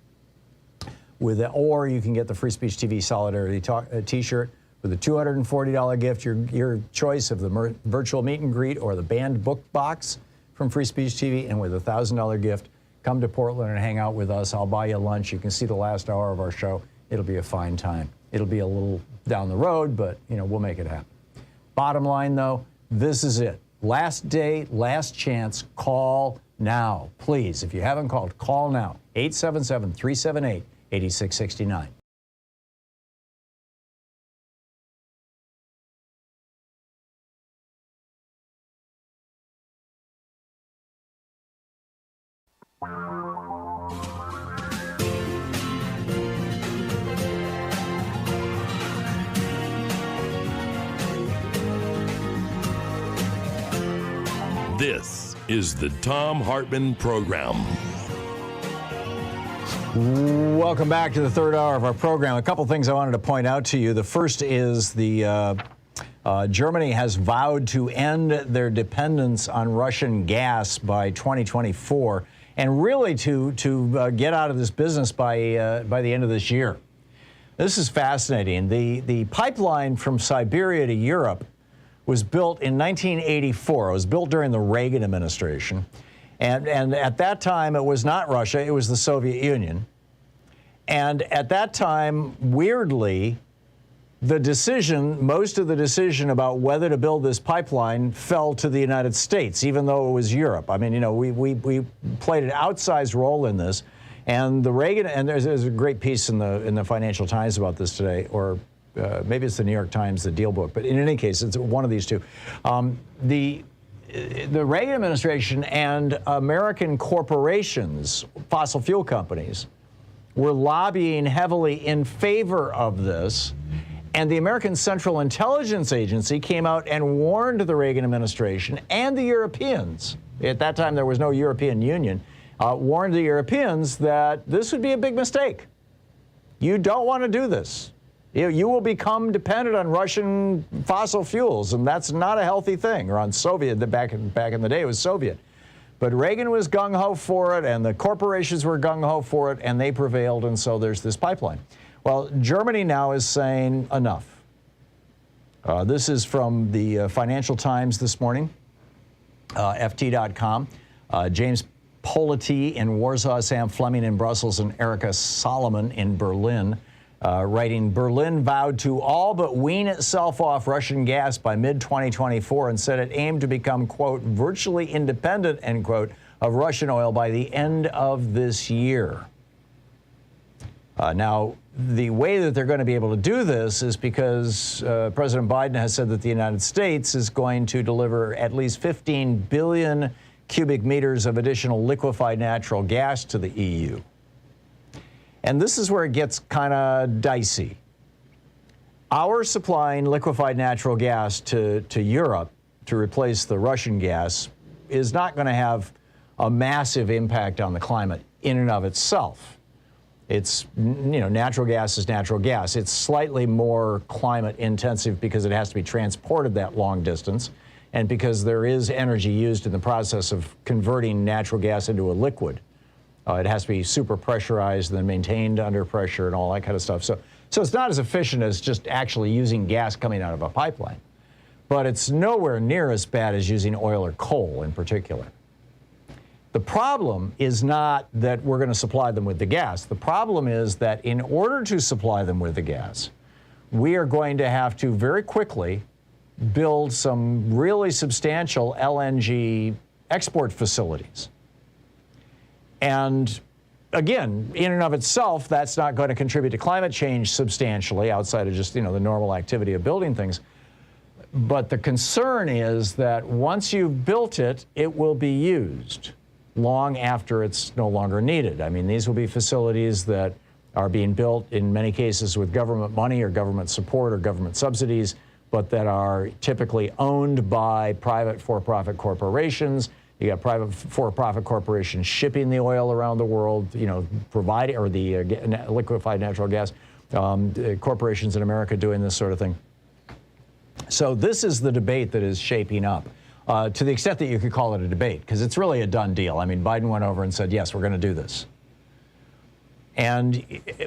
C: Or you can get the Free Speech TV Solidarity t-shirt. With a $240 gift, your choice of the virtual meet and greet or the banned book box from Free Speech TV. And with a $1,000 gift, come to Portland and hang out with us. I'll buy you lunch. You can see the last hour of our show. It'll be a fine time. It'll be a little down the road, but we'll make it happen. Bottom line, though, this is it. Last day, last chance. Call now. Please, if you haven't called, call now. 877-378-8669.
D: This is the Thom Hartmann Program.
C: Welcome back to the third hour of our program. A couple things I wanted to point out to you. The first is Germany has vowed to end their dependence on Russian gas by 2024, and really to get out of this business by the end of this year. This is fascinating. The pipeline from Siberia to Europe was built in 1984. It was built during the Reagan administration. And at that time, it was not Russia, it was the Soviet Union. And at that time, weirdly, most of the decision about whether to build this pipeline fell to the United States, even though it was Europe. I mean, we played an outsized role in this. And the Reagan, and there's a great piece in the Financial Times about this today, or maybe it's the New York Times, the Deal book, but in any case, it's one of these two. The Reagan administration and American corporations, fossil fuel companies, were lobbying heavily in favor of this. And the American Central Intelligence Agency came out and warned the Reagan administration and the Europeans, at that time there was no European Union, warned the Europeans that this would be a big mistake. You don't want to do this. You will become dependent on Russian fossil fuels, and that's not a healthy thing, or on Soviet, back in the day it was Soviet. But Reagan was gung-ho for it, and the corporations were gung-ho for it, and they prevailed, and so there's this pipeline. Well, Germany now is saying enough. This is from the Financial Times this morning, FT.com. James Polity in Warsaw, Sam Fleming in Brussels, and Erica Solomon in Berlin. Writing, Berlin vowed to all but wean itself off Russian gas by mid-2024 and said it aimed to become, quote, virtually independent, end quote, of Russian oil by the end of this year. Now, the way that they're going to be able to do this is because President Biden has said that the United States is going to deliver at least 15 billion cubic meters of additional liquefied natural gas to the EU. And this is where it gets kind of dicey. Our supplying liquefied natural gas to Europe to replace the Russian gas is not going to have a massive impact on the climate in and of itself. It's, natural gas is natural gas. It's slightly more climate intensive because it has to be transported that long distance and because there is energy used in the process of converting natural gas into a liquid. It has to be super pressurized and then maintained under pressure and all that kind of stuff. So it's not as efficient as just actually using gas coming out of a pipeline. But it's nowhere near as bad as using oil or coal in particular. The problem is not that we're going to supply them with the gas. The problem is that in order to supply them with the gas, we are going to have to very quickly build some really substantial LNG export facilities. And again, in and of itself, that's not going to contribute to climate change substantially outside of just, the normal activity of building things. But the concern is that once you've built it, it will be used. long after it's no longer needed. I mean, these will be facilities that are being built in many cases with government money or government support or government subsidies, but that are typically owned by private for-profit corporations. You got private for-profit corporations shipping the oil around the world, you know, providing, or the liquefied natural gas, corporations in America doing this sort of thing. So this is the debate that is shaping up, to the extent that you could call it a debate, because it's really a done deal. I mean, Biden went over and said, yes, we're going to do this.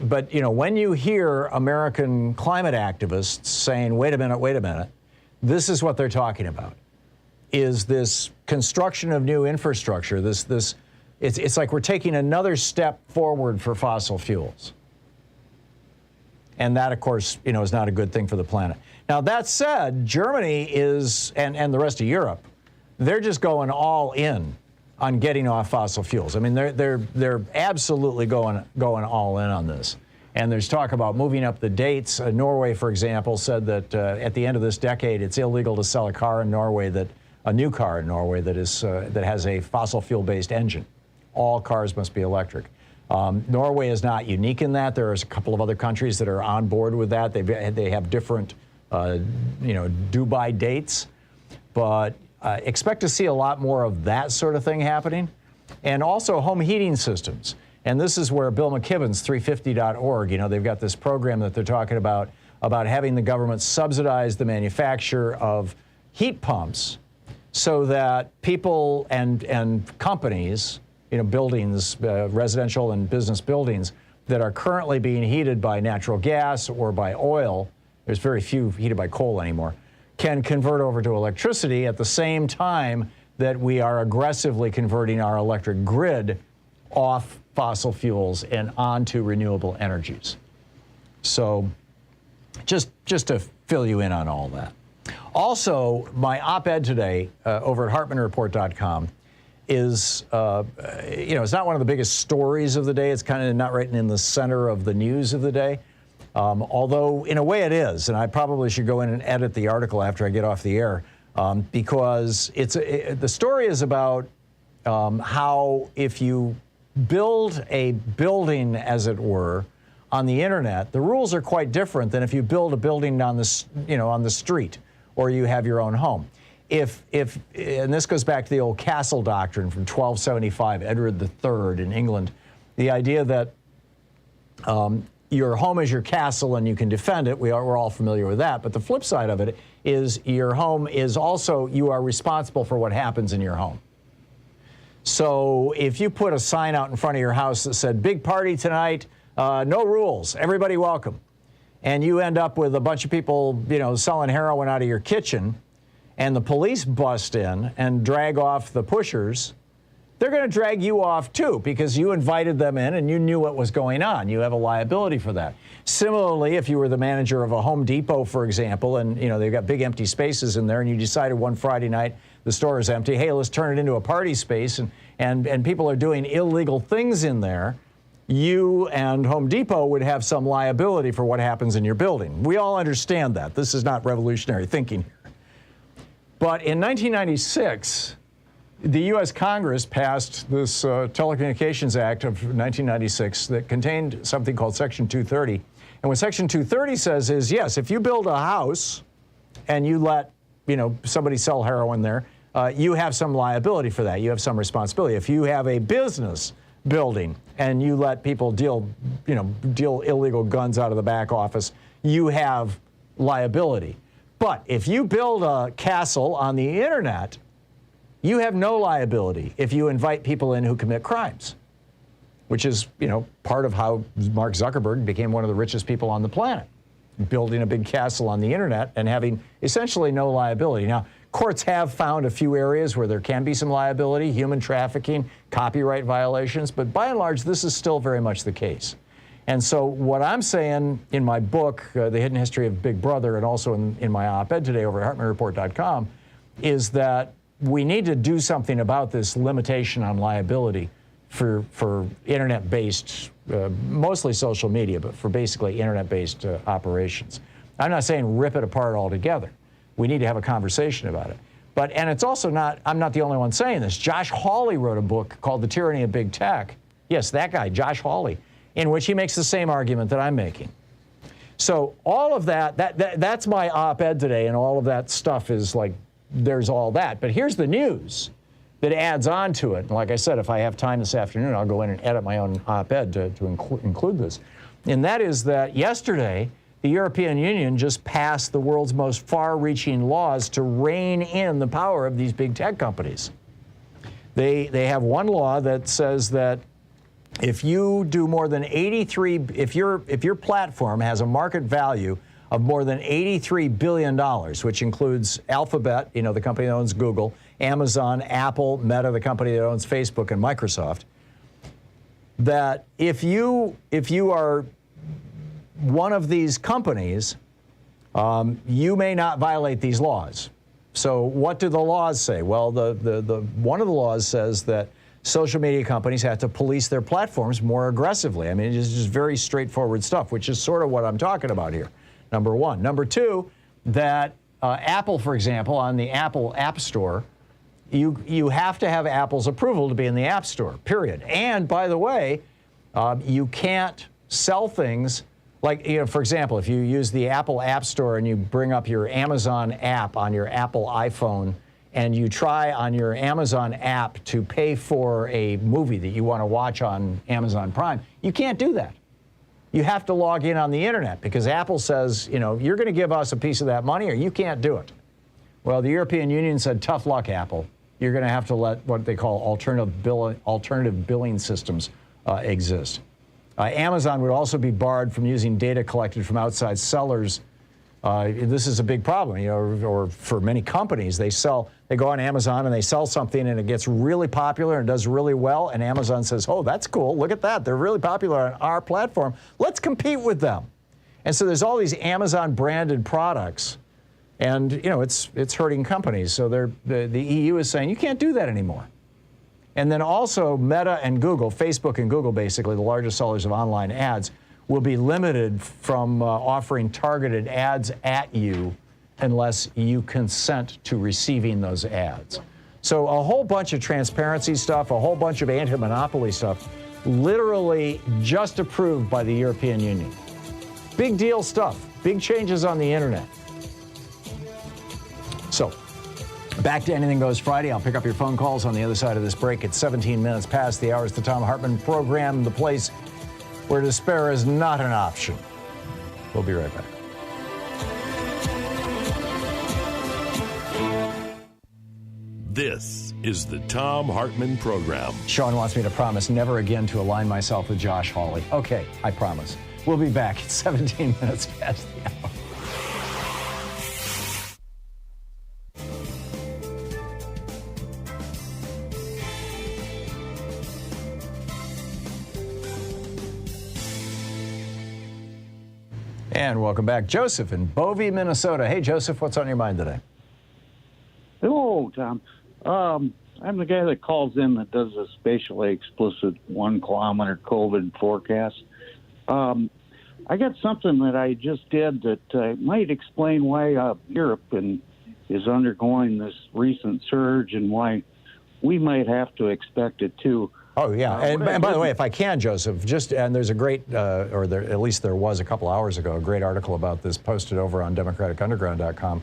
C: But, you know, when you hear American climate activists saying, wait a minute, this is what they're talking about, is this construction of new infrastructure, it's like we're taking another step forward for fossil fuels. And that, of course, you know, is not a good thing for the planet. Now, that said, Germany is, and the rest of Europe, they're just going all in on getting off fossil fuels. I mean, they're absolutely going all in on this. And there's talk about moving up the dates. Norway, for example, said that at the end of this decade, it's illegal to sell a car in Norway a new car in Norway that has a fossil fuel-based engine. All cars must be electric. Norway is not unique in that. There's a couple of other countries that are on board with that. They have different, due by dates, but expect to see a lot more of that sort of thing happening, and also home heating systems. And this is where Bill McKibben's 350.org, you know, they've got this program that they're talking about having the government subsidize the manufacture of heat pumps so that people and companies, you know, buildings, residential and business buildings that are currently being heated by natural gas or by oil, there's very few heated by coal anymore, can convert over to electricity at the same time that we are aggressively converting our electric grid off fossil fuels and onto renewable energies. So just to fill you in on all that. Also, my op-ed today over at HartmannReport.com is, it's not one of the biggest stories of the day. It's kind of not right in the center of the news of the day. Although, in a way, it is. And I probably should go in and edit the article after I get off the air, because the story is about how if you build a building, as it were, on the internet, the rules are quite different than if you build a building on the street or you have your own home. And this goes back to the old castle doctrine from 1275, Edward III in England, the idea that your home is your castle and you can defend it. We're all familiar with that. But the flip side of it is your home is also, you are responsible for what happens in your home. So if you put a sign out in front of your house that said, big party tonight, no rules, everybody welcome, and you end up with a bunch of people, selling heroin out of your kitchen, and the police bust in and drag off the pushers, they're going to drag you off too, because you invited them in and you knew what was going on. You have a liability for that. Similarly, if you were the manager of a Home Depot, for example, and they've got big empty spaces in there, and you decided one Friday night the store is empty, hey, let's turn it into a party space, and people are doing illegal things in there, you and Home Depot would have some liability for what happens in your building. We all understand that. This is not revolutionary thinking here. But in 1996, the U.S. Congress passed this Telecommunications Act of 1996 that contained something called Section 230. And what Section 230 says is, yes, if you build a house and you let somebody sell heroin there, you have some liability for that. You have some responsibility. If you have a business building and you let people deal illegal guns out of the back office, you have liability. But if you build a castle on the internet, you have no liability if you invite people in who commit crimes, which is, part of how Mark Zuckerberg became one of the richest people on the planet, building a big castle on the internet and having essentially no liability. Now, courts have found a few areas where there can be some liability, human trafficking, copyright violations, but by and large, this is still very much the case. And so what I'm saying in my book, The Hidden History of Big Brother, and also in my op-ed today over at HartmannReport.com, is that we need to do something about this limitation on liability for internet-based, mostly social media, but for basically internet-based operations. I'm not saying rip it apart altogether. We need to have a conversation about it. And it's also not, I'm not the only one saying this. Josh Hawley wrote a book called The Tyranny of Big Tech. Yes, that guy, Josh Hawley, in which he makes the same argument that I'm making. So all of that's my op-ed today, and all of that stuff is like, there's all that. But here's the news that adds on to it. And like I said, if I have time this afternoon, I'll go in and edit my own op-ed to include this. And that is that yesterday, the European Union just passed the world's most far-reaching laws to rein in the power of these big tech companies. They have one law that says that if you do more than if your platform has a market value of more than $83 billion, which includes Alphabet, the company that owns Google, Amazon, Apple, Meta, the company that owns Facebook, and Microsoft, that if you are one of these companies, you may not violate these laws. So what do the laws say? Well, one of the laws says that social media companies have to police their platforms more aggressively. I mean, it's just very straightforward stuff, which is sort of what I'm talking about here, number one. Number two, that Apple, for example, on the Apple App Store, you have to have Apple's approval to be in the App Store, period. And by the way, you can't sell things like, for example, if you use the Apple App Store and you bring up your Amazon app on your Apple iPhone and you try on your Amazon app to pay for a movie that you want to watch on Amazon Prime, you can't do that. You have to log in on the internet because Apple says, you're going to give us a piece of that money or you can't do it. Well, the European Union said, tough luck, Apple. You're going to have to let what they call alternative billing systems exist. Amazon would also be barred from using data collected from outside sellers. This is a big problem, or for many companies, they go on Amazon and they sell something and it gets really popular and does really well, and Amazon says, oh, that's cool, look at that, they're really popular on our platform, let's compete with them. And so there's all these Amazon branded products, and it's hurting companies. So the EU is saying you can't do that anymore. And then also Meta and Google, Facebook and Google, basically the largest sellers of online ads, will be limited from offering targeted ads at you unless you consent to receiving those ads. So a whole bunch of transparency stuff, a whole bunch of anti-monopoly stuff, literally just approved by the European Union. Big deal stuff, big changes on the internet. So, back to Anything Goes Friday. I'll pick up your phone calls on the other side of this break. It's 17 minutes past the hour. It's the Thom Hartmann program, the place where despair is not an option. We'll be right back.
D: This is the Thom Hartmann program.
C: Sean wants me to promise never again to align myself with Josh Hawley. Okay, I promise. We'll be back at 17 minutes past the hour. And welcome back. Joseph in Bovey, Minnesota. Hey, Joseph, what's on your mind today?
I: Hello, Tom. I'm the guy that calls in that does a spatially explicit 1 kilometer COVID forecast. I got something that I just did that might explain why Europe is undergoing this recent surge and why we might have to expect it too.
C: Oh, yeah. And by the way, if I can, Joseph, and there's a great, at least there was a couple hours ago, a great article about this posted over on democraticunderground.com.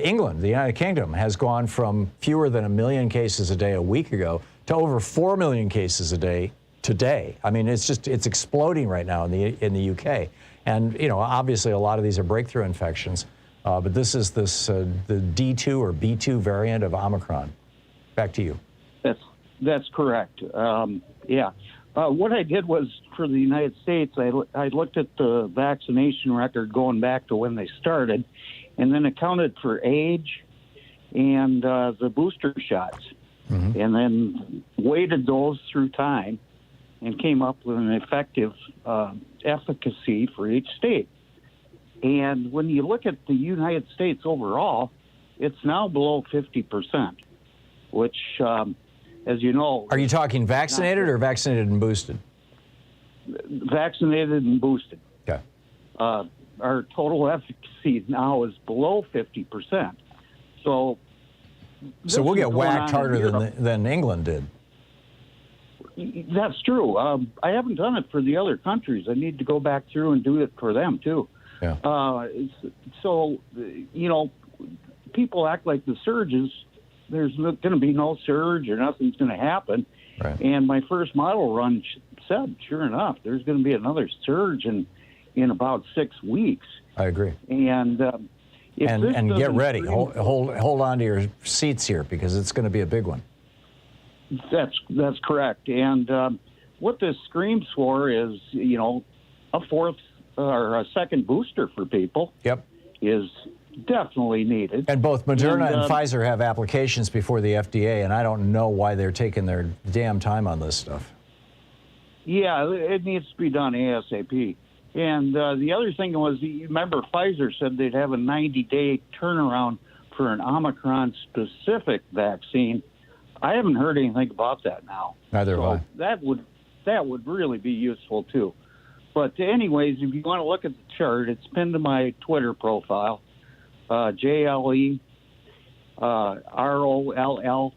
C: England, the United Kingdom, has gone from fewer than 1 million cases a day a week ago to over 4 million cases a day today. I mean, it's exploding right now in the UK. And, obviously a lot of these are breakthrough infections. But this is the D2 or B2 variant of Omicron. Back to you.
I: That's correct. Yeah. What I did was, for the United States, I looked at the vaccination record going back to when they started, and then accounted for age and the booster shots, and then weighted those through time and came up with an effective efficacy for each state. And when you look at the United States overall, it's now below 50%, which... as you know...
C: Are you talking vaccinated or vaccinated and boosted?
I: Vaccinated and boosted.
C: Okay.
I: our total efficacy now is below 50%. So
C: we'll get whacked harder than England did.
I: That's true. I haven't done it for the other countries. I need to go back through and do it for them, too.
C: Yeah.
I: So, you know, people act like the surges, there's going to be no surge or nothing's going to happen.
C: Right.
I: And my first model run said, sure enough, there's going to be another surge in about 6 weeks.
C: I agree.
I: And
C: get ready. Hold on to your seats here, because it's going to be a big one.
I: That's correct. And what this screams for is, you know, a fourth or a second booster for people.
C: Yep.
I: Is definitely needed.
C: And both Moderna and Pfizer have applications before the FDA, and I don't know why they're taking their damn time on this stuff.
I: Yeah, it needs to be done ASAP. And the other thing was, you remember Pfizer said they'd have a 90-day turnaround for an Omicron-specific vaccine. I haven't heard anything about that now.
C: Neither have I.
I: That would really be useful, too. But anyways, if you want to look at the chart, it's pinned to my Twitter profile, JLE ROLLBLUES.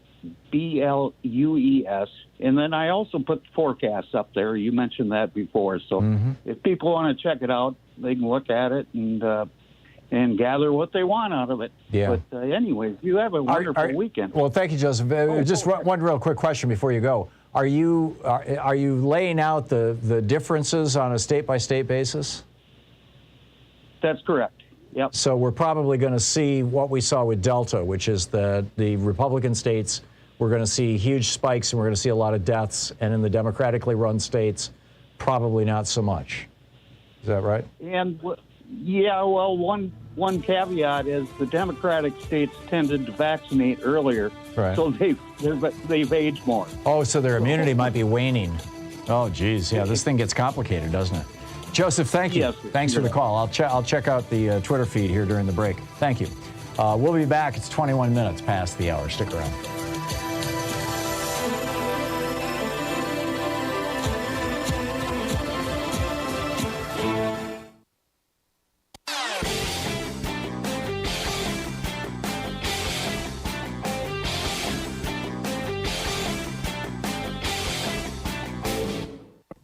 I: And then I also put the forecasts up there. You mentioned that before. So if people want to check it out, they can look at it and gather what they want out of it.
C: Yeah.
I: But anyways, you have a wonderful weekend.
C: Well, thank you, Joseph. Just one real quick question before you go. Are you laying out the differences on a state-by-state basis?
I: That's correct. Yep.
C: So we're probably going to see what we saw with Delta, which is the Republican states, we're going to see huge spikes and we're going to see a lot of deaths. And in the democratically run states, probably not so much. Is that right?
I: And yeah, well, one caveat is the Democratic states tended to vaccinate earlier,
C: right.
I: So they've aged more.
C: Oh, so their immunity might be waning. Oh, geez, yeah, this thing gets complicated, doesn't it? Joseph, thank you.
I: Yes,
C: thanks for the call. I'll check out the Twitter feed here during the break. Thank you. We'll be back. It's 21 minutes past the hour. Stick around.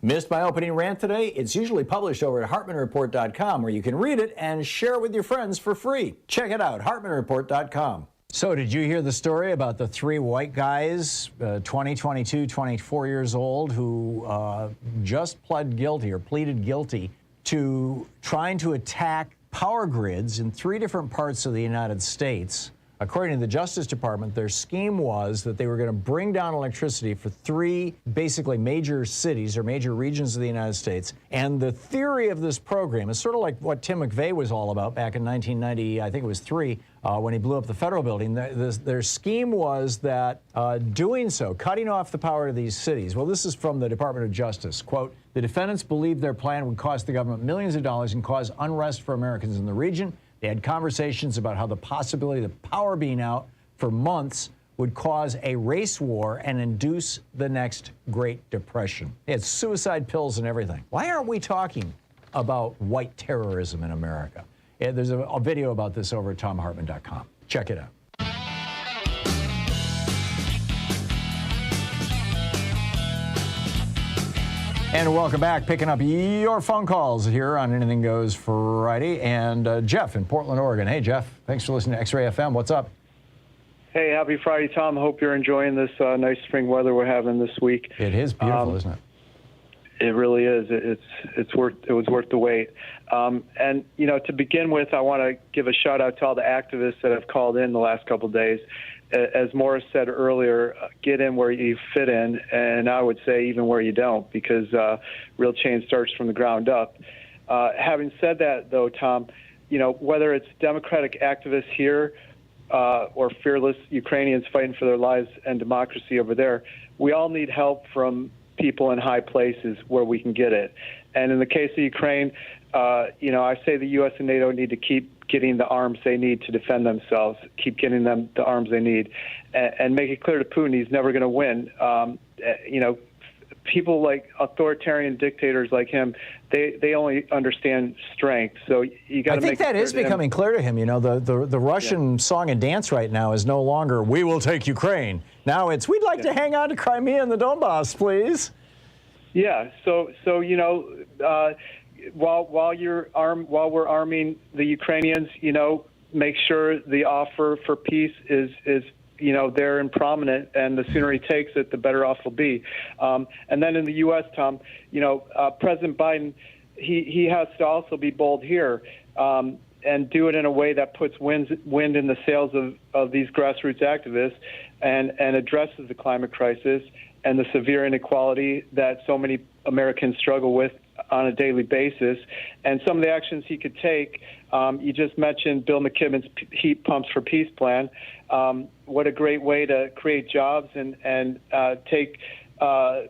C: Missed my opening rant today? It's usually published over at HartmannReport.com, where you can read it and share it with your friends for free. Check it out, HartmannReport.com. So did you hear the story about the three white guys, 20, 22, 24 years old, who just pleaded guilty to trying to attack power grids in 3 different parts of the United States? According to the Justice Department, their scheme was that they were going to bring down electricity for 3 basically major cities or major regions of the United States. And the theory of this program is sort of like what Tim McVeigh was all about back in 1990, I think it was 3, when he blew up the federal building. Their scheme was that doing so, cutting off the power to these cities. Well, this is from the Department of Justice. Quote, the defendants believed their plan would cost the government millions of dollars and cause unrest for Americans in the region. They had conversations about how the possibility of the power being out for months would cause a race war and induce the next Great Depression. They had suicide pills and everything. Why aren't we talking about white terrorism in America? There's a video about this over at ThomHartmann.com. Check it out. And welcome back. Picking up your phone calls here on Anything Goes Friday. And Jeff in Portland, Oregon. Hey, Jeff. Thanks for listening to X-Ray FM. What's up?
J: Hey, happy Friday, Tom. Hope you're enjoying this nice spring weather we're having this week.
C: It is beautiful, isn't it?
J: It really is. It was worth the wait. And, you know, to begin with, I want to give a shout-out to all the activists that have called in the last couple of days. As Morris said earlier, get in where you fit in, and I would say even where you don't, because real change starts from the ground up. Having said that, though, Tom, you know, whether it's Democratic activists here or fearless Ukrainians fighting for their lives and democracy over there, we all need help from people in high places where we can get it. And in the case of Ukraine, you know, I say the U.S. and NATO need to keep getting the arms they need to defend themselves, keep getting them the arms they need, and make it clear to Putin he's never going to win. You know, people like authoritarian dictators like him, they only understand strength. So you got to make.
C: I think that is becoming clear to him. You know, the Russian song and dance right now is no longer "We will take Ukraine." Now it's "We'd like to hang on to Crimea and the Donbass, please."
J: Yeah. So you know, while we're arming the Ukrainians, you know, make sure the offer for peace is you know, there and prominent, and the sooner he takes it, the better off he'll be. And then in the U.S., Tom, you know, President Biden, he has to also be bold here and do it in a way that puts wind in the sails of these grassroots activists and addresses the climate crisis and the severe inequality that so many Americans struggle with on a daily basis. And some of the actions he could take, you just mentioned Bill McKibben's heat pumps for peace plan. What a great way to create jobs and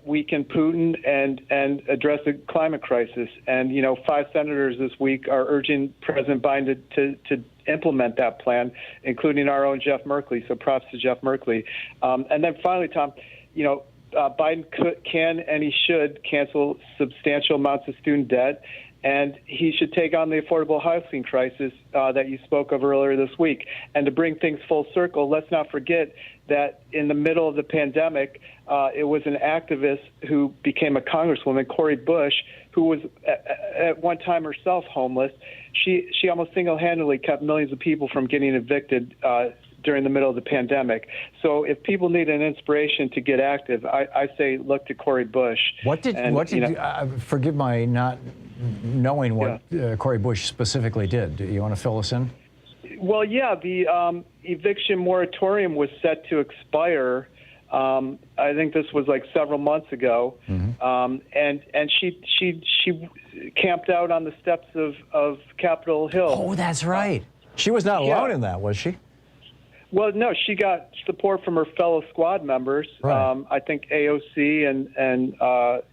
J: weaken Putin and address the climate crisis. And, you know, 5 senators this week are urging President Biden to implement that plan, including our own Jeff Merkley. So props to Jeff Merkley. And then finally, Tom, you know, Biden can and he should cancel substantial amounts of student debt, and he should take on the affordable housing crisis that you spoke of earlier this week. And to bring things full circle, let's not forget that in the middle of the pandemic, it was an activist who became a congresswoman, Cori Bush, who was at one time herself homeless. She almost single-handedly kept millions of people from getting evicted during the middle of the pandemic. So if people need an inspiration to get active, I say look to Cori Bush.
C: Forgive my not knowing what Cori Bush specifically did. Do you want to fill us in?
J: Well, yeah, the eviction moratorium was set to expire. I think this was like several months ago, and she camped out on the steps of Capitol Hill.
C: Oh, that's right. She was not alone in that, was she?
J: Well, no, she got support from her fellow squad members. Right. I think AOC and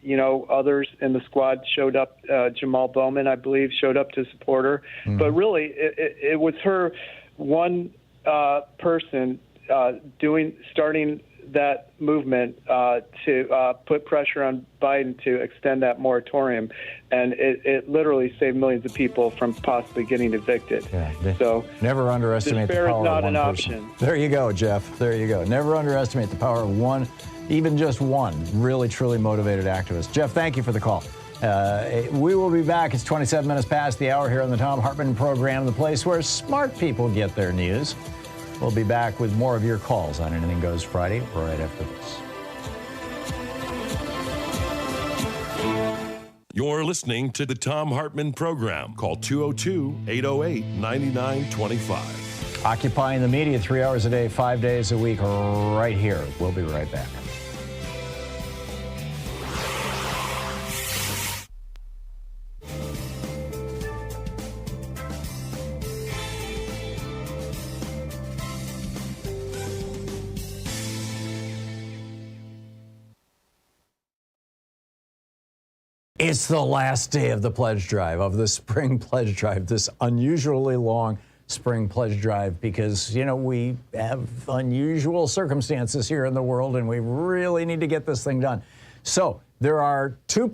J: you know, others in the squad showed up. Jamal Bowman, I believe, showed up to support her. But really, it was her one person starting that movement to put pressure on Biden to extend that moratorium, and it literally saved millions of people from possibly getting evicted. So
C: never underestimate the power
J: is not
C: of one
J: an
C: person.
J: option.
C: There you go, Jeff. There you go. Never underestimate the power of one, even just one, really, truly motivated activist. Jeff, thank you for the call. We will be back. It's 27 minutes past the hour here on the Thom Hartmann program, the place where smart people get their news. We'll be back with more of your calls on Anything Goes Friday right after this.
D: You're listening to the Thom Hartmann program. Call 202-808-9925.
C: Occupying the media 3 hours a day, 5 days a week, right here. We'll be right back. It's the last day of the pledge drive, of the spring pledge drive, this unusually long spring pledge drive, because, you know, we have unusual circumstances here in the world and we really need to get this thing done. So there are two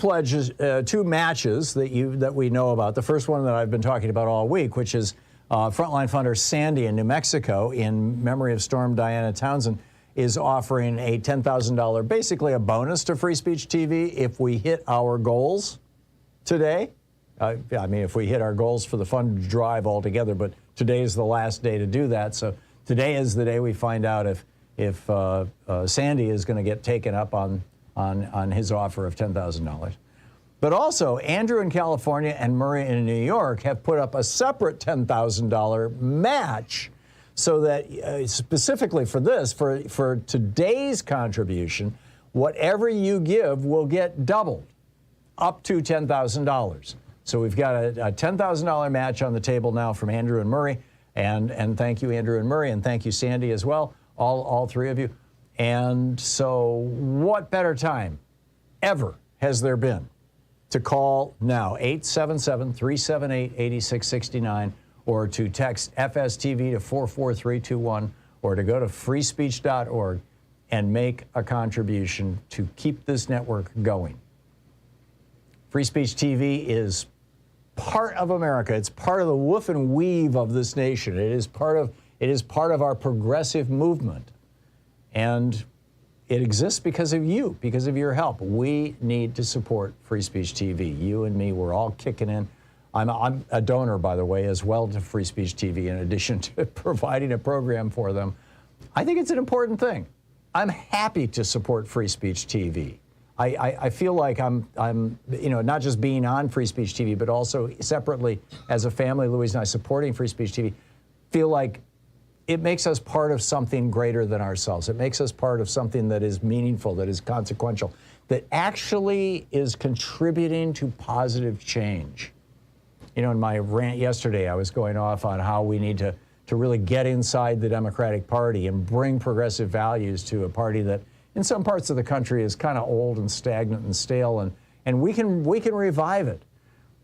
C: matches that we know about. The first one that I've been talking about all week, which is Frontline Funder Sandy in New Mexico, in memory of Storm Diana Townsend, is offering a $10,000, basically a bonus to Free Speech TV if we hit our goals today. I mean, if we hit our goals for the fund drive altogether, but today is the last day to do that. So today is the day we find out if Sandy is going to get taken up on his offer of $10,000. But also, Andrew in California and Murray in New York have put up a separate $10,000 match, so that specifically for this, for today's contribution, whatever you give will get doubled, up to $10,000. So we've got a $10,000 match on the table now from Andrew and Murray, and thank you, Andrew and Murray, and thank you, Sandy, as well, all three of you. And so what better time ever has there been to call now, 877-378-8669, or to text FSTV to 44321, or to go to freespeech.org and make a contribution to keep this network going. Free Speech TV is part of America. It's part of the woof and weave of this nation. It is part of our progressive movement. And it exists because of you, because of your help. We need to support Free Speech TV. You and me, we're all kicking in. I'm a donor, by the way, as well to Free Speech TV, in addition to providing a program for them. I think it's an important thing. I'm happy to support Free Speech TV. I feel like I'm not just being on Free Speech TV, but also separately as a family, Louise and I supporting Free Speech TV, feel like it makes us part of something greater than ourselves. It makes us part of something that is meaningful, that is consequential, that actually is contributing to positive change. You know, in my rant yesterday, I was going off on how we need to really get inside the Democratic Party and bring progressive values to a party that in some parts of the country is kind of old and stagnant and stale, and we can revive it.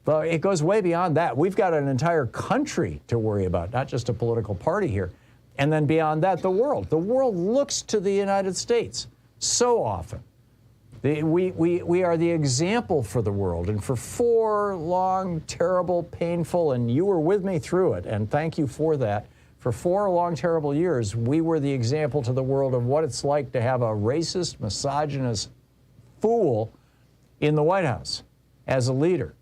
C: But it goes way beyond that. We've got an entire country to worry about, not just a political party here. And then beyond that, the world. The world looks to the United States so often. We are the example for the world. And for 4 long, terrible, painful, and you were with me through it, and thank you for that. For 4 long, terrible years, we were the example to the world of what it's like to have a racist, misogynist fool in the White House as a leader,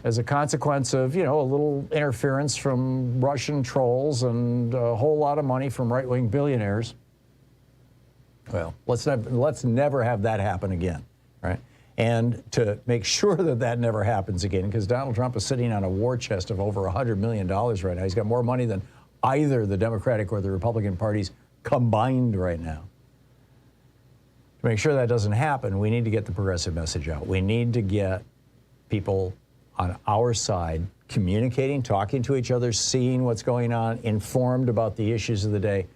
C: as a consequence of, a little interference from Russian trolls and a whole lot of money from right-wing billionaires. Well, let's never have that happen again, right? And to make sure that that never happens again, because Donald Trump is sitting on a war chest of over $100 million right now. He's got more money than either the Democratic or the Republican parties combined right now. To make sure that doesn't happen, we need to get the progressive message out. We need to get people on our side communicating, talking to each other, seeing what's going on, informed about the issues of the day.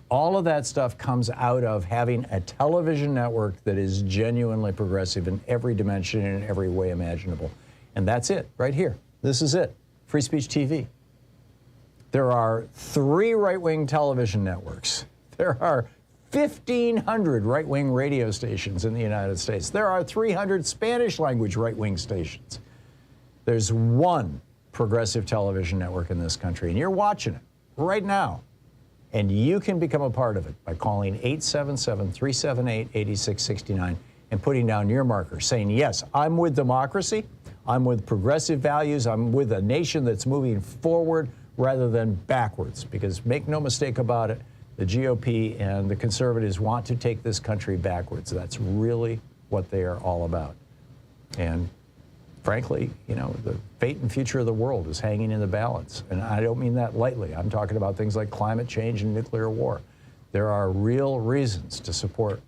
C: All of that stuff comes out of having a television network that is genuinely progressive in every dimension and in every way imaginable. And that's it, right here. This is it. Free Speech TV. There are 3 right-wing television networks. There are 1,500 right-wing radio stations in the United States. There are 300 Spanish-language right-wing stations. There's 1 progressive television network in this country, and you're watching it right now. And you can become a part of it by calling 877-378-8669 and putting down your marker, saying, yes, I'm with democracy, I'm with progressive values, I'm with a nation that's moving forward rather than backwards. Because make no mistake about it, the GOP and the conservatives want to take this country backwards. That's really what they are all about. And frankly, the fate and future of the world is hanging in the balance. And I don't mean that lightly. I'm talking about things like climate change and nuclear war. There are real reasons to support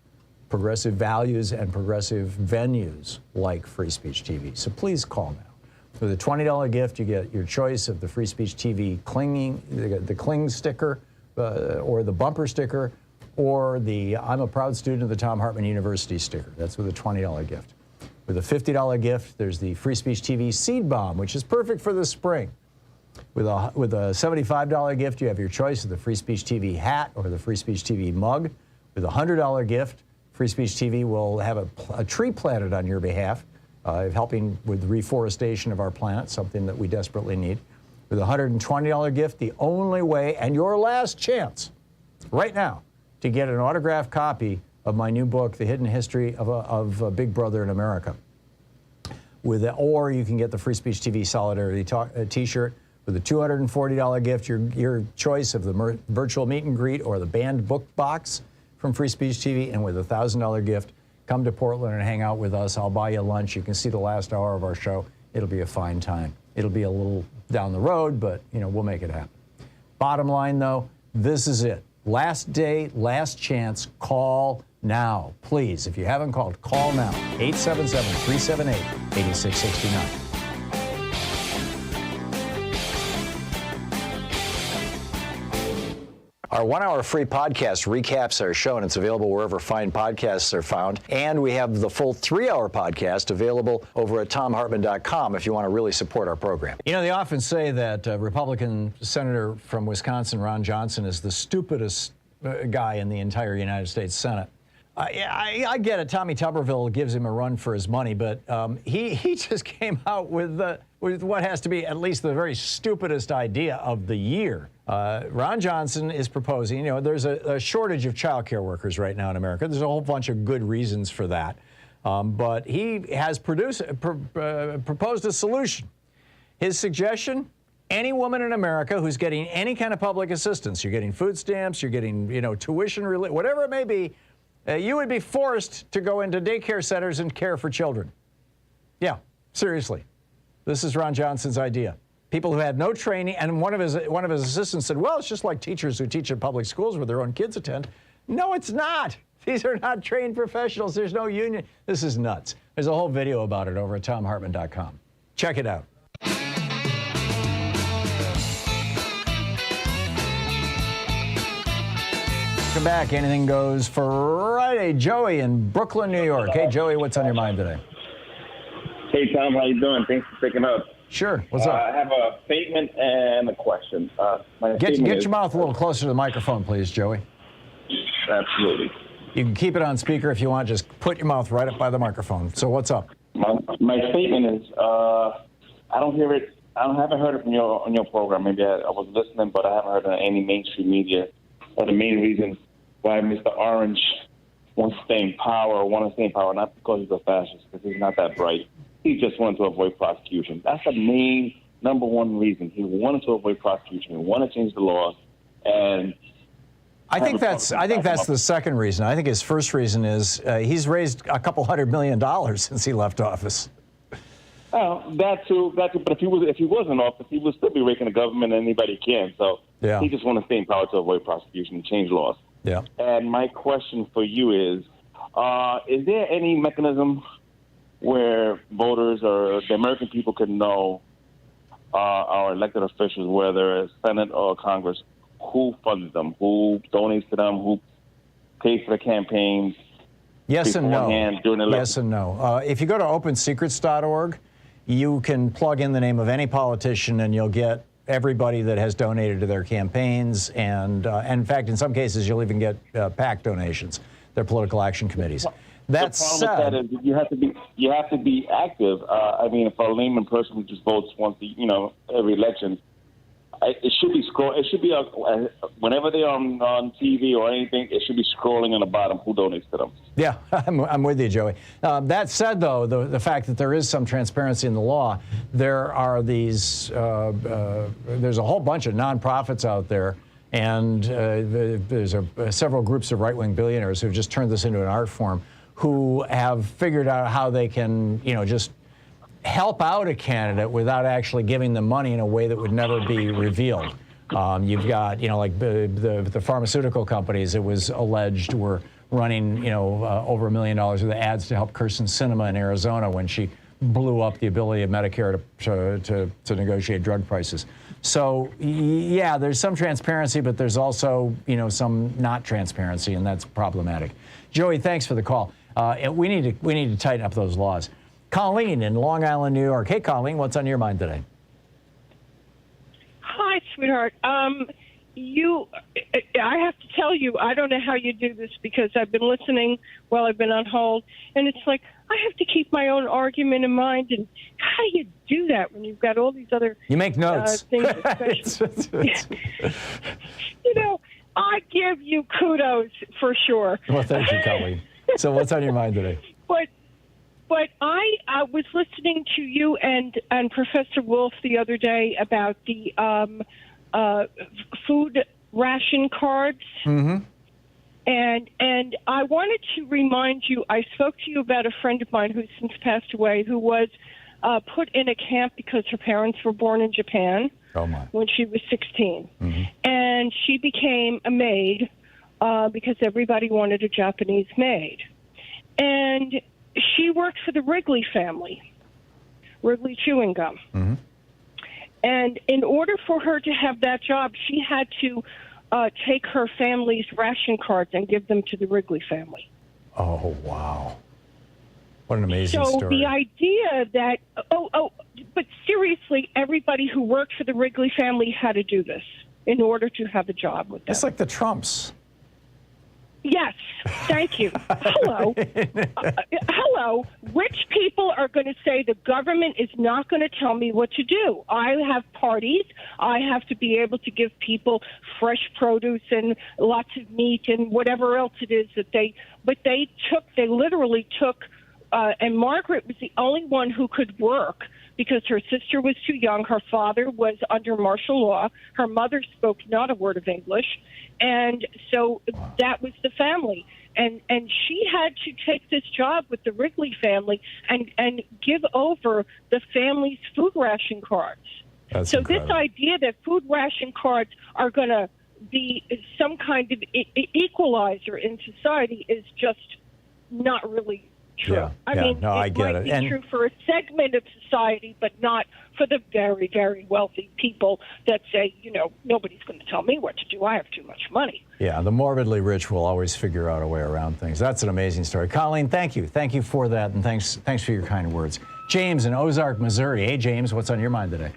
C: progressive values and progressive venues like Free Speech TV. So please call now. With a $20 gift, you get your choice of the Free Speech TV the Cling sticker, or the bumper sticker, or the I'm a proud student of the Thom Hartmann University sticker. That's with a $20 gift. With a $50 gift, there's the Free Speech TV Seed Bomb, which is perfect for the spring. With a $75 gift, you have your choice of the Free Speech TV hat or the Free Speech TV mug. With a $100 gift, Free Speech TV will have a tree planted on your behalf, helping with reforestation of our planet, something that we desperately need. With a $120 gift, the only way and your last chance right now to get an autographed copy of my new book, The Hidden History of Big Brother in America. Or you can get the Free Speech TV Solidarity t-shirt. With a $240 gift, your choice of the virtual meet and greet or the banned book box from Free Speech TV. And with a $1,000 gift, come to Portland and hang out with us. I'll buy you lunch. You can see the last hour of our show. It'll be a fine time. It'll be a little down the road, but we'll make it happen. Bottom line, though, this is it. Last day, last chance. Call now, please. If you haven't called, call now. 877-378-8669. Our 1-hour free podcast recaps our show, and it's available wherever fine podcasts are found. And we have the full 3-hour podcast available over at thomhartmann.com if you want to really support our program. They often say that Republican Senator from Wisconsin, Ron Johnson, is the stupidest guy in the entire United States Senate. I get it. Tommy Tuberville gives him a run for his money, but he just came out with what has to be at least the very stupidest idea of the year. Ron Johnson is proposing, there's a shortage of child care workers right now in America. There's a whole bunch of good reasons for that. But he has proposed a solution. His suggestion, any woman in America who's getting any kind of public assistance, you're getting food stamps, you're getting, tuition relief, whatever it may be, you would be forced to go into daycare centers and care for children. Yeah, seriously. This is Ron Johnson's idea. People who had no training, and one of his assistants said, well, it's just like teachers who teach in public schools where their own kids attend. No, it's not. These are not trained professionals. There's no union. This is nuts. There's a whole video about it over at ThomHartmann.com. Check it out. Welcome back. Anything Goes Friday. Joey in Brooklyn, New York. Hey, Joey, what's on your mind today?
K: Hey, Tom, how you doing? Thanks for picking up.
C: Sure. What's up?
K: I have a statement and a question.
C: Get your mouth a little closer to the microphone, please, Joey.
K: Absolutely.
C: You can keep it on speaker if you want. Just put your mouth right up by the microphone. So what's up?
K: My statement is, I haven't heard it on your program. Maybe I was listening, but I haven't heard it on any mainstream media. But the main reason why Mr. Orange wants to stay in power, not because he's a fascist, because he's not that bright. He just wanted to avoid prosecution. That's the main number one reason. He wanted to avoid prosecution. He wanted to change the law, and
C: I think that's the second reason. I think his first reason is he's raised a couple $100 million since he left office.
K: Oh, that too. But if he was in office, he would still be raking the government and anybody can. So he just wants to stay in power to avoid prosecution and change laws.
C: Yeah.
K: And my question for you is there any mechanism where voters or the American people can know our elected officials, whether it's Senate or Congress, who funds them, who donates to them, who pays for the campaigns?
C: Yes and no. Yes and no. If you go to opensecrets.org, you can plug in the name of any politician and you'll get everybody that has donated to their campaigns. And in fact, in some cases, you'll even get PAC donations, their political action committees. That
K: the problem with that is you have to be active. I mean, if a layman person who just votes once, every election, it should be whenever they're on TV or anything, it should be scrolling on the bottom who donates to them.
C: Yeah, I'm with you, Joey. That said, though, the fact that there is some transparency in the law, there are these there's a whole bunch of nonprofits out there, and there's several groups of right-wing billionaires who've just turned this into an art form, who have figured out how they can, just help out a candidate without actually giving them money in a way that would never be revealed. You've got, like the pharmaceutical companies, it was alleged were running, over $1 million worth of ads to help Kirsten Sinema in Arizona when she blew up the ability of Medicare to negotiate drug prices. So, yeah, there's some transparency, but there's also, some not transparency, and that's problematic. Joey, thanks for the call. We need to tighten up those laws. Colleen in Long Island, New York. Hey, Colleen, what's on your mind today?
L: Hi, sweetheart. I have to tell you, I don't know how you do this because I've been listening while I've been on hold, and it's like I have to keep my own argument in mind. And how do you do that when you've got all these other
C: you make notes?
L: Things I give you kudos for sure.
C: Well, thank you, Colleen. So, what's on your mind today?
L: But I was listening to you and Professor Wolf the other day about the food ration cards.
C: Mm-hmm.
L: And I wanted to remind you, I spoke to you about a friend of mine who's since passed away, who was put in a camp because her parents were born in Japan when she was 16.
C: Mm-hmm.
L: And she became a maid because everybody wanted a Japanese maid. And she worked for the Wrigley family, Wrigley Chewing Gum.
C: Mm-hmm.
L: And in order for her to have that job, she had to take her family's ration cards and give them to the Wrigley family.
C: Oh, wow. What an amazing
L: story.
C: So
L: the idea that, but seriously, everybody who worked for the Wrigley family had to do this in order to have a job with them.
C: It's like the Trumps.
L: Yes, thank you. Hello. Hello. Rich people are going to say the government is not going to tell me what to do. I have parties. I have to be able to give people fresh produce and lots of meat and whatever else it is that they literally took, and Margaret was the only one who could work because her sister was too young. Her father was under martial law. Her mother spoke not a word of English. And so that was the family. And she had to take this job with the Wrigley family and give over the family's food ration cards.
C: That's
L: so
C: incredible.
L: This idea that food ration cards are going to be some kind of equalizer in society is just not really true.
C: Yeah,
L: I mean,
C: I get
L: might
C: it.
L: be true for a segment of society, but not for the very, very wealthy people that say, nobody's going to tell me what to do. I have too much money.
C: Yeah, the morbidly rich will always figure out a way around things. That's an amazing story. Colleen, thank you. Thank you for that, and thanks for your kind words. James in Ozark, Missouri. Hey, James, what's on your mind today?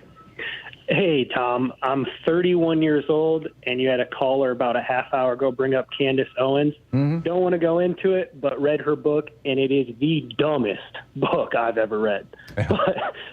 M: Hey, Tom. I'm 31 years old, and you had a caller about a half hour ago bring up Candace Owens.
C: Mm-hmm.
M: Don't want to go into it, but read her book, and it is the dumbest book I've ever read.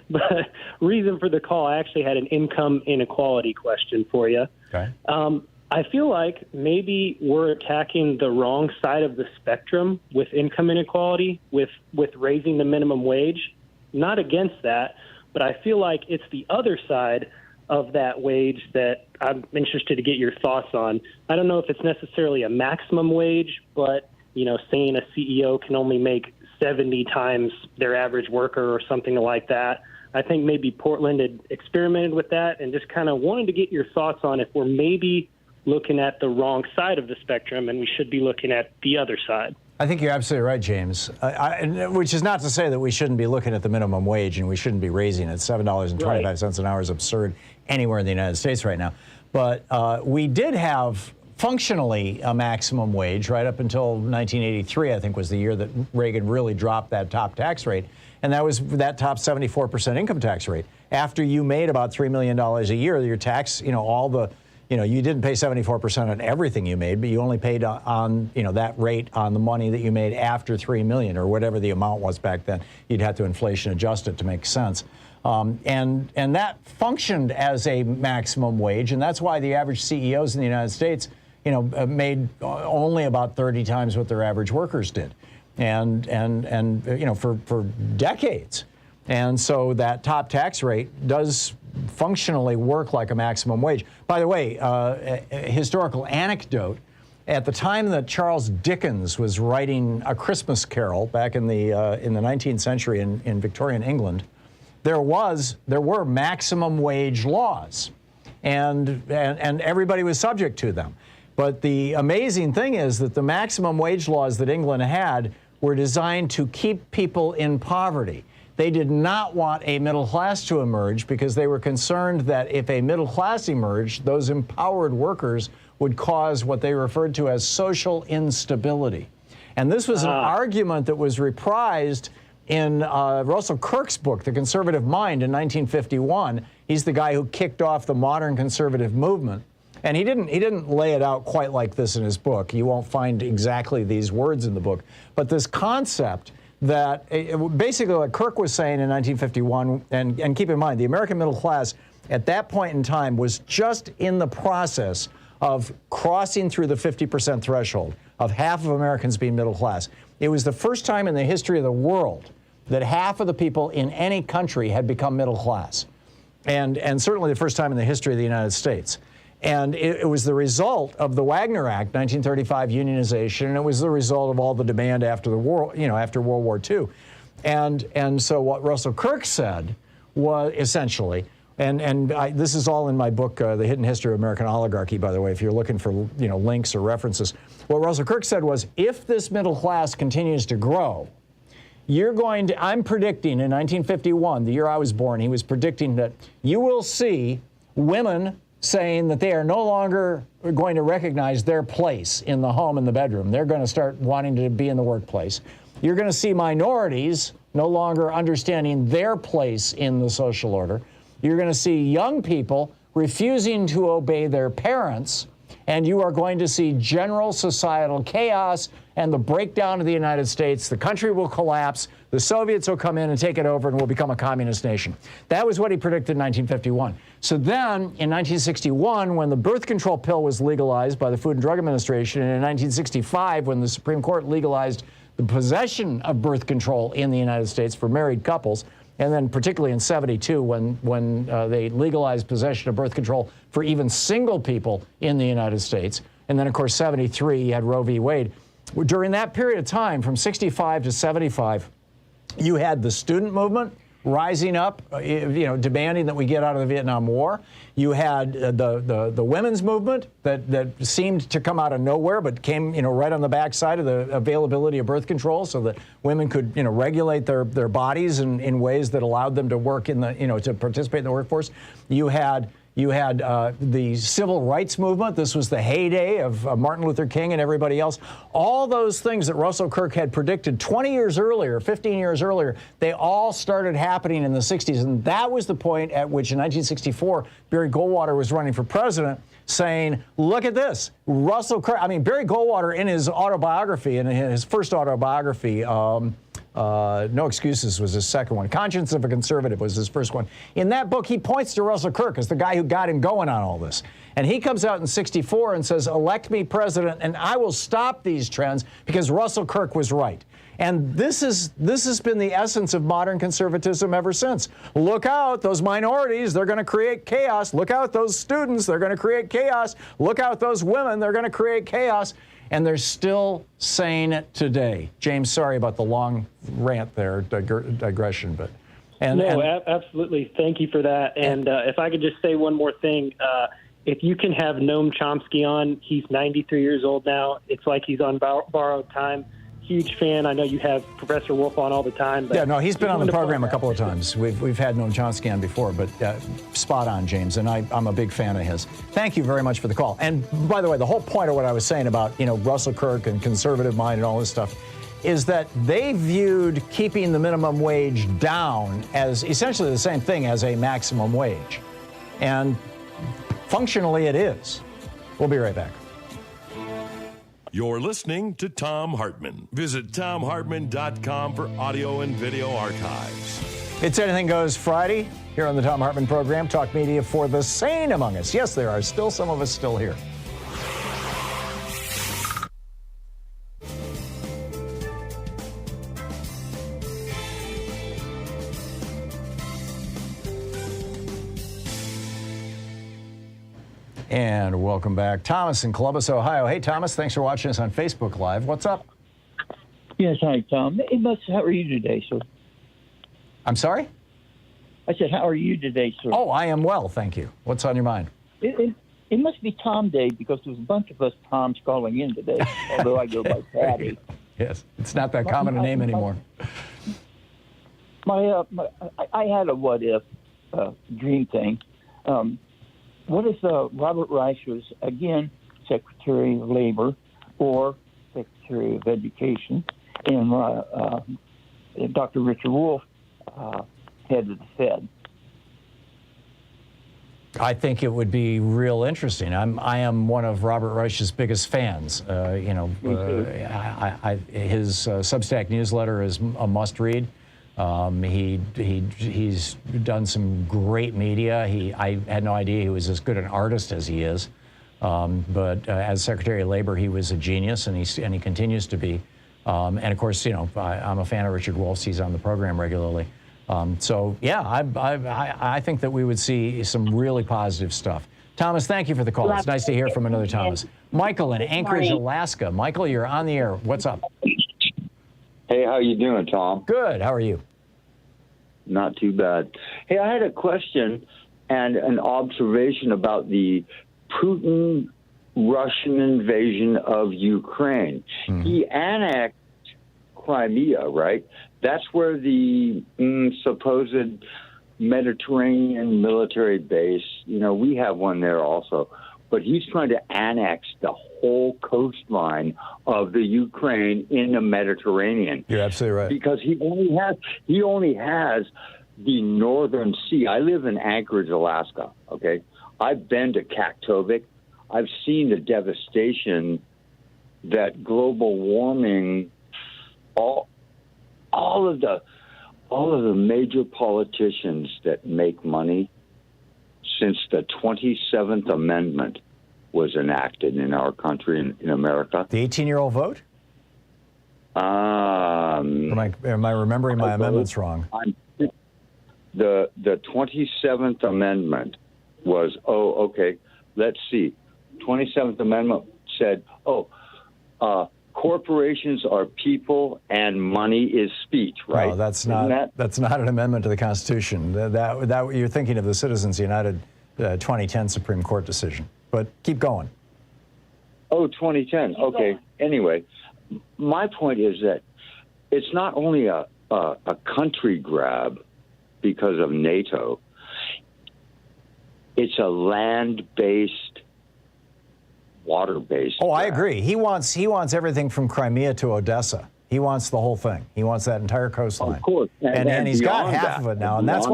M: But reason for the call, I actually had an income inequality question for you.
C: Okay.
M: I feel like maybe we're attacking the wrong side of the spectrum with income inequality, with raising the minimum wage. Not against that, but I feel like it's the other side of that wage that I'm interested to get your thoughts on. I don't know if it's necessarily a maximum wage, but, saying a CEO can only make 70 times their average worker or something like that. I think maybe Portland had experimented with that and just kind of wanted to get your thoughts on if we're maybe looking at the wrong side of the spectrum and we should be looking at the other side.
C: I think you're absolutely right, James, which is not to say that we shouldn't be looking at the minimum wage and we shouldn't be raising it. $7.25 an hour is absurd anywhere in the United States right now. But we did have functionally a maximum wage right up until 1983, I think was the year that Reagan really dropped that top tax rate. And that was that top 74% income tax rate. After you made about $3 million a year, your tax, you didn't pay 74% on everything you made, but you only paid on, that rate on the money that you made after $3 million or whatever the amount was back then. You'd have to inflation adjust it to make sense. And that functioned as a maximum wage, and that's why the average CEOs in the United States, made only about 30 times what their average workers did, and for decades. And so that top tax rate does functionally work like a maximum wage. By the way, a historical anecdote, at the time that Charles Dickens was writing A Christmas Carol back in the 19th century in Victorian England, there were maximum wage laws, and everybody was subject to them. But the amazing thing is that the maximum wage laws that England had were designed to keep people in poverty. They did not want a middle class to emerge because they were concerned that if a middle class emerged, those empowered workers would cause what they referred to as social instability. And this was an argument that was reprised in Russell Kirk's book, The Conservative Mind, in 1951. He's the guy who kicked off the modern conservative movement. And he didn't lay it out quite like this in his book. You won't find exactly these words in the book. But this concept that basically what Kirk was saying in 1951, and keep in mind, the American middle class at that point in time was just in the process of crossing through the 50% threshold of half of Americans being middle class. It was the first time in the history of the world that half of the people in any country had become middle class, and certainly the first time in the history of the United States. And it was the result of the Wagner Act, 1935 unionization, and it was the result of all the demand after the war, after World War II. And so what Russell Kirk said was essentially, this is all in my book, The Hidden History of American Oligarchy, by the way, if you're looking for links or references. What Russell Kirk said was, if this middle class continues to grow, I'm predicting in 1951, the year I was born, he was predicting that you will see women saying that they are no longer going to recognize their place in the home and the bedroom. They're going to start wanting to be in the workplace. You're going to see minorities no longer understanding their place in the social order. You're going to see young people refusing to obey their parents. and you are going to see general societal chaos and the breakdown of the United States. The country will collapse. The Soviets will come in and take it over, and we'll become a communist nation. That was what he predicted in 1951. So then, in 1961, when the birth control pill was legalized by the Food and Drug Administration, and in 1965, when the Supreme Court legalized the possession of birth control in the United States for married couples, and then particularly in 72, when they legalized possession of birth control for even single people in the United States, and then, of course, 73, you had Roe v. Wade. During that period of time, from 65 to 75, you had the student movement rising up, demanding that we get out of the Vietnam War. You had the women's movement that seemed to come out of nowhere, but came, right on the backside of the availability of birth control, so that women could, regulate their bodies in ways that allowed them to work in the, to participate in the workforce. You had the civil rights movement. This was the heyday of Martin Luther King and everybody else. All those things that Russell Kirk had predicted 20 years earlier, 15 years earlier, they all started happening in the 60s. And that was the point at which, in 1964, Barry Goldwater was running for president, saying, look at this. Russell Kirk, Barry Goldwater, in his autobiography, in his first autobiography, No Excuses was his second one. Conscience of a Conservative was his first one. In that book, he points to Russell Kirk as the guy who got him going on all this. And he comes out in 64 and says, elect me president, and I will stop these trends because Russell Kirk was right. And this has been the essence of modern conservatism ever since. Look out, those minorities, they're going to create chaos. Look out, those students, they're going to create chaos. Look out, those women, they're going to create chaos. And they're still saying it today. James, sorry about the long rant there, digression, but...
M: Absolutely. Thank you for that. And if I could just say one more thing, if you can have Noam Chomsky on, he's 93 years old now. It's like he's on borrowed time. Huge fan. I know you have Professor Wolf on all the time. But
C: he's been on the program a couple of times. We've had Noam Chomsky on before, but spot on, James, and I'm a big fan of his. Thank you very much for the call. And by the way, the whole point of what I was saying about, Russell Kirk and conservative mind and all this stuff is that they viewed keeping the minimum wage down as essentially the same thing as a maximum wage. And functionally it is. We'll be right back.
D: You're listening to Thom Hartmann. Visit ThomHartmann.com for audio and video archives.
C: It's Anything Goes Friday here on the Thom Hartmann program. Talk media for the sane among us. Yes, there are still some of us still here. And welcome back. Thomas in Columbus, Ohio. Hey, Thomas, thanks for watching us on Facebook Live. What's up?
N: Yes, hi, Tom. How are you today, sir?
C: I'm sorry?
N: I said, how are you today, sir?
C: Oh, I am well, thank you. What's on your mind?
N: It must be Tom Day because there's a bunch of us Toms calling in today, although I go by Patty.
C: Yes, it's not that common a name anymore.
N: I had a what-if dream thing. What if Robert Reich was, again, Secretary of Labor or Secretary of Education, and Dr. Richard Wolff, head of the Fed?
C: I think it would be real interesting. I am one of Robert Reich's biggest fans. His Substack newsletter is a must-read. He's done some great media. I had no idea he was as good an artist as he is. But as Secretary of Labor, he was a genius, and he continues to be. And of course, I'm a fan of Richard Wolff's. He's on the program regularly. I think that we would see some really positive stuff. Thomas, thank you for the call. It's nice to hear from another Thomas. Michael in Anchorage, Alaska. Michael, you're on the air. What's up?
O: Hey, how you doing, Tom?
C: Good. How are you?
O: Not too bad. Hey, I had a question and an observation about the Putin Russian invasion of Ukraine. Mm-hmm. He annexed Crimea, right? That's where the supposed Mediterranean military base, we have one there also. But he's trying to annex the whole coastline of the Ukraine in the Mediterranean.
C: You're absolutely right.
O: Because he only has the Northern Sea. I live in Anchorage, Alaska, okay? I've been to Kaktovik. I've seen the devastation that global warming, all of the major politicians that make money since the 27th Amendment was enacted in our country, in America.
C: The 18-year-old vote? Am I remembering my amendments wrong?
O: The 27th Amendment was, let's see. 27th Amendment said, corporations are people and money is speech, right?
C: No, that's not an amendment to the Constitution. That you're thinking of the Citizens United 2010 Supreme Court decision. But keep going.
O: Oh, 2010. Okay. Anyway, my point is that it's not only a country grab because of NATO. It's a land-based, water-based.
C: Oh, I agree. He wants everything from Crimea to Odessa. He wants the whole thing. He wants that entire coastline.
O: Of course,
C: and he's got half of it now, and that's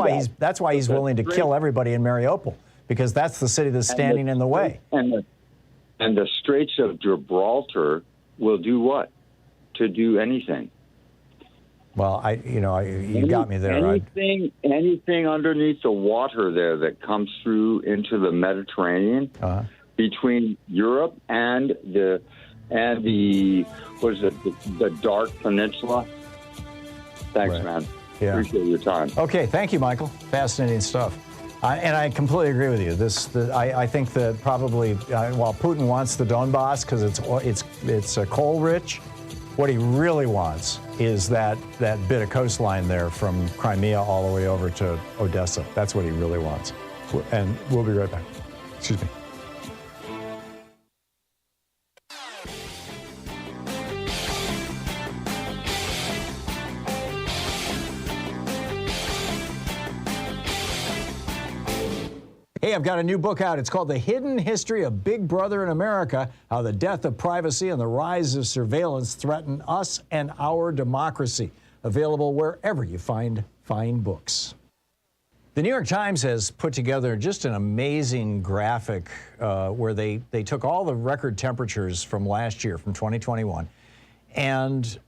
C: why he's willing to kill everybody in Mariupol, because that's the city that's standing in the way.
O: And the Straits of Gibraltar will do what? To do anything.
C: Well, you got me there.
O: Anything underneath the water there that comes through into the Mediterranean between Europe and the Dark Peninsula. Thanks, man.
C: Yeah.
O: Appreciate your time.
C: Okay, thank you, Michael. Fascinating stuff. And I completely agree with you. I think that probably while Putin wants the Donbass because it's coal rich, what he really wants is that bit of coastline there from Crimea all the way over to Odessa. That's what he really wants. And we'll be right back. Excuse me. Hey, I've got a new book out. It's called The Hidden History of Big Brother in America, How the Death of Privacy and the Rise of Surveillance Threaten Us and Our Democracy. Available wherever you find fine books. The New York Times has put together just an amazing graphic where they took all the record temperatures from last year, from 2021, and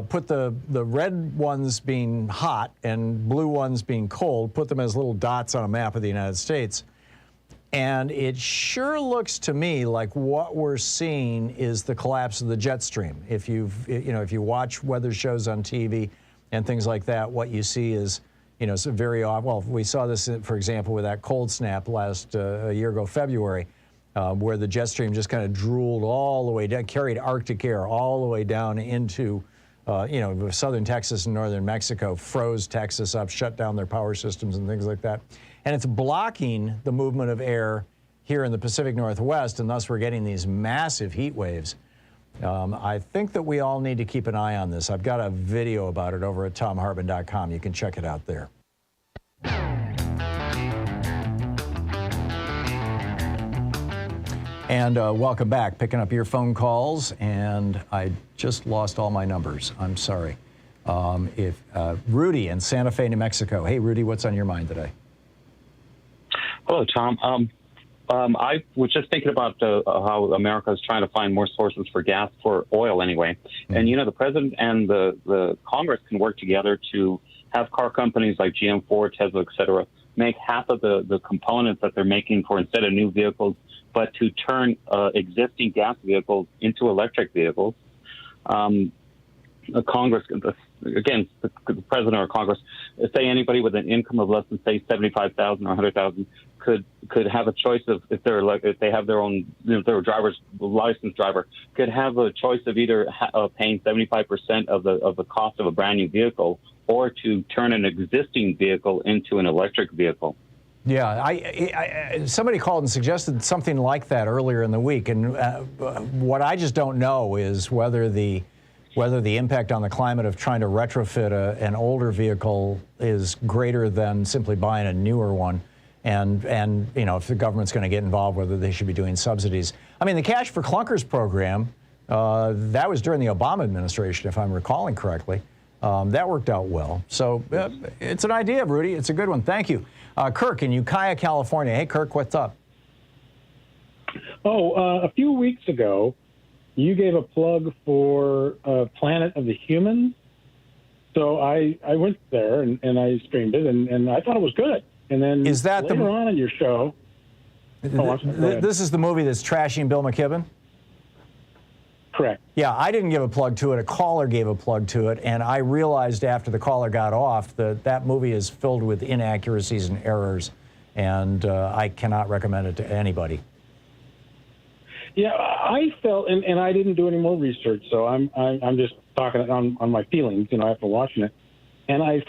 C: put the red ones being hot and blue ones being cold, put them as little dots on a map of the United States. And it sure looks to me like what we're seeing is the collapse of the jet stream. If you watch weather shows on TV and things like that, what you see is, some very odd. Well, we saw this, for example, with that cold snap last a year ago, February, where the jet stream just kind of drooled all the way down, carried Arctic air all the way down into, southern Texas and northern Mexico, froze Texas up, shut down their power systems and things like that. And it's blocking the movement of air here in the Pacific Northwest, and thus we're getting these massive heat waves. I think that we all need to keep an eye on this. I've got a video about it over at ThomHartmann.com. You can check it out there. And welcome back. Picking up your phone calls, and I just lost all my numbers. I'm sorry. Rudy in Santa Fe, New Mexico. Hey, Rudy, what's on your mind today?
P: Hello, Tom. I was just thinking about how America is trying to find more sources for gas, for oil anyway. Mm-hmm. And, the president and the Congress can work together to have car companies like GM, Ford, Tesla, et cetera, make half of the components that they're making for instead of new vehicles, but to turn existing gas vehicles into electric vehicles. Congress, again, the president or Congress, say anybody with an income of less than, say, $75,000 or $100,000 could have a choice of, if they have their own, if they're a licensed driver, could have a choice of either paying 75% of the cost of a brand new vehicle, or to turn an existing vehicle into an electric vehicle.
C: Yeah, somebody called and suggested something like that earlier in the week, and what I just don't know is whether the impact on the climate of trying to retrofit an older vehicle is greater than simply buying a newer one, and if the government's going to get involved, whether they should be doing subsidies. I mean, the Cash for Clunkers program, that was during the Obama administration, if I'm recalling correctly. That worked out well. So it's an idea, Rudy. It's a good one. Thank you. Kirk in Ukiah, California. Hey, Kirk, what's up?
Q: A few weeks ago, you gave a plug for Planet of the Humans. So I went there and I streamed it, and I thought it was good. And then
C: is that
Q: later on in your show...
C: This is the movie that's trashing Bill McKibben?
Q: Correct.
C: Yeah, I didn't give a plug to it. A caller gave a plug to it, and I realized after the caller got off that that movie is filled with inaccuracies and errors, and I cannot recommend it to anybody.
Q: Yeah, I felt, and I didn't do any more research, so I'm just talking on my feelings, after watching it. And I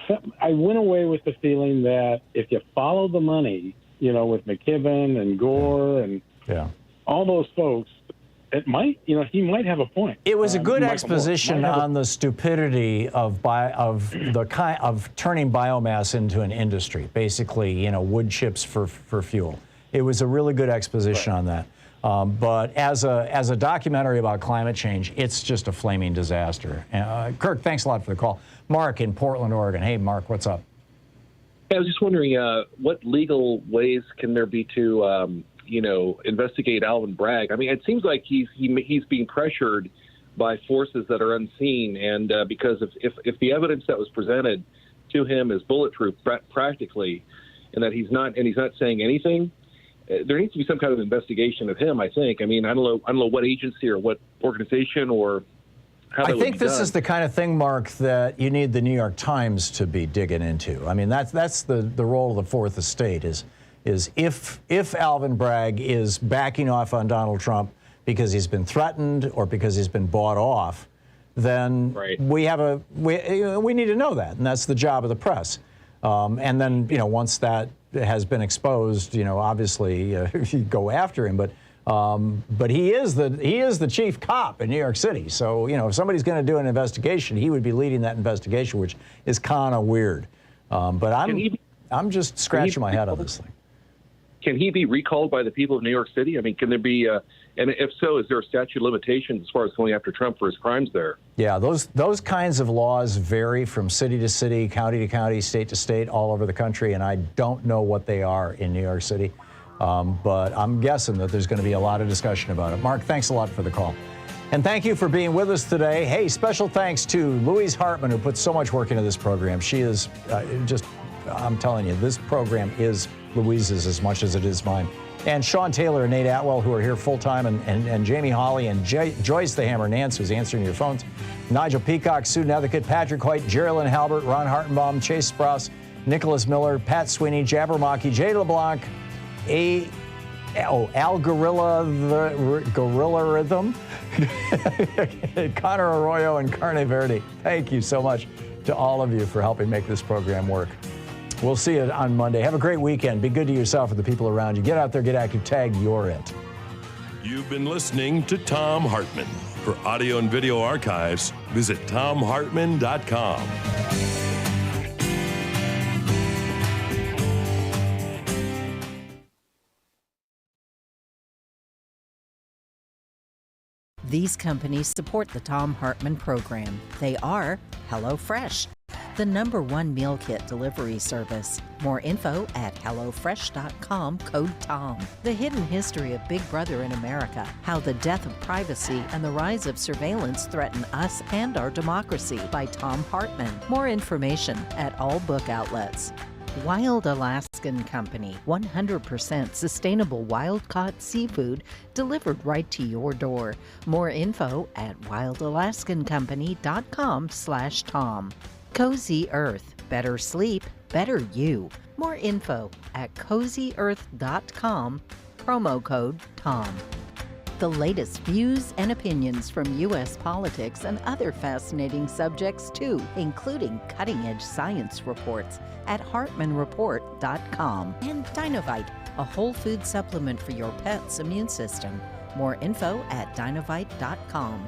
Q: went away with the feeling that if you follow the money, with McKibben and Gore and all those folks, it might, he might have a point.
C: It was a good exposition on the stupidity of turning biomass into an industry, basically, wood chips for fuel. It was a really good exposition on that. But as a documentary about climate change, it's just a flaming disaster. Kirk, thanks a lot for the call. Mark in Portland, Oregon. Hey, Mark, what's up?
R: I was just wondering, what legal ways can there be to, investigate Alvin Bragg? I mean, it seems like he's being pressured by forces that are unseen, and because if the evidence that was presented to him is bulletproof practically, and that he's not saying anything, there needs to be some kind of investigation of him, I think. I mean, I don't know what agency or what organization or how that
C: I think this
R: done.
C: is the kind of thing, Mark, that you need the New York Times to be digging into. I mean, that's the role of the Fourth Estate is if Alvin Bragg is backing off on Donald Trump because he's been threatened or because he's been bought off, then we need to know that, and that's the job of the press. And then, once that has been exposed, obviously you go after him. But he is the chief cop in New York City. So, if somebody's going to do an investigation, he would be leading that investigation, which is kind of weird. But I'm just scratching my head on this thing.
R: Can he be recalled by the people of New York City? I mean, can there be, and if so, is there a statute of limitations as far as going after Trump for his crimes there?
C: Yeah, those kinds of laws vary from city to city, county to county, state to state, all over the country, and I don't know what they are in New York City. But I'm guessing that there's going to be a lot of discussion about it. Mark, thanks a lot for the call. And thank you for being with us today. Hey, special thanks to Louise Hartmann, who put so much work into this program. She is I'm telling you, this program is Louise's as much as it is mine. And Sean Taylor and Nate Atwell, who are here full-time, and Jamie Hawley and Joyce the Hammer Nance, who's answering your phones. Nigel Peacock, Sue Nethercutt, Patrick Hoyt, Geraldine Halbert, Ron Hartenbaum, Chase Sprouse, Nicholas Miller, Pat Sweeney, Jabbermocky, Jay LeBlanc, Al Gorilla Rhythm, Connor Arroyo, and Carne Verde. Thank you so much to all of you for helping make this program work. We'll see you on Monday. Have a great weekend. Be good to yourself and the people around you. Get out there, get active, tag You're It.
D: You've been listening to Thom Hartmann. For audio and video archives, visit thomhartmann.com.
A: These companies support the Thom Hartmann program. They are HelloFresh, the #1 meal kit delivery service. More info at HelloFresh.com, code TOM. The Hidden History of Big Brother in America, How the Death of Privacy and the Rise of Surveillance Threaten Us and Our Democracy by Thom Hartmann. More information at all book outlets. Wild Alaskan Company, 100% sustainable wild-caught seafood delivered right to your door. More info at wildalaskancompany.com/Tom. Cozy Earth, better sleep, better you. More info at CozyEarth.com, promo code TOM. The latest views and opinions from U.S. politics and other fascinating subjects too, including cutting-edge science reports at HartmannReport.com. And Dinovite, a whole food supplement for your pet's immune system. More info at Dinovite.com.